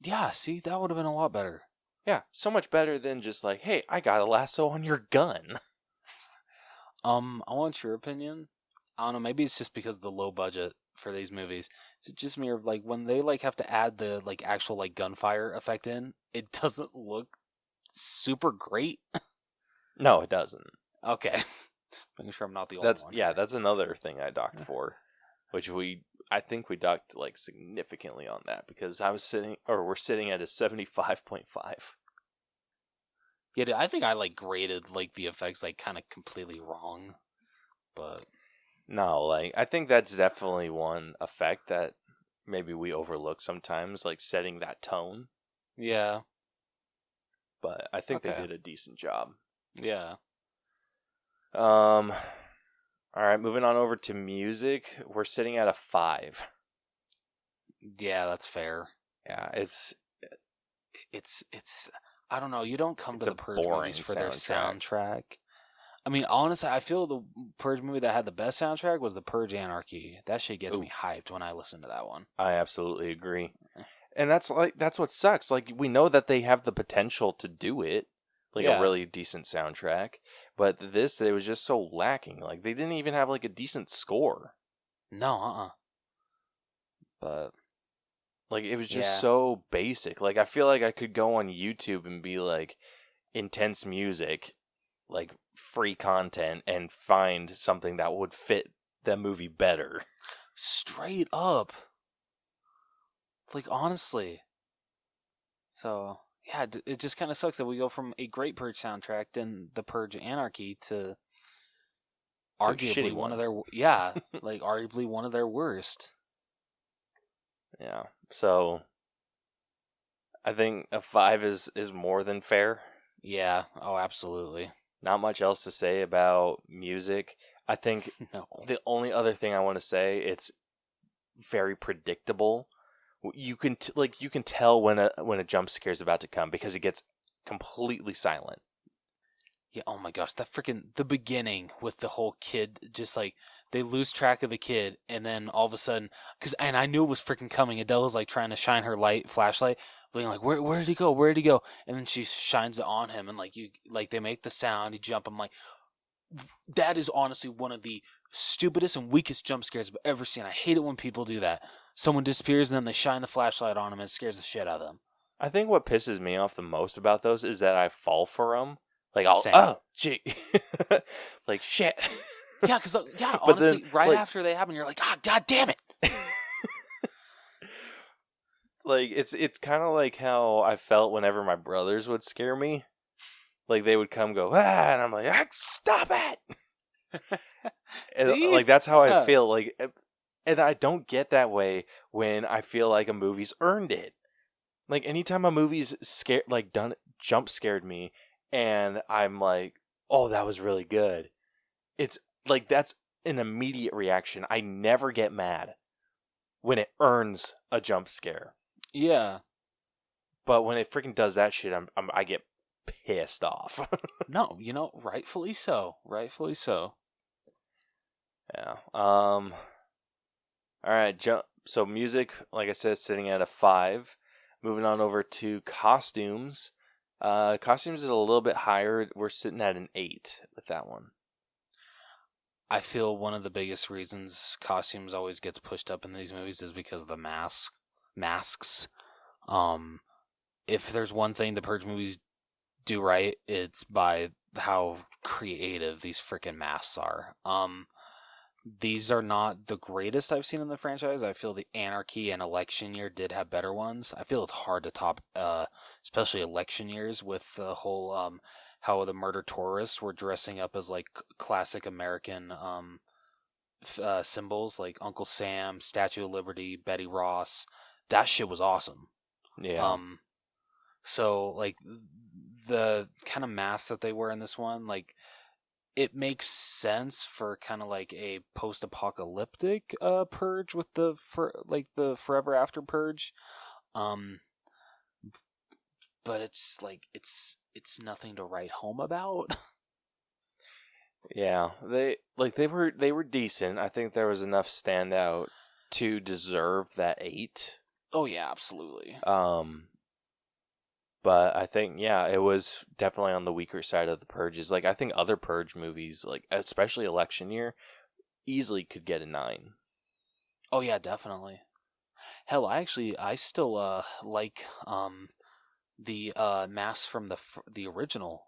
Yeah, see, that would have been a lot better. Yeah, so much better than just like, hey, I got a lasso on your gun. I want your opinion. I don't know, maybe it's just because of the low budget for these movies. Is it just me, or like when they like have to add the like actual like gunfire effect in, it doesn't look super great? No, it doesn't. Okay. Making sure I'm not the only one. Yeah, that's another thing I docked for, which I think we docked like significantly on that because we're sitting at a 75.5. Yeah, I think I like graded like the effects like kind of completely wrong, but no, like I think that's definitely one effect that maybe we overlook sometimes, like setting that tone. Yeah, but I think they did a decent job. Yeah. All right, moving on over to music. We're sitting at a 5. Yeah, that's fair. Yeah, it's I don't know. You don't come to the Purge movies for their soundtrack. I mean, honestly, I feel the Purge movie that had the best soundtrack was the Purge Anarchy. That shit gets me hyped when I listen to that one. I absolutely agree. And that's what sucks. Like, we know that they have the potential to do it. Like, a really decent soundtrack. But it was just so lacking. Like, they didn't even have, like, a decent score. No, But... like, it was just so basic. Like, I feel like I could go on YouTube and be like, intense music, like, free content, and find something that would fit the movie better. Straight up. Like, honestly. So, yeah, it just kind of sucks that we go from a great Purge soundtrack and the Purge Anarchy to arguably one of their... Yeah, like, arguably one of their worst. Yeah. So, I think a 5 is more than fair. Yeah. Oh, absolutely. Not much else to say about music. I think the only other thing I want to say, it's very predictable. You can tell when a jump scare is about to come because it gets completely silent. Yeah. Oh my gosh, that freaking the beginning with the whole kid, just like they lose track of the kid, and then all of a sudden, and I knew it was freaking coming. Adele was like trying to shine her flashlight, being like, "Where did he go? Where did he go?" And then she shines it on him, and they make the sound. You jump. I'm like, that is honestly one of the stupidest and weakest jump scares I've ever seen. I hate it when people do that. Someone disappears and then they shine the flashlight on them and it scares the shit out of them. I think what pisses me off the most about those is that I fall for them. Like, Same. oh, gee. Like, shit. Yeah, because But honestly, then, right like- after they happen, you're like, god damn it. Like, it's kind of like how I felt whenever my brothers would scare me. Like, they would come go, and I'm like, stop it! And, See? like, that's how I Yeah. feel. Like, and I don't get that way when I feel like a movie's earned it. Like, anytime a movie's jump scared me, and I'm like, oh, that was really good. It's like, that's an immediate reaction. I never get mad when it earns a jump scare. Yeah. But when it freaking does that shit, I get pissed off. No, rightfully so. Rightfully so. Yeah. All right. So music, like I said, sitting at a 5. Moving on over to costumes. Costumes is a little bit higher. We're sitting at an 8 with that one. I feel one of the biggest reasons costumes always gets pushed up in these movies is because of the masks. If there's one thing the Purge movies do right, it's by how creative these freaking masks are. These are not the greatest I've seen in the franchise. I feel the Anarchy and Election Year did have better ones. I feel it's hard to top, especially Election Years, with the whole how the murder tourists were dressing up as like classic American symbols, like Uncle Sam, Statue of Liberty, Betty Ross. That shit was awesome. Yeah. So like the kind of mask that they wear in this one, like, it makes sense for kind of like a post-apocalyptic purge with the Forever After Purge, but it's like it's nothing to write home about. Yeah. They were decent. I think there was enough standout to deserve that 8. Oh yeah, absolutely. But I think, yeah, it was definitely on the weaker side of the Purges. Like, I think other Purge movies, like especially Election Year, easily could get a 9. Oh yeah, definitely. Hell, I still like the masks from the original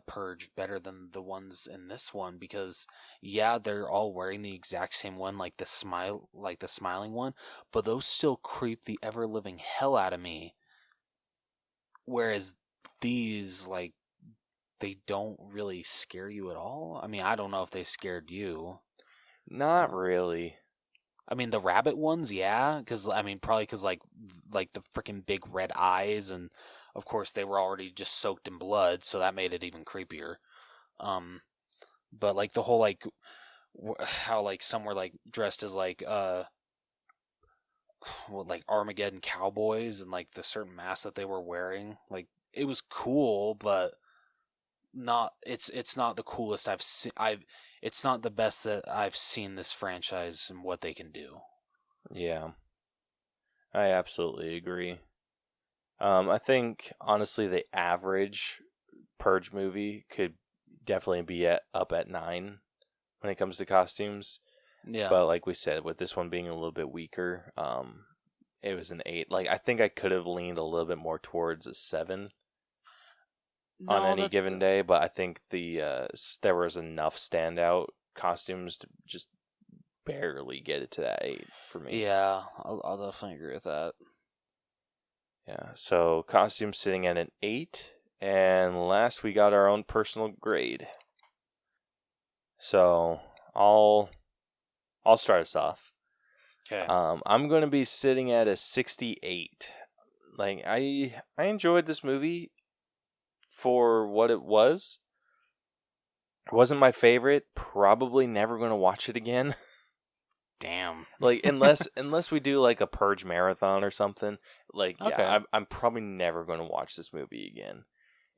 Purge better than the ones in this one, because yeah, they're all wearing the exact same one, like the smiling one, but those still creep the ever living hell out of me. Whereas these, like, they don't really scare you at all. I mean, I don't know if they scared you. Not really. I mean, the rabbit ones, yeah, because probably because like the freaking big red eyes, and of course they were already just soaked in blood, so that made it even creepier. But like the whole like how like some were like dressed as like like Armageddon cowboys, and like the certain mask that they were wearing, like, it was cool, but it's not the coolest I've seen. It's not the best that I've seen this franchise and what they can do. Yeah. I absolutely agree. I think, honestly, the average Purge movie could definitely be up at 9 when it comes to costumes. Yeah. But like we said, with this one being a little bit weaker, it was an 8. Like, I think I could have leaned a little bit more towards a 7 on any given day, but I think there was enough standout costumes to just barely get it to that 8 for me. Yeah, I'll definitely agree with that. Yeah, so costumes sitting at an 8, and last we got our own personal grade. So I'll start us off. Okay. I'm going to be sitting at a 68. Like, I enjoyed this movie for what it was. It wasn't my favorite. Probably never going to watch it again. Damn. Like, unless we do like a Purge marathon or something. Like, yeah, Okay. I'm probably never going to watch this movie again.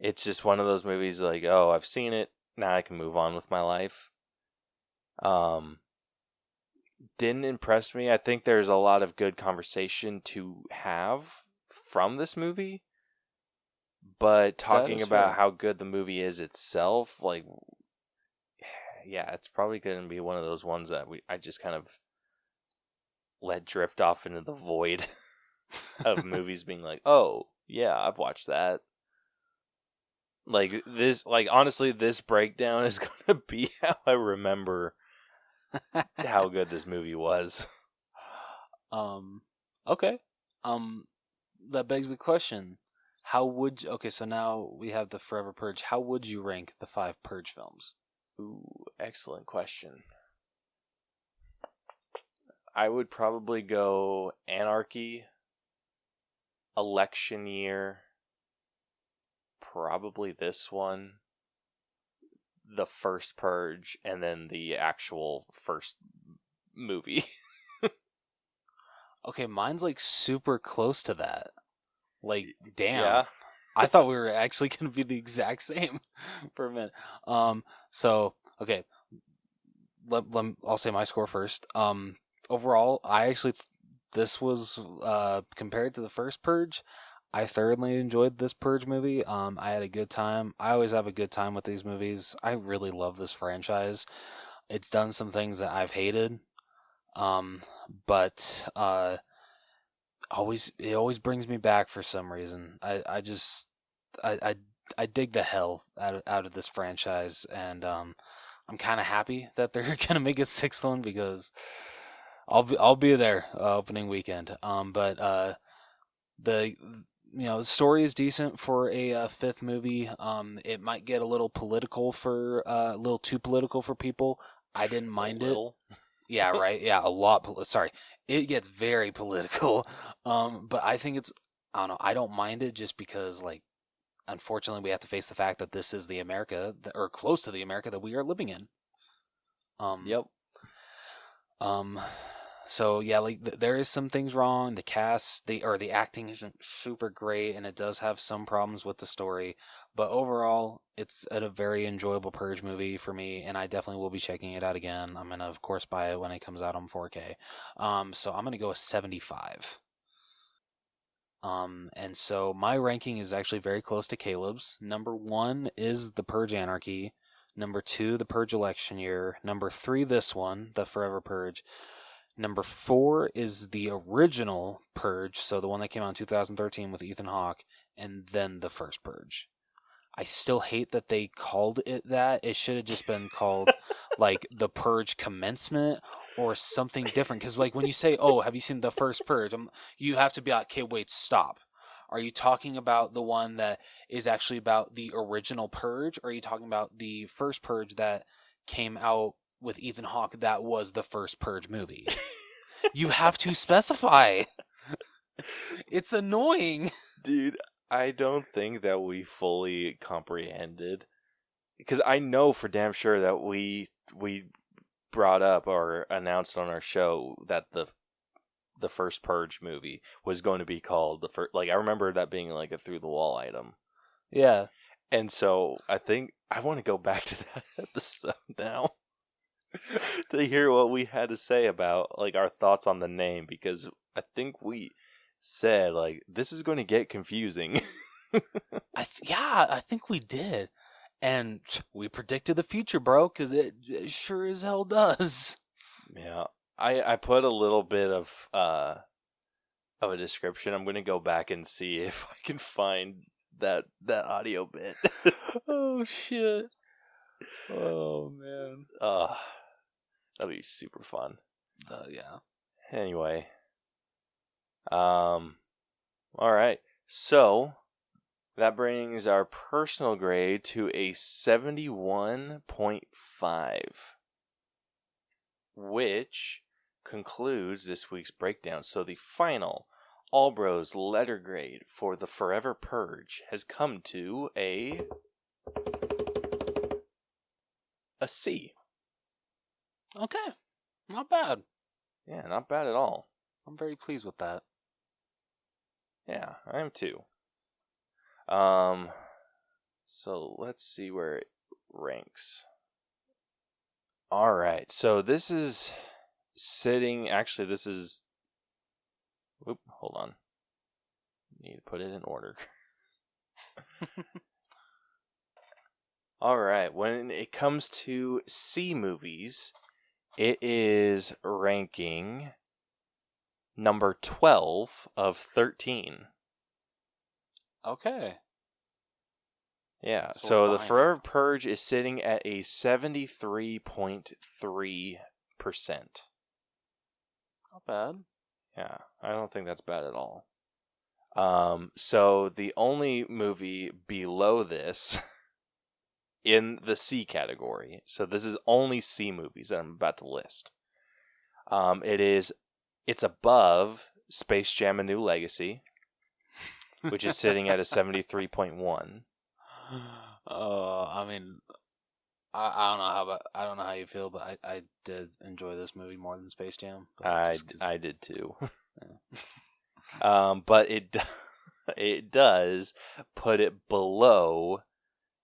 It's just one of those movies like, oh, I've seen it. Now I can move on with my life. Didn't impress me. I think there's a lot of good conversation to have from this movie. But talking about fair. how good the movie is itself, like, yeah, it's probably going to be one of those ones that I just kind of let drift off into the void of movies being like, oh, yeah, I've watched that. Like this, like honestly, this breakdown is gonna be how I remember how good this movie was. Okay. That begs the question: how would you, okay? So now we have the Forever Purge. How would you rank the 5 Purge films? Ooh, excellent question. I would probably go Anarchy, Election Year, probably this one, the first Purge, and then the actual first movie. Okay, mine's like super close to that. Like, damn. Yeah. I thought we were actually going to be the exact same for a minute. So, okay. I'll say my score first. Overall, this was, compared to the first Purge, I thoroughly enjoyed this Purge movie. I had a good time. I always have a good time with these movies. I really love this franchise. It's done some things that I've hated. But it always brings me back for some reason. I dig the hell out of this franchise, and I'm kind of happy that they're gonna make a 6th one because I'll be there opening weekend. But the the story is decent for a 5th movie. It might get a little a little too political for people. I didn't mind it. Yeah, right. Yeah, a lot. Sorry, it gets very political. But I think I don't know. I don't mind it just because, like, unfortunately, we have to face the fact that this is the America or close to the America that we are living in. Yep. So yeah, like there is some things wrong. The cast, the acting isn't super great, and it does have some problems with the story. But overall, it's a very enjoyable Purge movie for me, and I definitely will be checking it out again. I'm gonna, of course, buy it when it comes out on 4K. So I'm gonna go with 75. And so my ranking is actually very close to Caleb's. Number 1 is The Purge Anarchy. Number 2, The Purge Election Year. Number 3, this one, The Forever Purge. Number 4 is the original Purge, so the one that came out in 2013 with Ethan Hawke, and then the first Purge. I still hate that they called it that. It should have just been called like The Purge Commencement or something different. Because like when you say, "Oh, have you seen the first Purge?" You have to be like, "Okay, wait, stop. Are you talking about the one that is actually about the original Purge, or are you talking about the first Purge that came out with Ethan Hawke that was the first Purge movie?" You have to specify. It's annoying. Dude, I don't think that we fully comprehended, because I know for damn sure that we brought up or announced on our show that the first Purge movie was going to be called the first. Like, I remember that being like a through the wall item. Yeah. And so I think I want to go back to that episode now to hear what we had to say about like our thoughts on the name, because I think we said like this is going to get confusing. I think we did, and we predicted the future, bro, because it sure as hell does. Yeah, I put a little bit of a description. I'm going to go back and see if I can find that audio bit. Oh shit! Oh man! That'd be super fun. Yeah. Anyway, all right. So that brings our personal grade to a 71.5, which concludes this week's breakdown. So the final Allbros letter grade for the Forever Purge has come to a C. Okay. Not bad. Yeah, not bad at all. I'm very pleased with that. Yeah, I am too. So let's see where it ranks. All right, so this is sitting. Actually, this is. Whoop, hold on. Need to put it in order. All right, when it comes to C movies, it is ranking number 12 of 13. Okay. Yeah, So so what's the behind Forever Purge is sitting at a 73.3%. Not bad. Yeah, I don't think that's bad at all. So the only movie below this in the C category, so this is only C movies that I'm about to list. It's above Space Jam: A New Legacy, which is sitting at a 73.1. I mean, I don't know how you feel, but I did enjoy this movie more than Space Jam. I did too. But it does put it below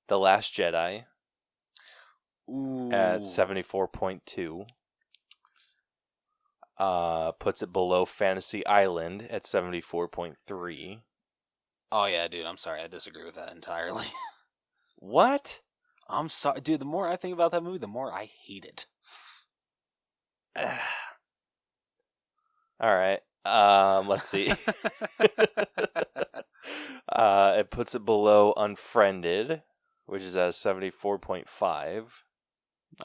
The Last Jedi at 74.2. Puts it below Fantasy Island at 74.3. Oh yeah, dude, I'm sorry, I disagree with that entirely. What? I'm sorry, dude. The more I think about that movie, the more I hate it. All right. Let's see. It puts it below Unfriended, which is at 74.5.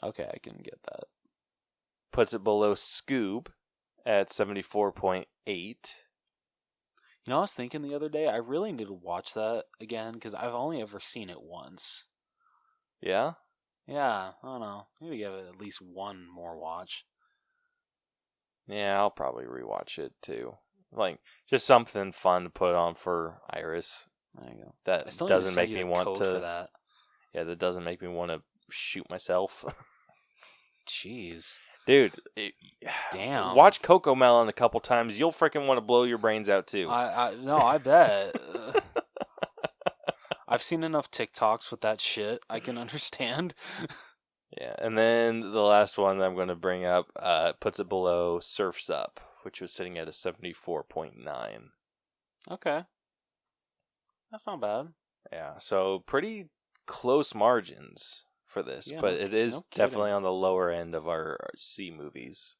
Okay, I can get that. Puts it below Scoob at 74.8. You know, I was thinking the other day, I really need to watch that again because I've only ever seen it once. Yeah? Yeah, I don't know. Maybe give it at least one more watch. Yeah, I'll probably rewatch it too. Like, just something fun to put on for Iris. There you go. That I still doesn't need to make send me you the want code to. for that. Yeah, that doesn't make me want to shoot myself. Jeez. Dude, Damn. Watch Cocomelon a couple times. You'll freaking want to blow your brains out too. No, I bet. I've seen enough TikToks with that shit. I can understand. Yeah, and then the last one that I'm going to bring up puts it below Surf's Up, which was sitting at a 74.9. Okay. That's not bad. Yeah, so pretty close margins for this, Yeah, but it is no definitely kidding. on the lower end of our C movies.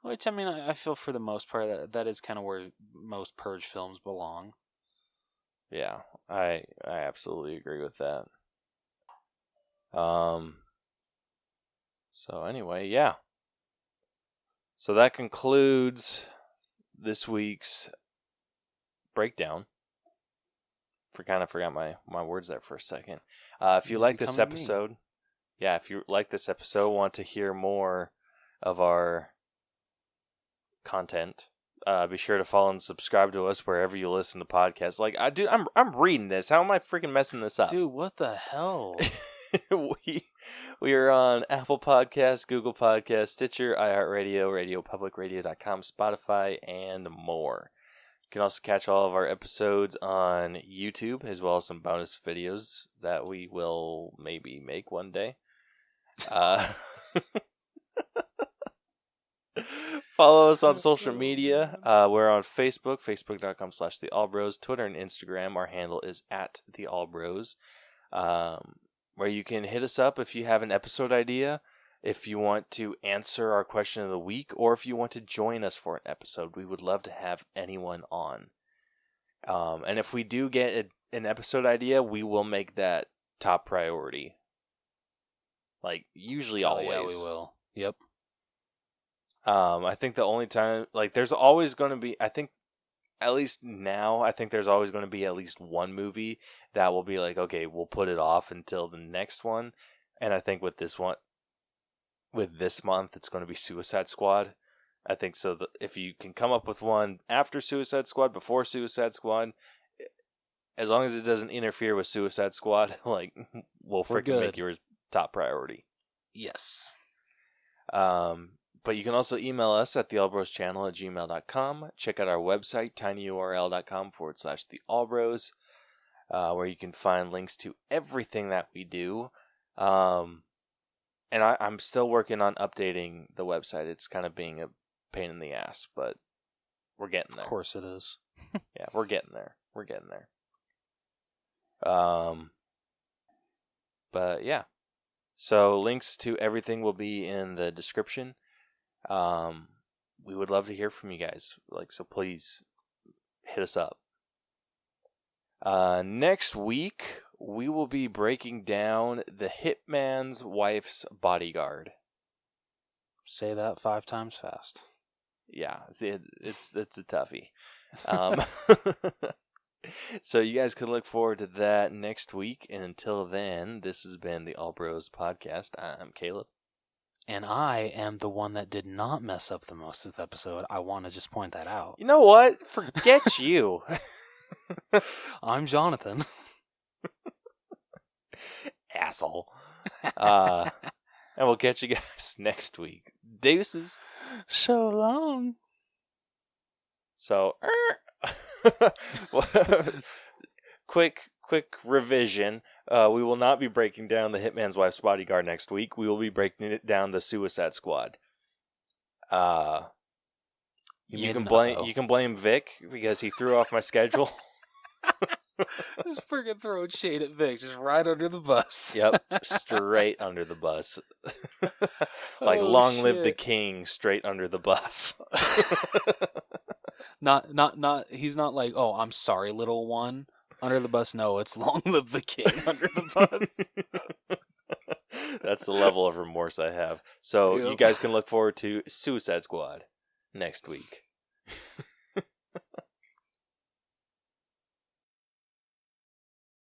Which, I mean, I feel for the most part that is kind of where most Purge films belong. Yeah, I absolutely agree with that. So anyway, yeah. So that concludes this week's breakdown. Forgot my words there for a second. If you like this episode, want to hear more of our content, be sure to follow and subscribe to us wherever you listen to podcasts. Like, I'm reading this. How am I freaking messing this up? Dude, what the hell? We are on Apple Podcasts, Google Podcasts, Stitcher, iHeartRadio, RadioPublic, Radio.com, Spotify, and more. You can also catch all of our episodes on YouTube, as well as some bonus videos that we will maybe make one day. Follow us on social media. We're on Facebook, facebook.com/theallbros. Twitter and Instagram, our handle is @theallbros. Where you can hit us up if you have an episode idea, if you want to answer our question of the week, or if you want to join us for an episode. We would love to have anyone on. And if we do get an episode idea, we will make that top priority. Like, usually always. Yeah, we will. Yep. I think the only time, like, there's always going to be, I think, at least now, I think there's always going to be at least one movie that will be like, okay, we'll put it off until the next one. And I think with this month, it's going to be Suicide Squad. I think so. If you can come up with one after Suicide Squad, before Suicide Squad, as long as it doesn't interfere with Suicide Squad, like, we'll freaking make yours top priority. Yes. But you can also email us at theallbroschannel@gmail.com. Check out our website, tinyurl.com/theallbros, where you can find links to everything that we do. And I'm still working on updating the website. It's kind of being a pain in the ass, but we're getting there. Of course it is. Yeah, we're getting there. But yeah. So links to everything will be in the description. We would love to hear from you guys. So please hit us up. Next week we will be breaking down The Hitman's Wife's Bodyguard. Say that 5 times fast. Yeah, it's a toughie. So you guys can look forward to that next week. And until then, this has been the All Bros Podcast. I'm Caleb. And I am the one that did not mess up the most this episode. I want to just point that out. You know what? Forget you. I'm Jonathan. Asshole. And we'll catch you guys next week. Deuces. So long. So, quick revision. We will not be breaking down The Hitman's Wife's Bodyguard next week. We will be breaking it down The Suicide Squad. You can blame Vic because he threw off my schedule. Just freaking throwing shade at Vic, just right under the bus. Yep, straight under the bus. Long live the king, straight under the bus. Not. He's not like, oh, I'm sorry, little one, under the bus. No, it's long live the king under the bus. That's the level of remorse I have. So Yep. You guys can look forward to Suicide Squad next week.